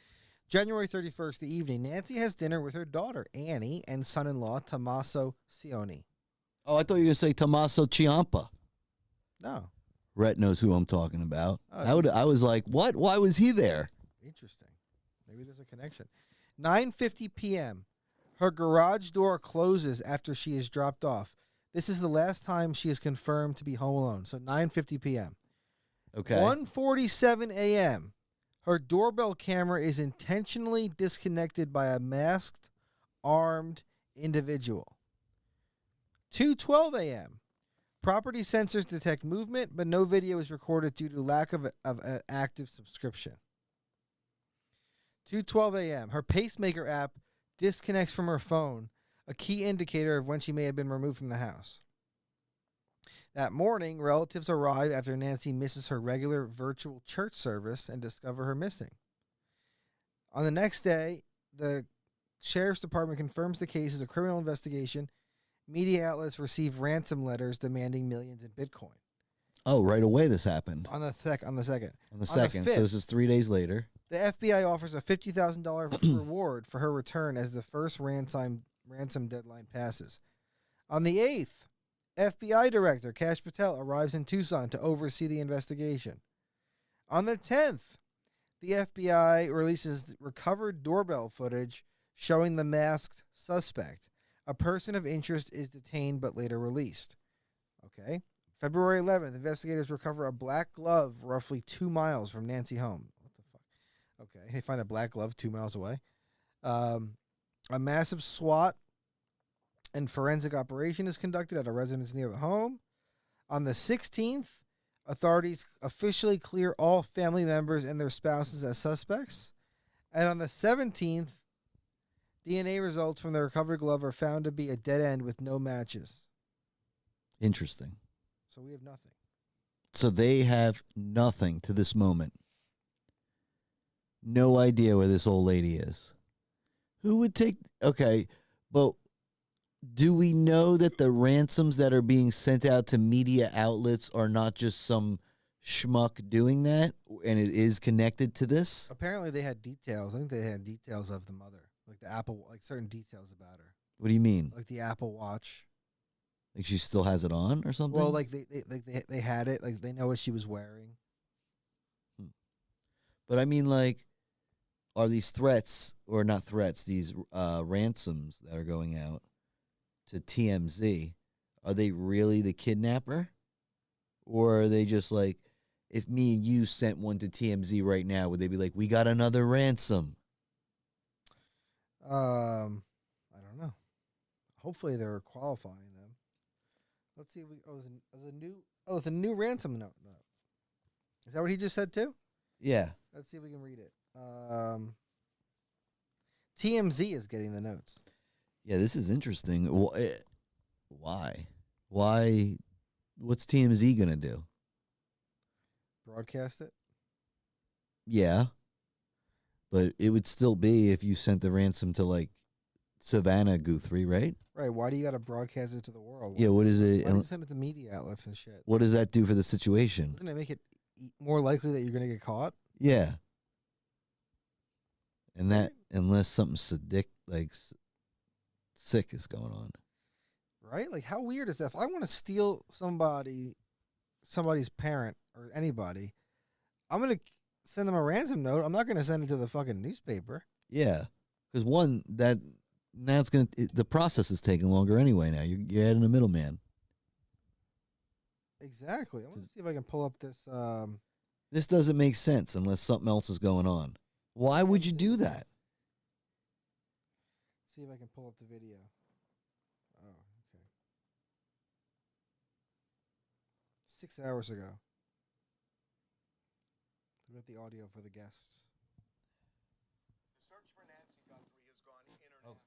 B: January 31st, the evening, Nancy has dinner with her daughter, Annie, and son-in-law, Tommaso Cioni.
C: Oh, I thought you were going to say Tommaso Ciampa.
B: No.
C: Rhett knows who I'm talking about.
B: Oh,
C: I was like, what? Why was he there?
B: Interesting. Maybe there's a connection. 9:50 p.m. Her garage door closes after she is dropped off. This is the last time she is confirmed to be home alone. So 9:50 p.m.
C: Okay.
B: 1:47 a.m. Her doorbell camera is intentionally disconnected by a masked, armed individual. 2:12 a.m. Property sensors detect movement, but no video is recorded due to lack of an active subscription. 2:12 a.m. Her pacemaker app disconnects from her phone, a key indicator of when she may have been removed from the house. That morning, relatives arrive after Nancy misses her regular virtual church service and discover her missing. On the next day, the sheriff's department confirms the case as a criminal investigation. Media outlets receive ransom letters demanding millions in Bitcoin.
C: Oh, right away this happened.
B: On the second.
C: On the second.
B: On the
C: So
B: 5th.
C: this is 3 days later.
B: The FBI offers a $50,000 reward for her return as the first ransom deadline passes. On the 8th, FBI Director Kash Patel arrives in Tucson to oversee the investigation. On the 10th, the FBI releases recovered doorbell footage showing the masked suspect. A person of interest is detained but later released. Okay. February 11th, investigators recover a black glove roughly 2 miles from Nancy home. What the fuck? Okay. They find a black glove 2 miles away. A massive SWAT and forensic operation is conducted at a residence near the home. On the 16th, authorities officially clear all family members and their spouses as suspects. And on the 17th, DNA results from the recovered glove are found to be a dead end with no matches.
C: Interesting.
B: So we have nothing.
C: So they have nothing to this moment. No idea where this old lady is. Who would take... Okay, but do we know that the ransoms that are being sent out to media outlets are not just some schmuck doing that, and it is connected to this?
B: Apparently they had details. I think they had details of the mother. Like the Apple, like certain details about her.
C: What do you mean?
B: Like the Apple Watch.
C: Like she still has it on or something?
B: Well, like they had it. Like they know what she was wearing.
C: But I mean, like, are these threats, or not threats, these ransoms that are going out to TMZ, are they really the kidnapper? Or are they just like, if me and you sent one to TMZ right now, would they be like, we got another ransom?
B: I don't know. Hopefully they're qualifying them. Let's see. If we there's a new ransom note. Is that what he just said too?
C: Yeah.
B: Let's see if we can read it. TMZ is getting the notes.
C: Yeah, this is interesting. Why? Why? What's TMZ going to do?
B: Broadcast it?
C: Yeah. But it would still be if you sent the ransom to, like, Savannah Guthrie, right?
B: Right. Why do you got to broadcast it to the world?
C: Yeah, what is it?
B: Why do you send it to media outlets and shit?
C: What does that do for the situation?
B: Doesn't it make it more likely that you're going to get caught?
C: Yeah. And that, unless something sick is going on.
B: Right? Like, how weird is that? If I want to steal somebody's parent or anybody, I'm going to send them a ransom note. I'm not going to send it to the fucking newspaper.
C: Yeah. Because now it's going to, the process is taking longer anyway now. You're adding a middleman.
B: Exactly. I want to see if I can pull up this.
C: This doesn't make sense unless something else is going on. Why would you do that?
B: See if I can pull up the video. Oh, okay. 6 hours ago. We got the audio for the guests.
D: The search for Nancy Guthrie has gone international.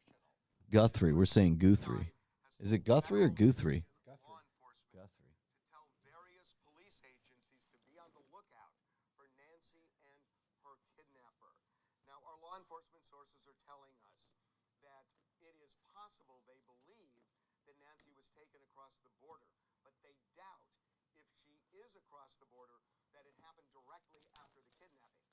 C: Guthrie. We're saying Guthrie. Is it Guthrie or Guthrie?
D: Law enforcement
C: Guthrie.
D: to tell various police agencies to be on the lookout for Nancy and her kidnapper. Now, our law enforcement sources are telling us that it is possible they believe that Nancy was taken across the border, but they doubt if she is across the border that it happened directly after the kidnapping.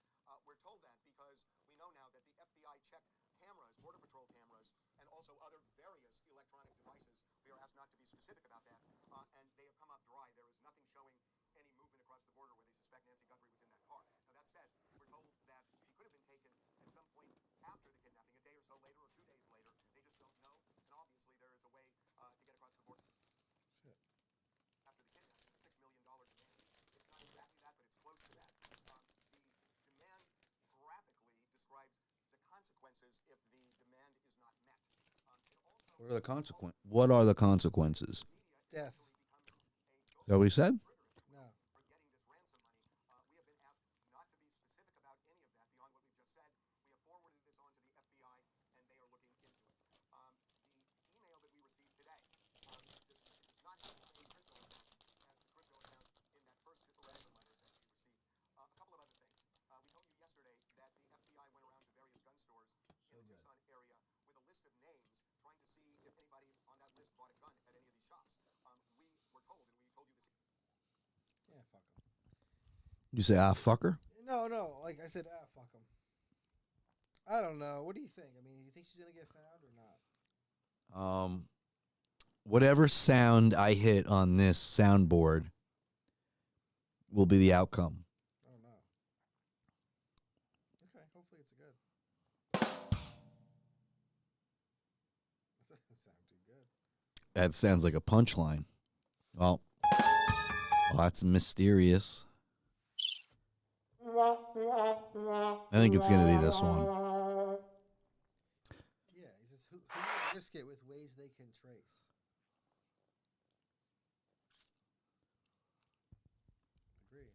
D: We're told that because we know now that the FBI checked cameras, Border Patrol cameras, and also other various electronic devices. We are asked not to be specific about that, and they have come up dry. There is nothing showing any movement across the border where they suspect Nancy Guthrie was in that car. Now, that said, we're told that she could have been taken at some point after the kidnapping, a day or so later or 2 days later. They just don't know, and obviously there is a way to get across the border.
B: Shit.
D: After the kidnapping, the $6 million demand. It's not exactly that, but it's close to that. The demand graphically describes the consequences if the demand is not met.
C: What are the consequences? What are the consequences?
B: Death.
C: Is that what he said?
B: No.
D: For getting this ransom money, we have been asked not to be specific about any of that beyond what we've just said. We have forwarded this on to the FBI, and they are looking into it. The email that we received today does not have the same crypto account as the crypto account in that first ransom letter that we received. A couple of other things. We told you yesterday that the FBI went around to various gun stores in the Tucson area with a list of names, trying to see if anybody on that list bought a gun at any of these shops. We were told, and we told you this.
B: Yeah, fuck him.
C: You say, fucker?
B: No. Like I said, fuck him. I don't know. What do you think? I mean, you think she's going to get found or not?
C: Whatever sound I hit on this soundboard will be the outcome.
B: Oh no. Okay, hopefully it's good. That doesn't sound too good.
C: That sounds like a punchline. Well, that's mysterious. I think it's going to be this one.
B: Yeah, he says, who would risk it with ways they can trace? Agreed.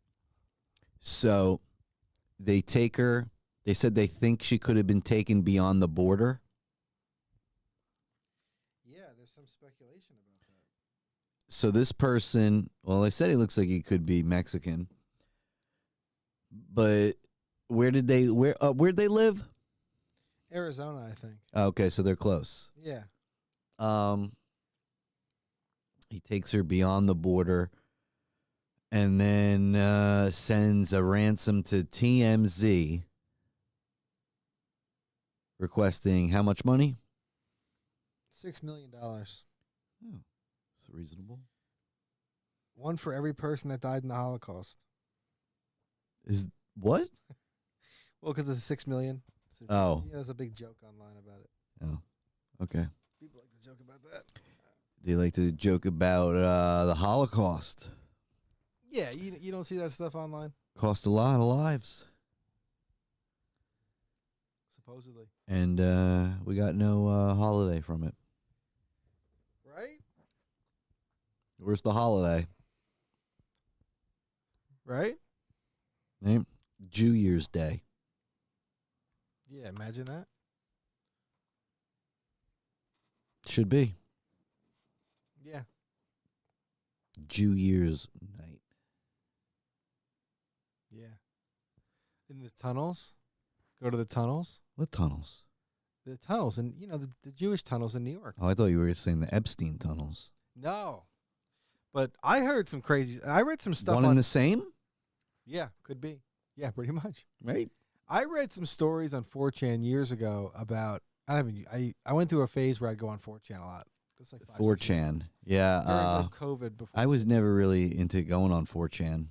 C: So they take her. They said they think she could have been taken beyond the border.
B: Yeah, there's some speculation about that.
C: So this person, well, they said he looks like he could be Mexican. But where'd they live?
B: Arizona, I think.
C: Okay, so they're close.
B: Yeah.
C: He takes her beyond the border and then sends a ransom to TMZ requesting how much money?
B: $6 million.
C: Oh, it's reasonable.
B: One for every person that died in the Holocaust.
C: Is what?
B: Well, because it's 6 million.
C: Oh.
B: Yeah, there's a big joke online about it.
C: Oh, okay.
B: People like to joke about that.
C: They like to joke about the Holocaust.
B: Yeah, you don't see that stuff online?
C: Cost a lot of lives.
B: Supposedly.
C: And we got no holiday from it.
B: Right?
C: Where's the holiday?
B: Right?
C: Right? Jew Year's Day.
B: Yeah, imagine that.
C: Should be.
B: Yeah.
C: Jew Year's night.
B: Yeah. In the tunnels. Go to the tunnels.
C: What tunnels?
B: The tunnels, and the Jewish tunnels in New York.
C: Oh, I thought you were saying the Epstein tunnels.
B: No. But I heard some crazy. I read some stuff
C: One
B: on
C: and the same?
B: Yeah, could be. Yeah, pretty much.
C: Right.
B: I read some stories on 4chan years ago about. I went through a phase where I'd go on 4chan a lot. It's like 5, 6 years ago.
C: 4chan. Yeah.
B: During COVID before.
C: I was never really into going on 4chan.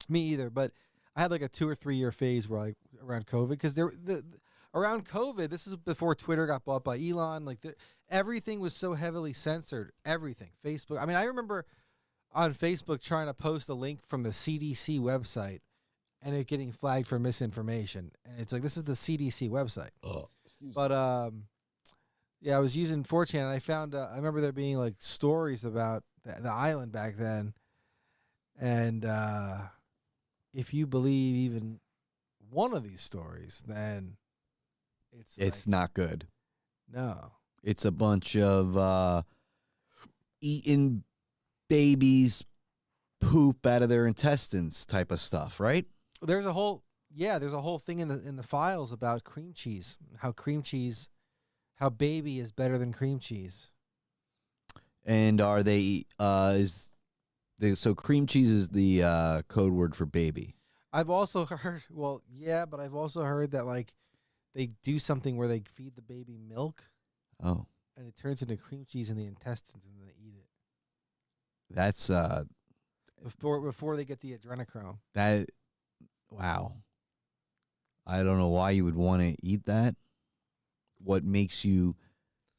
B: Me either, but I had like a 2 or 3 year phase where around COVID, because around COVID, this is before Twitter got bought by Elon. Like everything was so heavily censored. Everything. Facebook. I mean, I remember on Facebook trying to post a link from the CDC website and it getting flagged for misinformation. And it's like, this is the CDC website. But yeah, I was using 4chan and I found I remember there being like stories about the island back then. And if you believe even one of these stories, then
C: It's not good.
B: No.
C: It's a bunch of eating babies' poop out of their intestines type of stuff, right?
B: There's a whole thing in the files about cream cheese. How baby is better than cream cheese.
C: And are they so cream cheese is the code word for baby.
B: I've also heard, but I've also heard that like they do something where they feed the baby milk.
C: Oh.
B: And it turns into cream cheese in the intestines and then they eat it.
C: That's
B: before they get the adrenochrome.
C: Wow. I don't know why you would want to eat that. What makes you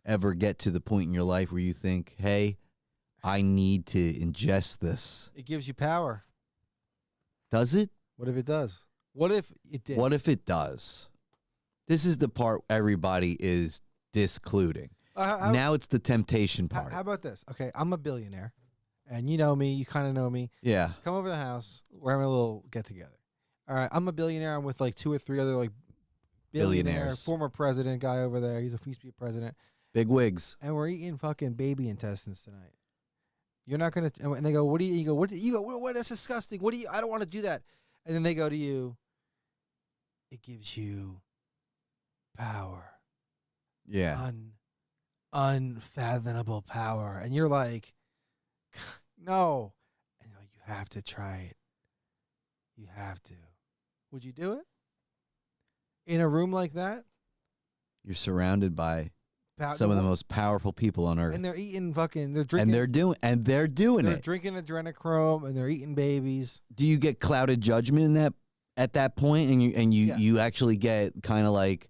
C: ever get to the point in your life where you think, hey, I need to ingest this?
B: It gives you power.
C: Does it?
B: What if it does? What if it did?
C: What if it does? This is the part everybody is discluding. Now it's the temptation part.
B: How about this? Okay, I'm a billionaire, and you know me. You kind of know me.
C: Yeah.
B: Come over to the house. We're having a little get-together. All right, I'm a billionaire. I'm with like 2 or 3 other like
C: Billionaires.
B: former president guy over there. He used to be a president.
C: Big wigs.
B: And we're eating fucking baby intestines tonight. You're not gonna. And they go, "What do you?" You go, "What? You go? What? That's disgusting. What do you? I don't want to do that." And then they go to you. It gives you power.
C: Yeah.
B: Unfathomable power, and you're like, no, and you're like, you have to try it. You have to. Would you do it in a room like that?
C: You're surrounded by Some of the most powerful people on earth.
B: And they're eating fucking. They're drinking.
C: And they're doing
B: They're
C: it.
B: drinking adrenochrome and they're eating babies.
C: Do you get clouded judgment in that at that point, and you actually get kind of like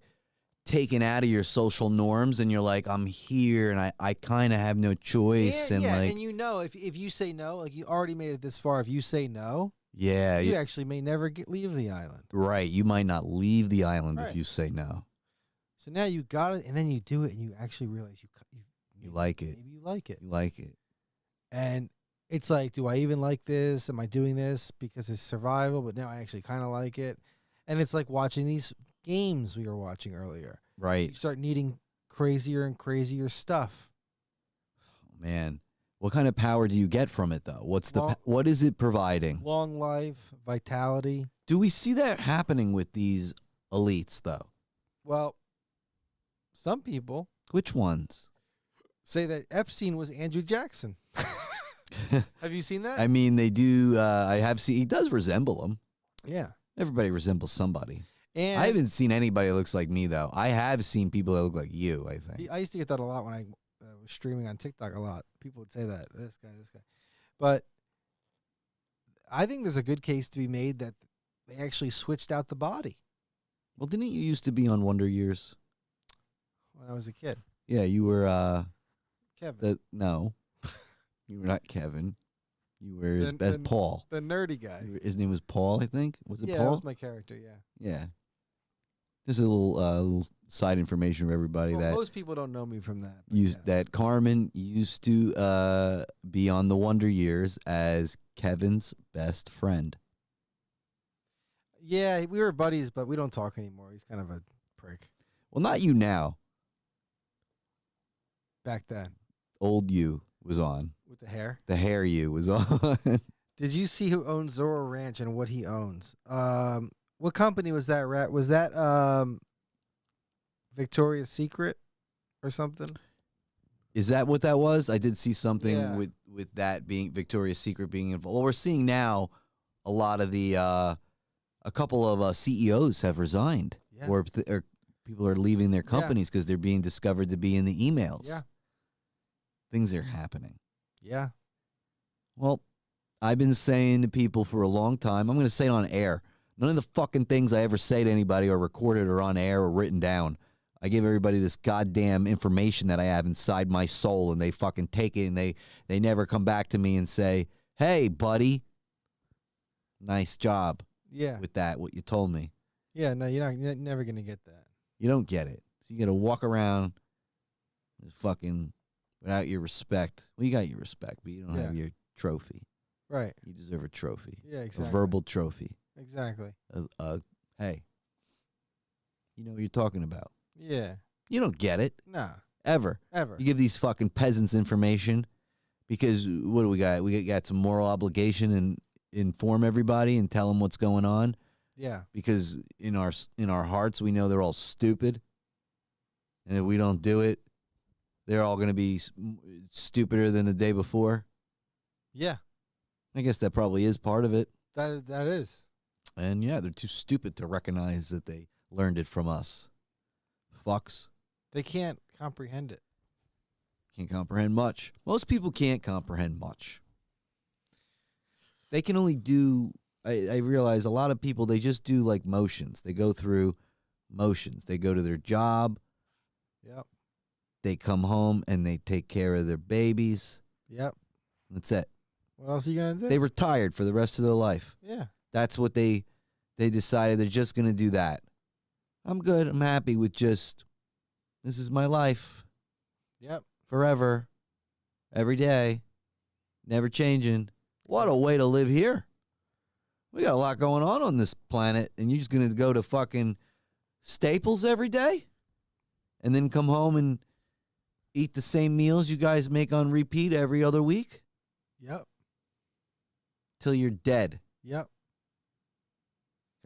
C: taken out of your social norms, and you're like, I'm here, and I kind of have no choice, and like,
B: and if you say no, like you already made it this far. If you say no, you actually may never leave the island.
C: Right, you might not leave the island
B: Right.
C: if you say no.
B: So now you got it, and then you do it, and you actually realize
C: You like it.
B: Maybe you like it.
C: You like it.
B: And it's like, do I even like this? Am I doing this because it's survival? But now I actually kind of like it. And it's like watching these games we were watching earlier.
C: Right.
B: You start needing crazier and crazier stuff.
C: Oh, man, what kind of power do you get from it though? What is it providing?
B: Long life, vitality.
C: Do we see that happening with these elites though?
B: Well, some people
C: Which ones?
B: say that Epstein was Andrew Jackson. Have you seen that?
C: I mean, they do. I have seen. He does resemble them.
B: Yeah.
C: Everybody resembles somebody.
B: And
C: I haven't seen anybody that looks like me though. I have seen people that look like you. I think.
B: I used to get that a lot when I was streaming on TikTok a lot. People would say that, this guy. But I think there's a good case to be made that they actually switched out the body
C: Well, didn't you used to be on Wonder Years?
B: when I was a kid.
C: Yeah, you were.
B: Kevin.
C: No, you were not Kevin. You were as
B: The-
C: Paul.
B: The nerdy guy.
C: His name was Paul, I think. Was it
B: Yeah,
C: Paul?
B: that was my character, yeah.
C: Yeah. Just a little side information for everybody
B: Well,
C: that
B: most people don't know me from that. but
C: used
B: yeah.
C: that Carmen used to be on the Wonder Years as Kevin's best friend.
B: Yeah, we were buddies, but we don't talk anymore. He's kind of a prick.
C: Well, not you now.
B: Back then,
C: Old you was on.
B: with the hair.
C: The hair you was on.
B: Did you see who owns Zorro Ranch and what he owns? What company was that? Was that Victoria's Secret or something?
C: Is that what that was? I did see something
B: Yeah.
C: with that being Victoria's Secret being involved. Well, we're seeing now a lot of the a couple of CEOs have resigned,
B: Yeah.
C: or people are leaving their companies because they're being discovered to be in the emails.
B: Yeah.
C: Things are happening.
B: Yeah.
C: Well, I've been saying to people for a long time, I'm going to say it on air. None of the fucking things I ever say to anybody are recorded or on air or written down. I give everybody this goddamn information that I have inside my soul, and they fucking take it, and they never come back to me and say, hey, buddy, nice job
B: Yeah.
C: with that, what you told me.
B: Yeah. No, you're never gonna get that.
C: You don't get it. So you got to walk around fucking without your respect. Well, you got your respect, but you don't have your trophy.
B: Right.
C: You deserve a trophy.
B: Yeah. Exactly.
C: A verbal trophy.
B: Exactly.
C: Hey, you know what you're talking about.
B: Yeah.
C: You don't get it.
B: Nah.
C: Ever.
B: Ever.
C: You give these fucking peasants information because what do we got? We got some moral obligation and inform everybody and tell them what's going on
B: Yeah.
C: because in our hearts we know they're all stupid, and if we don't do it, they're all going to be stupider than the day before.
B: Yeah.
C: I guess that probably is part of it.
B: That is.
C: And yeah, they're too stupid to recognize that they learned it from us. Fucks.
B: They can't comprehend it.
C: Can't comprehend much. Most people can't comprehend much. They can only do, I realize a lot of people, they just do like motions. They go through motions. They go to their job.
B: Yep.
C: They come home and they take care of their babies.
B: Yep.
C: That's it.
B: What else are you gonna do?
C: They retired for the rest of their life.
B: Yeah.
C: That's what they decided they're just going to do that. I'm good. I'm happy with just, this is my life.
B: Yep.
C: Forever. Every day. Never changing. What a way to live here. We got a lot going on this planet, and you're just going to go to fucking Staples every day? And then come home and eat the same meals you guys make on repeat every other week?
B: Yep.
C: Till you're dead.
B: Yep.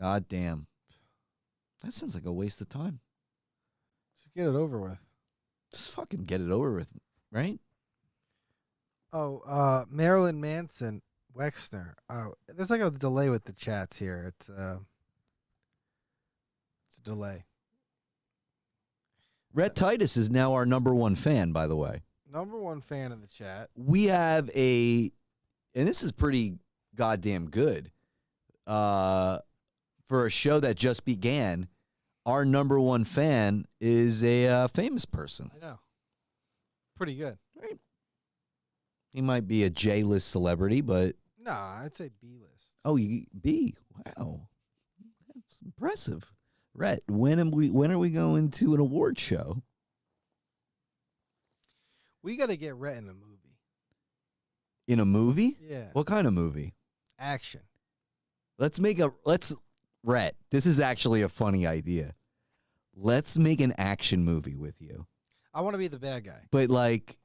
C: God damn. That sounds like a waste of time.
B: Just get it over with.
C: Just fucking get it over with, right?
B: Oh, Marilyn Manson, Wexner. Oh, there's like a delay with the chats here. It's a delay.
C: Rhett Titus is now our #1 fan, by the way.
B: #1 fan in the chat.
C: We have and this is pretty goddamn good. For a show that just began, our #1 fan is a famous person.
B: I know. Pretty good.
C: Right. He might be a J-list celebrity, but
B: Nah, I'd say B-list.
C: oh, B. Wow, that's impressive. Rhett, when are we going to an award show?
B: We got to get Rhett in a movie.
C: In a movie?
B: Yeah.
C: What kind of movie?
B: Action.
C: Rhett, this is actually a funny idea. Let's make an action movie with you.
B: I want to be the bad guy.
C: But, like,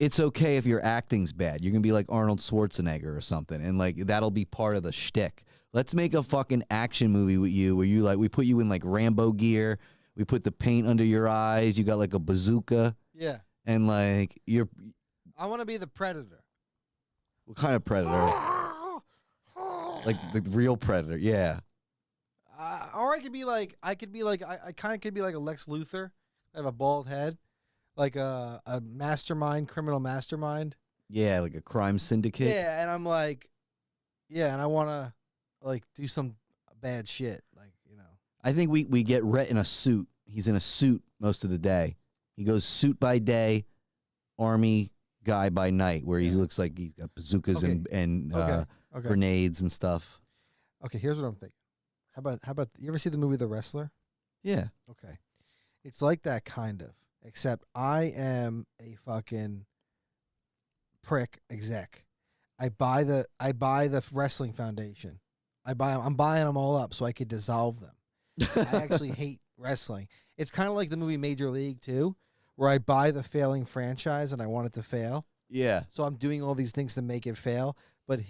C: it's okay if your acting's bad. You're going to be like Arnold Schwarzenegger or something, and, like, that'll be part of the shtick. Let's make a fucking action movie with you where you, like, we put you in, like, Rambo gear. We put the paint under your eyes. You got, like, a bazooka.
B: Yeah.
C: And, like,
B: I want to be the Predator.
C: what kind of predator? Like, the real predator, yeah.
B: Or I kind of could be like a Lex Luthor. I have a bald head, like a mastermind, criminal mastermind.
C: Yeah, like a crime syndicate.
B: Yeah, and I'm like, yeah, and I want to like do some bad shit, like, you know.
C: I think we get Rhett in a suit. He's in a suit most of the day. He goes suit by day, army guy by night, where he looks like he's got bazookas and
B: Okay.
C: grenades and stuff.
B: Okay, here's what I'm thinking. How about you ever see the movie The Wrestler?
C: Yeah.
B: Okay. It's like that kind of, except I am a fucking prick exec. I buy the wrestling foundation. I'm buying them all up so I could dissolve them. I actually hate wrestling. It's kind of like the movie Major League too, where I buy the failing franchise and I want it to fail.
C: Yeah.
B: So I'm doing all these things to make it fail. But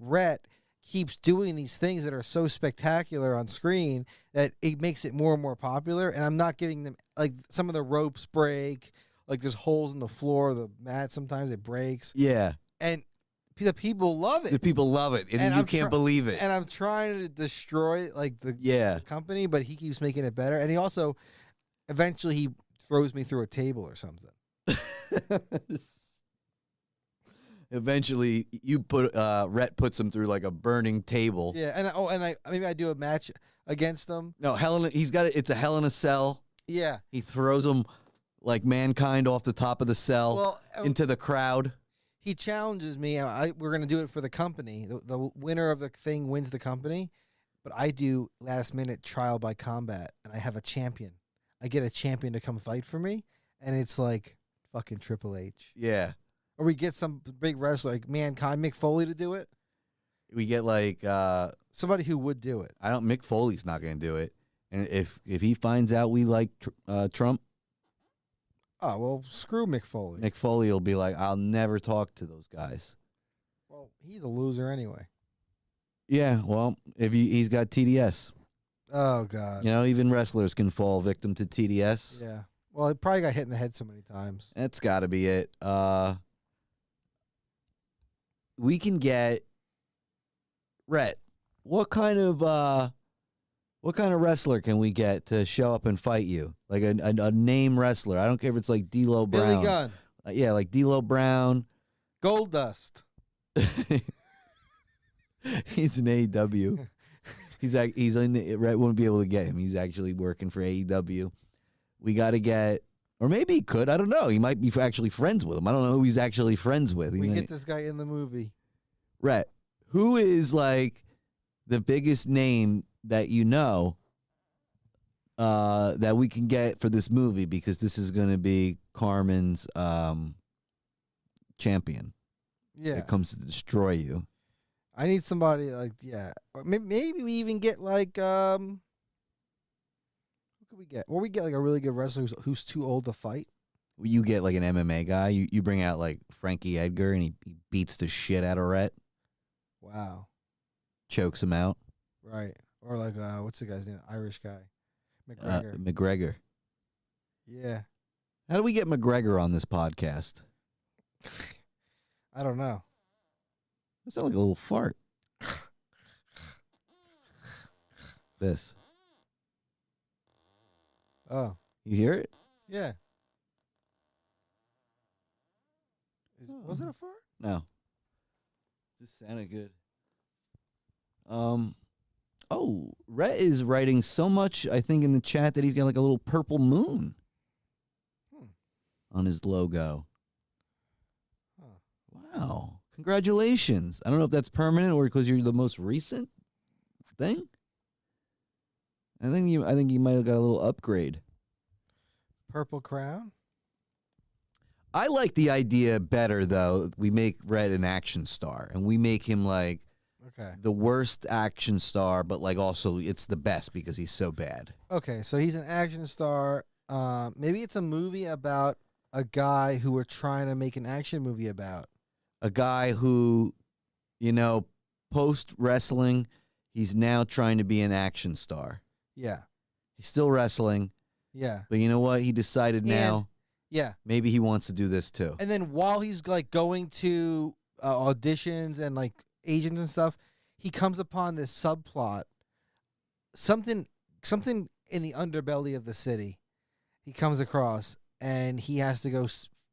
B: Rhett, keeps doing these things that are so spectacular on screen that it makes it more and more popular. And I'm not giving them, like, some of the ropes break, like there's holes in the floor of the mat. Sometimes it breaks.
C: Yeah.
B: And the people love it.
C: The people love it, and you can't believe it.
B: And I'm trying to destroy, like, the company, but he keeps making it better. And he also, eventually, he throws me through a table or something.
C: Eventually, Rhett puts him through like a burning table.
B: Yeah, and maybe I do a match against him.
C: No, it's a Hell in a Cell.
B: Yeah,
C: He throws him like Mankind off the top of the cell into the crowd.
B: He challenges me. We're gonna do it for the company. The winner of the thing wins the company, but I do last minute trial by combat, and I have a champion. I get a champion to come fight for me, and it's like fucking Triple H.
C: Yeah.
B: Or we get some big wrestler like Mankind, Mick Foley, to do it.
C: We get like
B: somebody who would do it.
C: Mick Foley's not going to do it. And if he finds out we like Trump,
B: oh well, screw Mick Foley.
C: Mick Foley will be like, I'll never talk to those guys.
B: Well, he's a loser anyway.
C: Yeah, well, if he's got TDS.
B: Oh God.
C: You know, even wrestlers can fall victim to TDS.
B: Yeah. Well, he probably got hit in the head so many times.
C: That's got to be it. We can get Rhett. What kind of wrestler can we get to show up and fight you? Like a name wrestler. I don't care if it's like D'Lo Brown.
B: Billy Gunn.
C: Yeah, like D'Lo Brown.
B: Gold Dust.
C: He's an AEW. Rhett won't be able to get him. He's actually working for AEW. We got to get, or maybe he could. I don't know. He might be actually friends with him. I don't know who he's actually friends with.
B: We get this guy in the movie.
C: Rhett, who is like the biggest name that you know that we can get for this movie? Because this is going to be Carmen's champion.
B: Yeah.
C: That comes to destroy you.
B: I need somebody like, yeah. Or maybe we even get like, who could we get? Or we get like a really good wrestler who's too old to fight.
C: You get like an MMA guy. You bring out like Frankie Edgar and he beats the shit out of Rhett.
B: Wow.
C: Chokes him out.
B: Right. Or like, what's the guy's name? Irish guy. McGregor.
C: McGregor.
B: Yeah.
C: How do we get McGregor on this podcast?
B: I don't know.
C: That sounds like a little fart. This.
B: Oh.
C: You hear it?
B: Yeah. Was it
C: Oh.
B: a fart?
C: No. This sounded good. Oh, Rhett is writing so much, I think, in the chat that he's got like a little purple moon on his logo.
B: Huh.
C: Wow. Congratulations. I don't know if that's permanent or because you're the most recent thing. I think you might have got a little upgrade.
B: Purple crown?
C: I like the idea better though. We make Rhett an action star and we make him like
B: Okay.
C: the worst action star, but like also it's the best because he's so bad.
B: Okay, so he's an action star. Maybe it's a movie about a guy who we're trying to make an action movie about.
C: A guy who, you know, post wrestling, he's now trying to be an action star.
B: Yeah.
C: He's still wrestling,
B: Yeah.
C: but you know what? He decided now
B: Yeah.
C: maybe he wants to do this too.
B: And then while he's like going to auditions and like agents and stuff, he comes upon this subplot, something in the underbelly of the city. He comes across, and he has to go.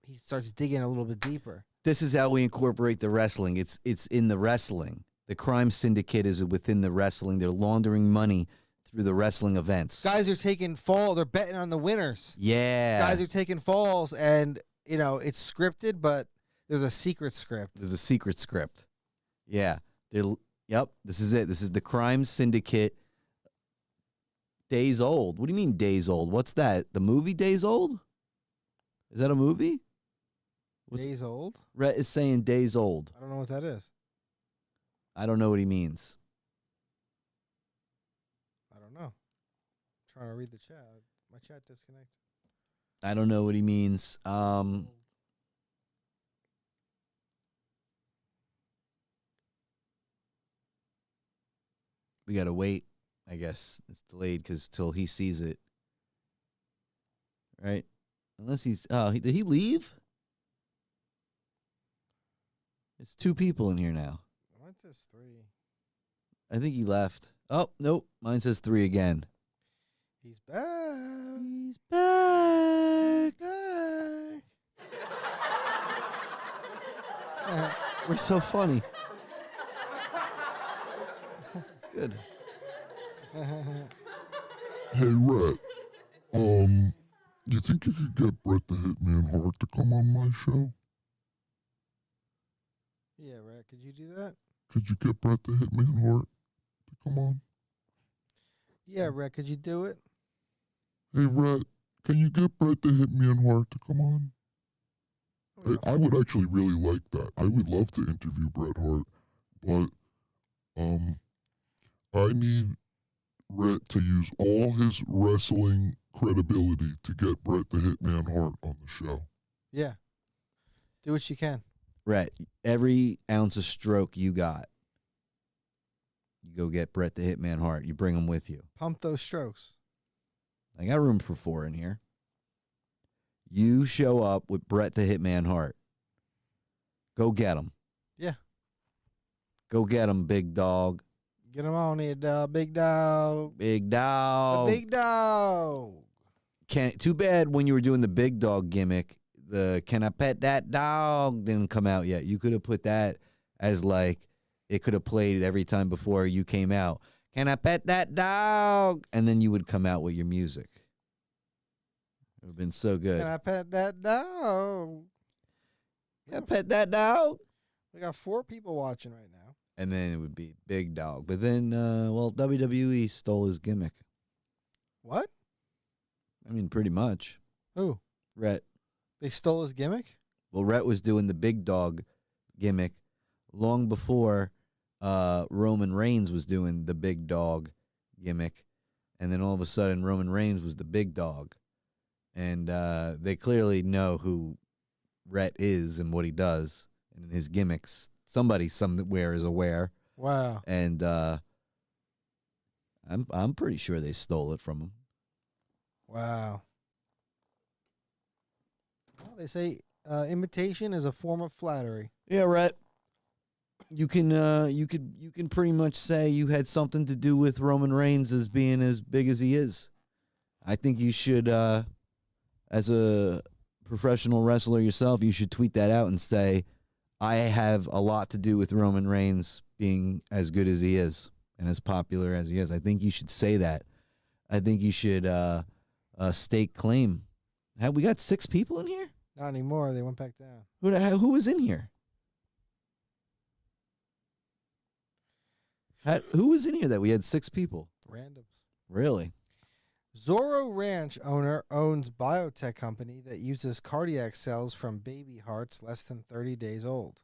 B: He starts digging a little bit deeper.
C: This is how we incorporate the wrestling. It's in the wrestling. The crime syndicate is within the wrestling. They're laundering money through the wrestling events.
B: Guys are taking fall. They're betting on the winners.
C: Yeah.
B: Guys are taking falls, and it's scripted, but there's a secret script.
C: There's a secret script. Yeah. Yep. This is it. This is the crime syndicate. Days Old. What do you mean Days Old? What's that? The movie Days Old? Is that a movie?
B: Days Old?
C: Rhett is saying Days Old.
B: I don't know what that is.
C: I don't know what he means.
B: I don't know. I'm trying to read the chat. My chat disconnected.
C: I don't know what he means. We got to wait. I guess it's delayed because till he sees it. Right? Unless he's... Oh, did he leave? It's 2 people in here now.
B: Mine says 3.
C: I think he left. Oh, nope. Mine says 3 again.
B: He's back.
C: He's back. We're so funny. It's good.
E: Hey, Rhett. You think you could get Bret the Hitman Hart to come on my show?
B: Yeah, Rat, could you do that?
E: Could you get Bret the Hitman Hart to come on?
B: Yeah, Rat, could you do it?
E: Hey, Rhett, can you get Bret the Hitman Hart to come on? I would actually really like that. I would love to interview Bret Hart, but I need Rhett to use all his wrestling credibility to get Bret the Hitman Hart on the show.
B: Yeah. Do what you can.
C: Rhett, every ounce of stroke you got, you go get Bret the Hitman Hart. You bring him with you.
B: Pump those strokes.
C: I got room for 4 in here. You show up with Bret the Hitman Hart. Go get him.
B: Yeah.
C: Go get him, big dog.
B: Get him on here, dog. Big dog.
C: Big dog.
B: The big dog.
C: Too bad when you were doing the big dog gimmick, the "Can I pet that dog" didn't come out yet. You could have put that as like it could have played every time before you came out. Can I pet that dog? And then you would come out with your music. It would have been so good.
B: Can I pet that dog?
C: Can I pet that dog?
B: We got 4 people watching right now.
C: And then it would be big dog. But then, WWE stole his gimmick.
B: What?
C: I mean, pretty much.
B: Who?
C: Rhett.
B: They stole his gimmick?
C: Well, Rhett was doing the big dog gimmick long before Roman Reigns was doing the big dog gimmick. And then all of a sudden, Roman Reigns was the big dog. And they clearly know who Rhett is and what he does and his gimmicks. Somebody somewhere is aware.
B: Wow.
C: And I'm pretty sure they stole it from him.
B: Wow. Well, they say imitation is a form of flattery.
C: Yeah, Rhett. You can pretty much say you had something to do with Roman Reigns as being as big as he is. I think you should. I as a professional wrestler yourself, you should tweet that out and say, I have a lot to do with Roman Reigns being as good as he is and as popular as he is. I think you should say that. I think you should stake claim. Have we got 6 people in here?
B: Not anymore. They went back down.
C: Who was in here? Who was in here that we had 6 people?
B: Randoms.
C: Really?
B: Zorro Ranch owner owns biotech company that uses cardiac cells from baby hearts less than 30 days old.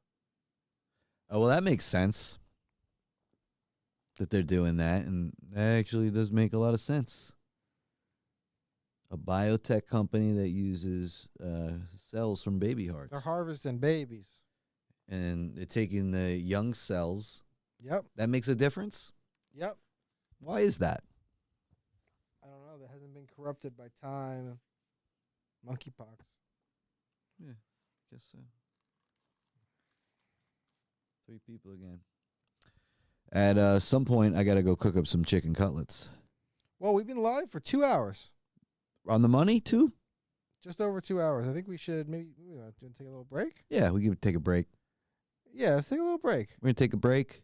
C: Oh, well, that makes sense that they're doing that, and that actually does make a lot of sense. A biotech company that uses cells from baby hearts.
B: They're harvesting babies.
C: And they're taking the young cells.
B: Yep.
C: That makes a difference?
B: Yep.
C: Why is that?
B: I don't know. That hasn't been corrupted by time. Monkeypox.
C: Yeah, guess so. 3 people again. At some point, I got to go cook up some chicken cutlets.
B: Well, we've been live for 2 hours.
C: On the money, too?
B: Just over 2 hours. I think we should maybe take a little break.
C: Yeah, we can take a break.
B: Yeah, let's take a little break.
C: We're going to take a break.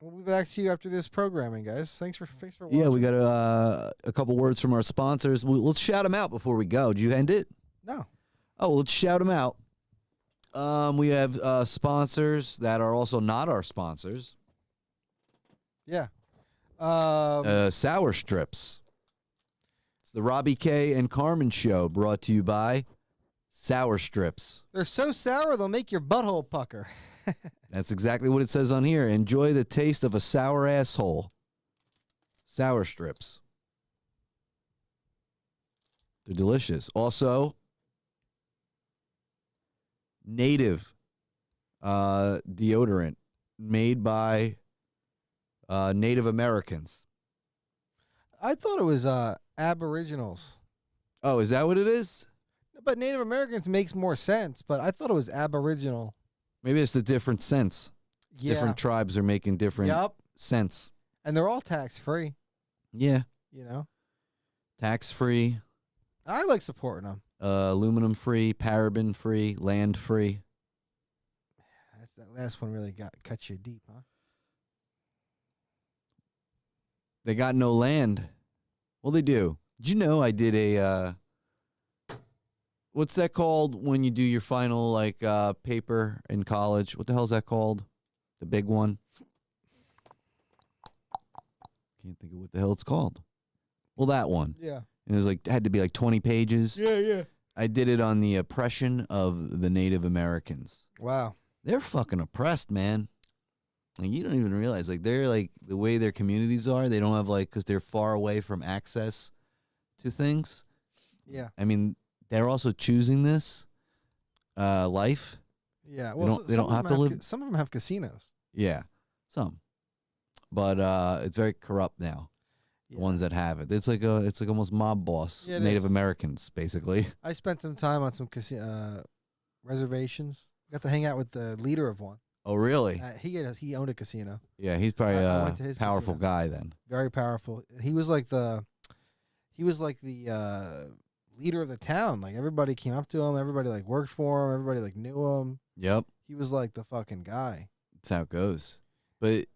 B: We'll be back to you after this programming, guys. Thanks for watching.
C: Yeah, we got a couple words from our sponsors. Let's shout them out before we go. Did you end it?
B: No.
C: Oh, let's shout them out. We have sponsors that are also not our sponsors.
B: Yeah.
C: Sour Strips. It's the Robbie K and Carmen Show, brought to you by Sour Strips.
B: They're so sour they'll make your butthole pucker.
C: That's exactly what it says on here. Enjoy the taste of a sour asshole. Sour Strips. They're delicious. Also, Native deodorant made by Native Americans.
B: I thought it was Aboriginals.
C: Oh, is that what it is?
B: But Native Americans makes more sense, but I thought it was Aboriginal.
C: Maybe it's a different sense.
B: Yeah.
C: Different tribes are making different sense.
B: And they're all tax-free,
C: Yeah.
B: you know?
C: Tax-free,
B: I like supporting them.
C: aluminum-free, paraben-free, land-free.
B: That last one really cut you deep, huh?
C: They got no land. Well, they do. Did you know I did a, what's that called when you do your final, like, paper in college? What the hell is that called? The big one? Can't think of what the hell it's called. Well, that one.
B: Yeah.
C: And it was like, had to be like 20 pages.
B: Yeah.
C: I did it on the oppression of the Native Americans.
B: Wow.
C: They're fucking oppressed, man. Like, you don't even realize, like, they're like the way their communities are. They don't have, like, because they're far away from access to things.
B: Yeah.
C: I mean, they're also choosing this life.
B: Yeah.
C: They don't have to live.
B: Some of them have casinos.
C: Yeah, some, but it's very corrupt now. The
B: Yeah.
C: ones that have it, it's like almost mob boss.
B: Yeah, it
C: Native
B: is.
C: Americans, basically.
B: I spent some time on some reservations. Got to hang out with the leader of one.
C: Oh, really?
B: He owned a casino.
C: Yeah, he's probably
B: I
C: a
B: went to his
C: powerful
B: casino.
C: guy then.
B: Very powerful. He was like the leader of the town. Like, everybody came up to him. Everybody like worked for him. Everybody like knew him.
C: Yep,
B: He was like the fucking guy.
C: that's how it goes. But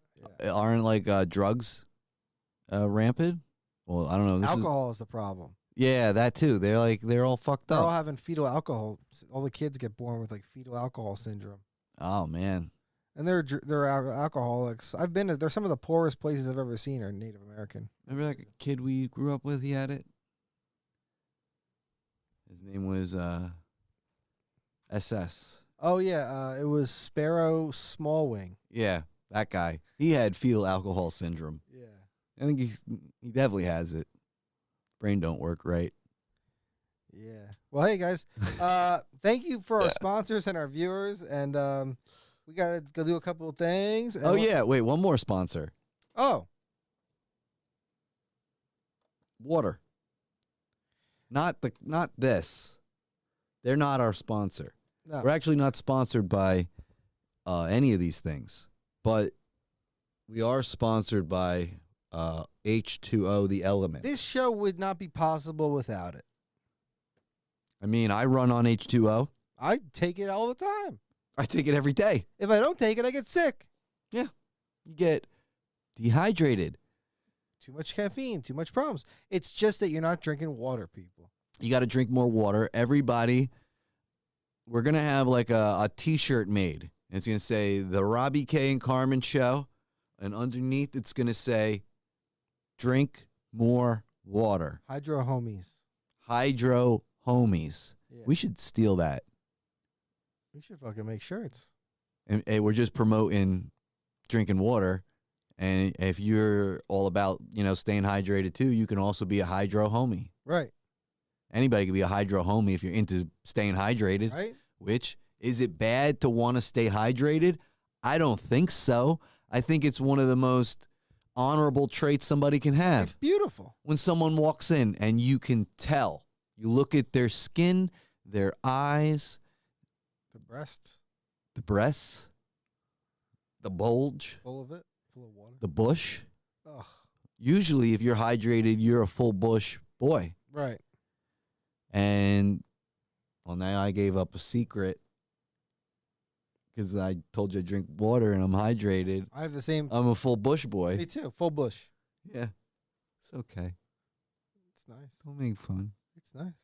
B: Yeah.
C: aren't like drugs rampant? Well, I don't know.
B: Alcohol is the problem.
C: Yeah, that too. They're all fucked
B: They're
C: up.
B: all having fetal alcohol. All the kids get born with like fetal alcohol syndrome,
C: Oh man.
B: and they're alcoholics. They're some of the poorest places I've ever seen are Native American.
C: Remember that kid we grew up with? He had it. His name was SS.
B: Oh yeah, it was Sparrow Smallwing.
C: Yeah, that guy. He had fetal alcohol syndrome.
B: Yeah.
C: I think he definitely has it. Brain don't work right.
B: Yeah. Well, hey guys, thank you for our sponsors and our viewers, and we gotta go do a couple of things. and
C: Oh
B: we'll-
C: yeah, wait, one more sponsor.
B: Oh,
C: Water. Not this. They're not our sponsor.
B: no.
C: We're actually not sponsored by any of these things, but we are sponsored by H2O, the element.
B: This show would not be possible without it.
C: I mean, I run on H2O.
B: I take it all the time.
C: I take it every day.
B: If I don't take it, I get sick.
C: You get dehydrated.
B: Too much caffeine, too much problems. It's just that you're not drinking water, people.
C: You got to drink more water. Everybody, we're going to have like a T-shirt made. And it's going to say The Robbie K. and Carmen Show. And underneath, it's going to say, drink more water.
B: Hydro homies.
C: Hydro homies.
B: Yeah.
C: We should steal that.
B: We should fucking make shirts.
C: And we're just promoting drinking water. And if you're all about, staying hydrated too, you can also be a hydro homie.
B: Right.
C: Anybody can be a hydro homie if you're into staying hydrated.
B: Right.
C: Which, is it bad to want to stay hydrated? I don't think so. I think it's one of the most honorable traits somebody can have.
B: It's beautiful.
C: When someone walks in and you can tell, you look at their skin, their eyes,
B: The breasts.
C: the breasts, the bulge,
B: Full of it. Full of water.
C: the bush.
B: Ugh.
C: Usually, if you're hydrated, you're a full bush boy.
B: Right.
C: And, well, now I gave up a secret because I told you I drink water and I'm hydrated.
B: I have the same.
C: I'm a full bush boy.
B: Me too. Full bush.
C: Yeah. It's okay.
B: It's nice.
C: Don't make fun.
B: It's nice.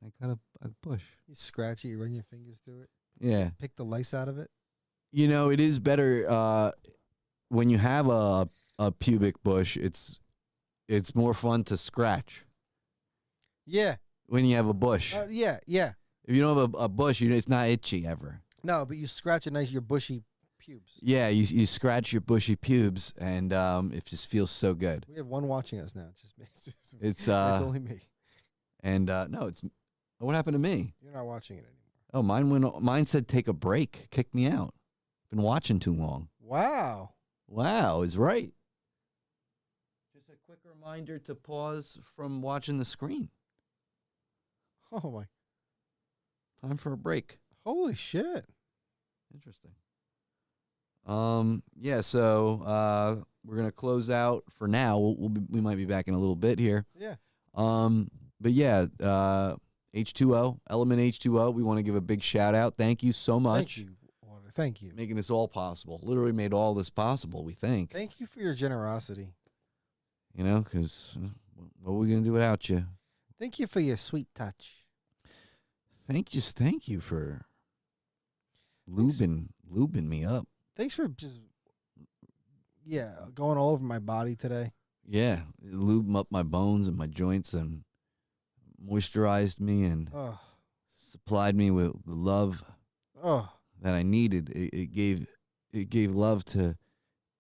C: I got a bush.
B: You scratch it. You run your fingers through it.
C: Yeah.
B: Pick the lice out of it.
C: It is better when you have a pubic bush. It's more fun to scratch
B: Yeah.
C: when you have a bush.
B: Yeah. Yeah.
C: If you don't have a bush, it's not itchy ever.
B: No, but you scratch your bushy pubes.
C: Yeah, you scratch your bushy pubes, and it just feels so good.
B: We have one watching us now. Just me.
C: It's
B: it's only me.
C: and no, it's what happened to me?
B: You're not watching it anymore.
C: Oh, mine said take a break, kick me out. Been watching too long.
B: Wow.
C: Wow, is right. Just a quick reminder to pause from watching the screen.
B: Oh my.
C: Time for a break.
B: Holy shit.
C: Interesting. Yeah, so we're gonna close out for now. We might be back in a little bit here.
B: Yeah.
C: But yeah, H2O, Element H2O. We want to give a big shout out. Thank you so much.
B: Thank you, Water. Thank you.
C: Making this all possible. Literally made all this possible. We think.
B: Thank you for your generosity.
C: Because what are we gonna do without you?
B: Thank you for your sweet touch.
C: Thank you for lubing me up.
B: Thanks for just going all over my body today.
C: Yeah, it lubed up my bones and my joints and moisturized me and
B: Oh.
C: supplied me with the love
B: Oh.
C: that I needed. It gave love to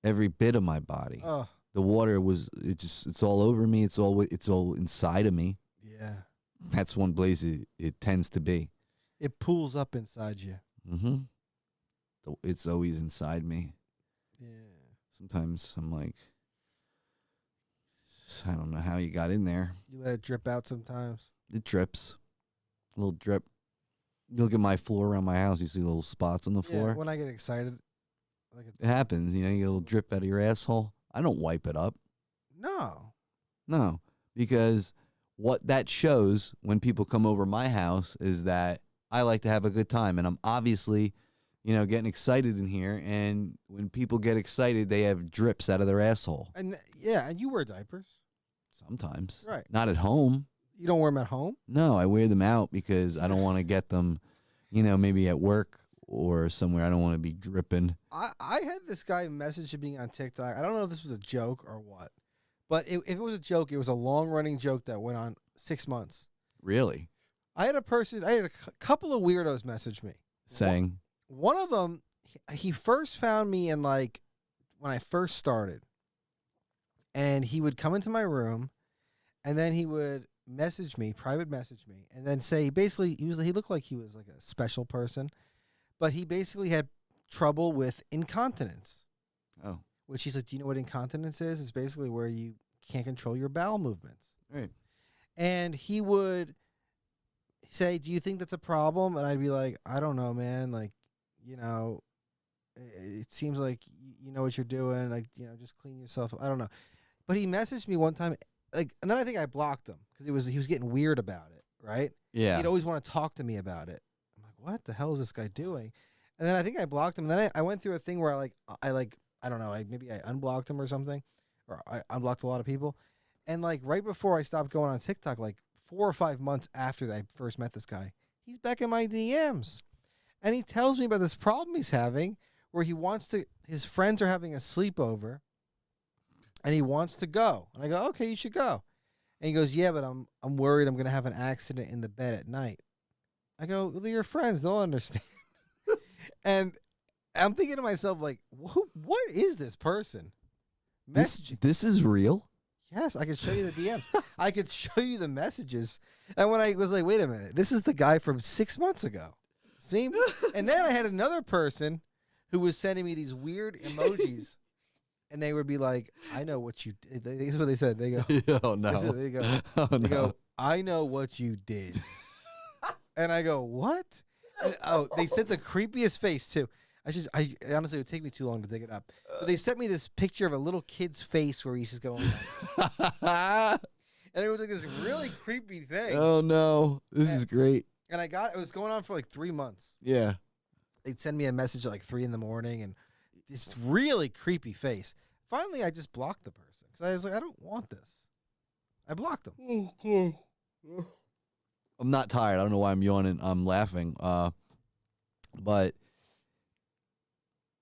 C: every bit of my body.
B: Oh.
C: The water it's all over me. It's all inside of me.
B: Yeah.
C: That's one place it tends to be.
B: It pools up inside you.
C: Mm-hmm. It's always inside me.
B: Yeah.
C: Sometimes I'm like, I don't know how you got in there.
B: You let it drip out sometimes.
C: It drips. A little drip. You look at my floor around my house, you see little spots on the floor.
B: Yeah, when I get excited.
C: It happens. You get a little drip out of your asshole. I don't wipe it up.
B: No.
C: Because what that shows when people come over my house is that I like to have a good time. And I'm obviously, getting excited in here. And when people get excited, they have drips out of their asshole.
B: And and you wear diapers.
C: Sometimes.
B: Right.
C: Not at home.
B: You don't wear them at home?
C: No, I wear them out because I don't want to get them, maybe at work or somewhere. I don't want to be dripping.
B: I had this guy message me on TikTok. I don't know if this was a joke or what. But if it was a joke, it was a long-running joke that went on 6 months.
C: Really?
B: I had a couple of weirdos message me.
C: Saying?
B: One of them, he first found me in when I first started. And he would come into my room, and then he would private message me, and then say, basically, he looked like he was like a special person, but he basically had trouble with incontinence.
C: Oh.
B: Which he's like, do you know what incontinence is? It's basically where you can't control your bowel movements.
C: Right.
B: And he would say, do you think that's a problem? And I'd be like, I don't know, man. It seems like you know what you're doing. Just clean yourself up. I don't know. But he messaged me one time, and then I think I blocked him because he was getting weird about it, right?
C: Yeah.
B: He'd always want to talk to me about it. I'm like, what the hell is this guy doing? And then I think I blocked him. And then I went through a thing where I don't know, maybe I unblocked him or something, or I unblocked a lot of people. And like right before I stopped going on TikTok, like 4 or 5 months after I first met this guy, he's back in my DMs. And he tells me about this problem he's having where his friends are having a sleepover and he wants to go. And I go, okay, you should go. And he goes, yeah, but I'm worried I'm going to have an accident in the bed at night. I go, well, they're your friends. They'll understand. And I'm thinking to myself, like, what is this person?
C: This is real?
B: Yes, I could show you the DMs. I could show you the messages. And when I was like, wait a minute, this is the guy from 6 months ago. See? And then I had another person who was sending me these weird emojis. And they would be like, I know what you did. This is what they said. They go,
C: oh, no.
B: They go,
C: Oh,
B: they
C: no.
B: go, I know what you did. And I go, what? And, they sent the creepiest face, too. I honestly, it would take me too long to dig it up. But they sent me this picture of a little kid's face where he's just going like, and it was like this really creepy thing.
C: Oh, no. This is great.
B: And it was going on for like 3 months.
C: Yeah.
B: They'd send me a message at like 3 a.m. and this really creepy face. Finally, I just blocked the person because I was like, I don't want this. I blocked him.
C: I'm not tired. I don't know why I'm yawning. I'm laughing. But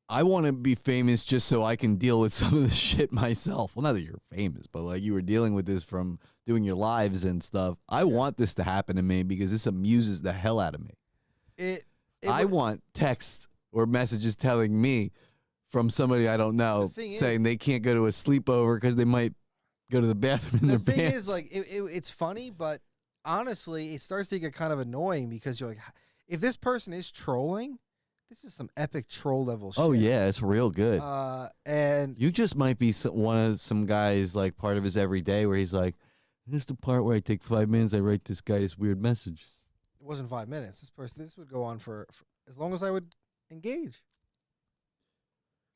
C: I want to be famous just so I can deal with some of this shit myself. Well, not that you're famous, but like you were dealing with this from doing your lives and stuff. I want this to happen to me because this amuses the hell out of me. I want texts or messages telling me from somebody I don't know saying they can't go to a sleepover because they might go to the bathroom in their pants.
B: The thing is, like, it's funny, but honestly, it starts to get kind of annoying because you're like, if this person is trolling, this is some epic troll level shit.
C: Oh, yeah, it's real good.
B: And
C: you just might be some guy's, like, part of his everyday where he's like, this is the part where I take 5 minutes, I write this guy this weird message.
B: It wasn't 5 minutes. This would go on for as long as I would engage.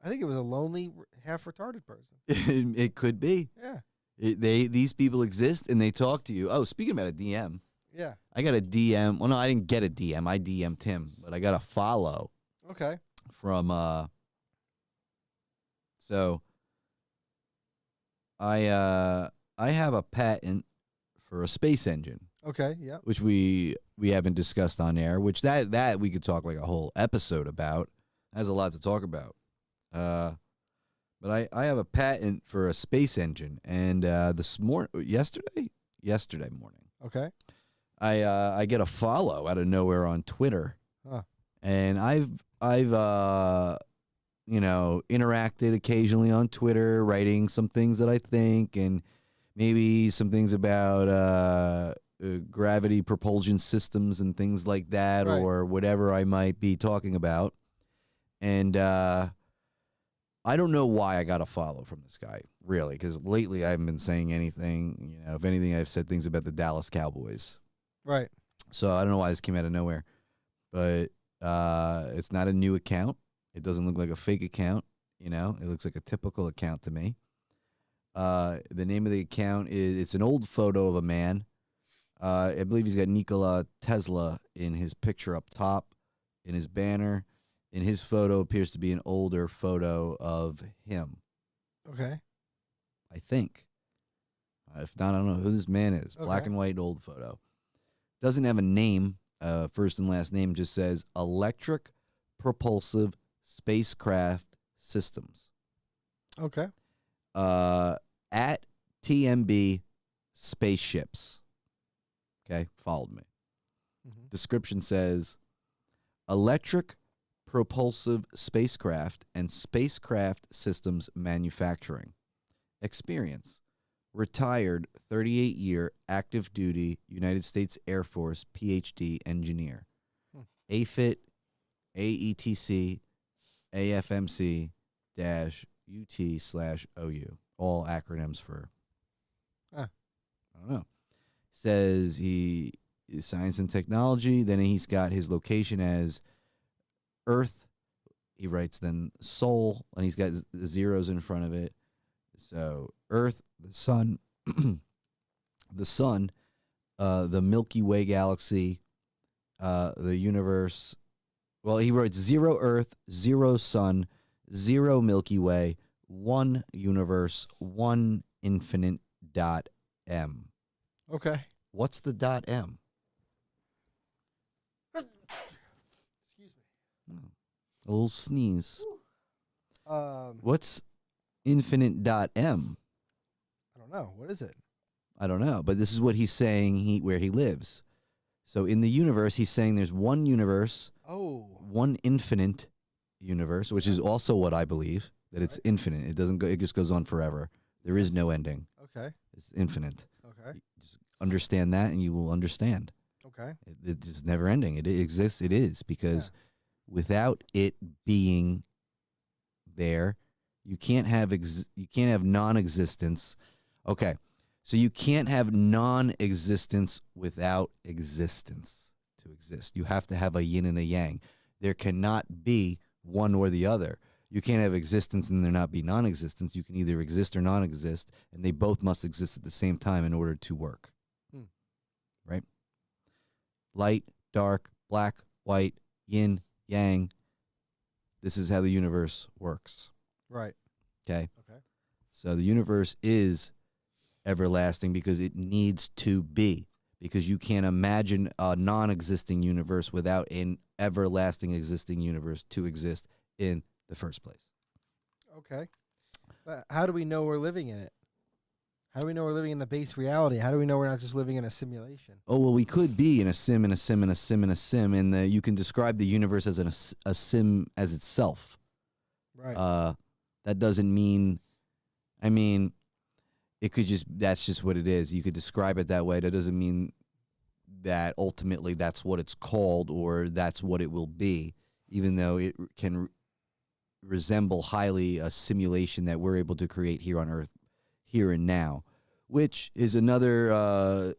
B: I think it was a lonely, half retarded person.
C: It could be.
B: Yeah.
C: These people exist and they talk to you. Oh, speaking about a DM.
B: Yeah.
C: I got a DM. Well, no, I didn't get a DM. I DM'd him, but I got a follow.
B: Okay.
C: From so I have a patent for a space engine.
B: Okay, yeah.
C: Which we haven't discussed on air, which that we could talk like a whole episode about. Has a lot to talk about. But I have a patent for a space engine, and yesterday morning.
B: Okay.
C: I get a follow out of nowhere on Twitter.
B: Huh.
C: And I've interacted occasionally on Twitter, writing some things that I think, and maybe some things about gravity propulsion systems and things like that,
B: right,
C: or whatever I might be talking about. And I don't know why I got a follow from this guy, really, because lately I haven't been saying anything. If anything, I've said things about the Dallas Cowboys.
B: Right.
C: So I don't know why this came out of nowhere, but it's not a new account. It doesn't look like a fake account. It looks like a typical account to me. The name of the account it's an old photo of a man. I believe he's got Nikola Tesla in his picture up top, in his banner. In his photo appears to be an older photo of him.
B: Okay.
C: I think. If not, I don't know who this man is.
B: Okay.
C: Black and white old photo. Doesn't have a name. First and last name just says Electric Propulsive Spacecraft Systems.
B: Okay.
C: At TMB Spaceships. Okay, followed me.
B: Mm-hmm.
C: Description says Electric Propulsive Spacecraft and Spacecraft Systems Manufacturing. Experience. Retired 38-year active duty United States Air Force PhD engineer. AFIT, AETC, AFMC UT/OU. All acronyms for, I don't know. Says he is science and technology. Then he's got his location as Earth. He writes then Sol, and he's got the zeros in front of it. So Earth, the sun, the Milky Way galaxy, the universe. Well, he wrote 0 Earth, 0 Sun, 0 Milky Way, 1 universe, 1 infinite dot M.
B: Okay.
C: What's the dot M?
B: Excuse me.
C: A little sneeze.
B: I
C: What's infinite dot M?
B: don't know. What is it?
C: I don't know, but this is what he's saying where he lives. So in the universe, he's saying there's one universe,
B: Oh.
C: one infinite universe, which is also what I believe, that it's infinite. It doesn't go, it just goes on forever. There is no ending.
B: Okay.
C: It's infinite.
B: Okay.
C: Just understand that and you will understand.
B: Okay.
C: It's never ending. It exists. It is because without it being there, you can't have non-existence. Okay. So you can't have non-existence without existence to exist. You have to have a yin and a yang. There cannot be one or the other. You can't have existence and there not be non-existence. You can either exist or non-exist, and they both must exist at the same time in order to work. Right? Light, dark, black, white, yin, yang. This is how the universe works.
B: Right.
C: Okay?
B: Okay.
C: So the universe is everlasting because it needs to be. Because you can't imagine a non-existing universe without an everlasting existing universe to exist in the first place.
B: Okay. But how do we know we're living in it? How do we know we're living in the base reality? How do we know we're not just living in a simulation?
C: Oh, well, we could be in a sim, and a sim, and a sim, and a sim, and you can describe the universe as a sim as itself.
B: Right.
C: That doesn't mean, I mean, it could just, that's just what it is. You could describe it that way. That doesn't mean that ultimately that's what it's called or that's what it will be, even though it can resemble highly a simulation that we're able to create here on Earth, here and now, which is another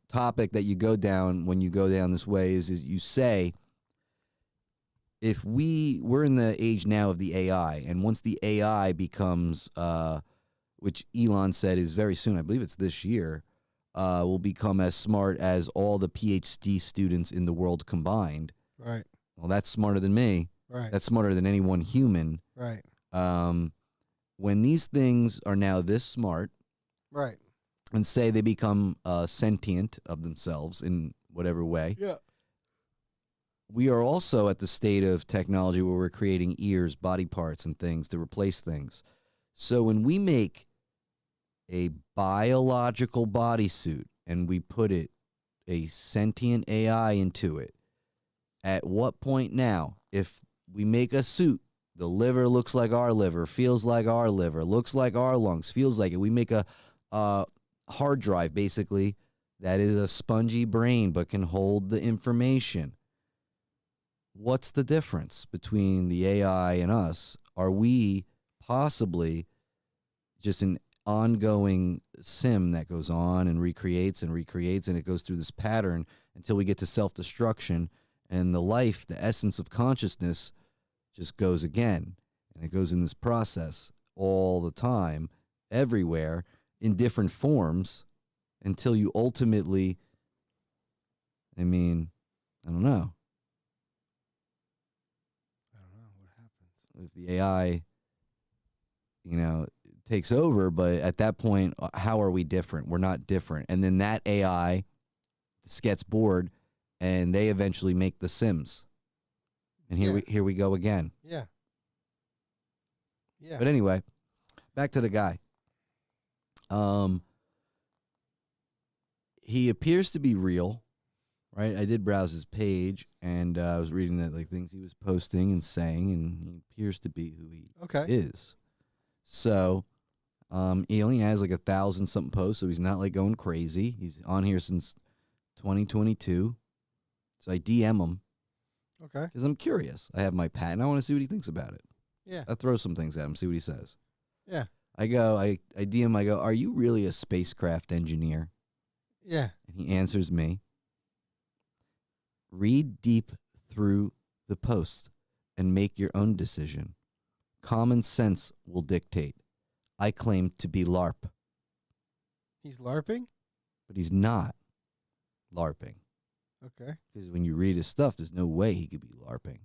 C: topic that you go down when you go down this way is you say, if we're in the age now of the AI, and once the AI becomes, which Elon said is very soon, I believe it's this year, will become as smart as all the PhD students in the world combined.
B: Right.
C: Well, that's smarter than me.
B: Right.
C: That's smarter than any one human.
B: Right.
C: When these things are now this smart,
B: Right.
C: and say they become sentient of themselves in whatever way,
B: Yeah.
C: we are also at the state of technology where we're creating ears, body parts, and things to replace things. So when we make a biological bodysuit and we put a sentient AI into it, at what point now, if we make a suit, the liver looks like our liver, feels like our liver, looks like our lungs, feels like it, we make a hard drive, basically, that is a spongy brain but can hold the information. What's the difference between the AI and us? Are we possibly just an ongoing sim that goes on and recreates, and it goes through this pattern until we get to self-destruction, and the life, the essence of consciousness just goes again, and it goes in this process all the time, everywhere, in different forms, until you ultimately, I mean, I don't know.
B: I don't know what happens.
C: If the AI, takes over, but at that point, how are we different? We're not different. And then that AI just gets bored, and they eventually make the Sims. And here we go again.
B: Yeah. Yeah.
C: But anyway, back to the guy. He appears to be real, right? I did browse his page, and I was reading the things he was posting and saying, and he appears to be who he is. So, he only has 1,000 something posts, so he's not going crazy. He's on here since 2022. So I DM him.
B: Okay.
C: Because I'm curious. I have my patent. I want to see what he thinks about it.
B: Yeah.
C: I throw some things at him, see what he says.
B: Yeah.
C: I DM, I go, are you really a spacecraft engineer?
B: Yeah.
C: And he answers me. Read deep through the post and make your own decision. Common sense will dictate. I claim to be LARP.
B: He's LARPing?
C: But he's not. LARPing.
B: Okay.
C: Because when you read his stuff, there's no way he could be LARPing.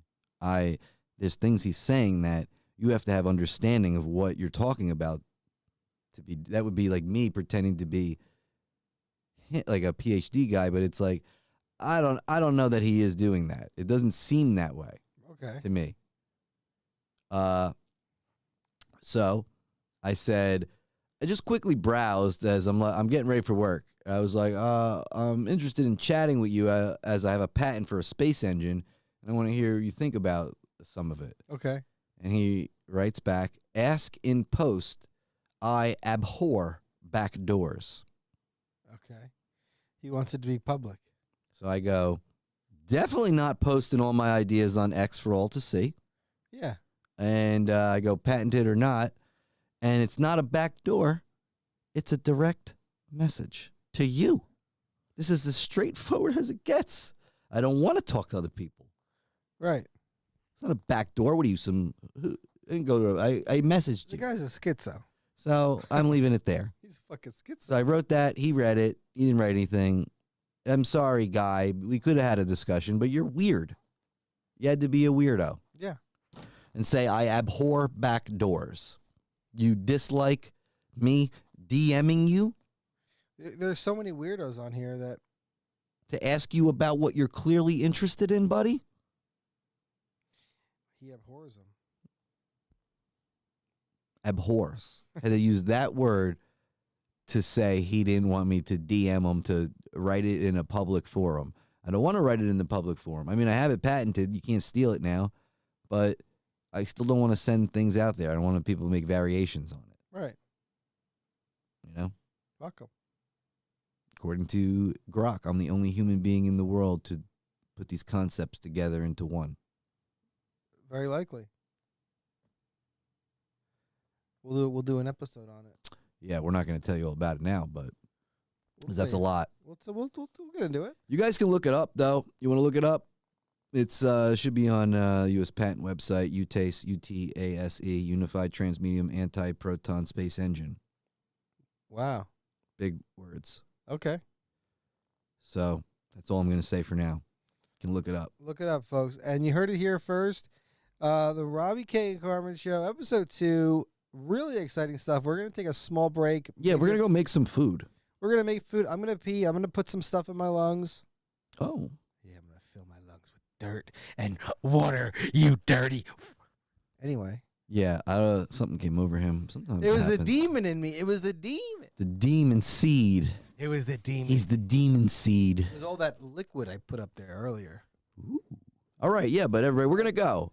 C: There's things he's saying that you have to have understanding of what you're talking about to be. That would be like me pretending to be like a PhD guy, but it's like I don't know that he is doing that. It doesn't seem that way
B: Okay.
C: to me. So I said, I just quickly browsed as I'm getting ready for work. I was like, I'm interested in chatting with you as I have a patent for a space engine, and I want to hear what you think about some of it.
B: Okay.
C: And he writes back, ask in post, I abhor back doors.
B: Okay. He wants it to be public.
C: So I go, definitely not posting all my ideas on X for all to see.
B: Yeah.
C: And I go, patented or not. And it's not a back door. It's a direct message to you. This is as straightforward as it gets. I don't want to talk to other people.
B: Right.
C: It's not a back door. What are you, I didn't go to, I messaged
B: The
C: you.
B: guy's a schizo.
C: So I'm leaving it there.
B: He's a fucking schizo.
C: So I wrote that. He read it. He didn't write anything. I'm sorry, guy. We could have had a discussion, but you're weird. You had to be a weirdo.
B: Yeah.
C: And say, I abhor back doors. You dislike me DMing you
B: There's so many weirdos on here that
C: to ask you about what you're clearly interested in, buddy?
B: he abhors them.
C: Abhors. Had to use that word to say he didn't want me to DM him to write it in a public forum. I don't want to write it in the public forum. I mean, I have it patented. You can't steal it now. But I still don't want to send things out there. I don't want people to make variations on it.
B: Right.
C: You know?
B: Fuck him.
C: According to Grok, I'm the only human being in the world to put these concepts together into one.
B: Very likely. We'll do an episode on it.
C: Yeah, we're not going to tell you all about it now, but
B: We'll
C: that's a
B: tell you.
C: lot.
B: We're gonna do it.
C: You guys can look it up, though. You want to look it up? It's should be on U.S. Patent website, UTASE, UTASE, Unified Transmedium Anti-Proton Space Engine.
B: Wow.
C: Big words.
B: Okay.
C: So that's all I'm going to say for now. You can look it up.
B: Look it up, folks. And you heard it here first. The Robbie K. and Carmen Show, episode 2. Really exciting stuff. We're going to take a small break.
C: Yeah, we're going to go make some food.
B: We're going to make food. I'm going to pee. I'm going to put some stuff in my lungs.
C: Oh.
B: Yeah, I'm going to fill my lungs with dirt and water, you dirty. Anyway.
C: Yeah, something came over him. Sometimes
B: It was
C: happens.
B: the demon in me. It was the demon.
C: The demon seed.
B: It was the demon.
C: He's the demon seed.
B: It was all that liquid I put up there earlier.
C: Ooh. All right, yeah, but everybody, we're going to go.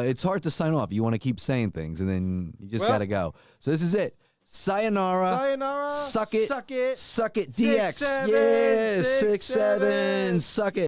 C: It's hard to sign off. You want to keep saying things, and then you just got to go. So this is it. Sayonara.
B: Sayonara.
C: Suck it.
B: Suck it.
C: Suck it.
B: 6,
C: DX.
B: 7,
C: Yeah.
B: 6,
C: 6, 7. Suck it.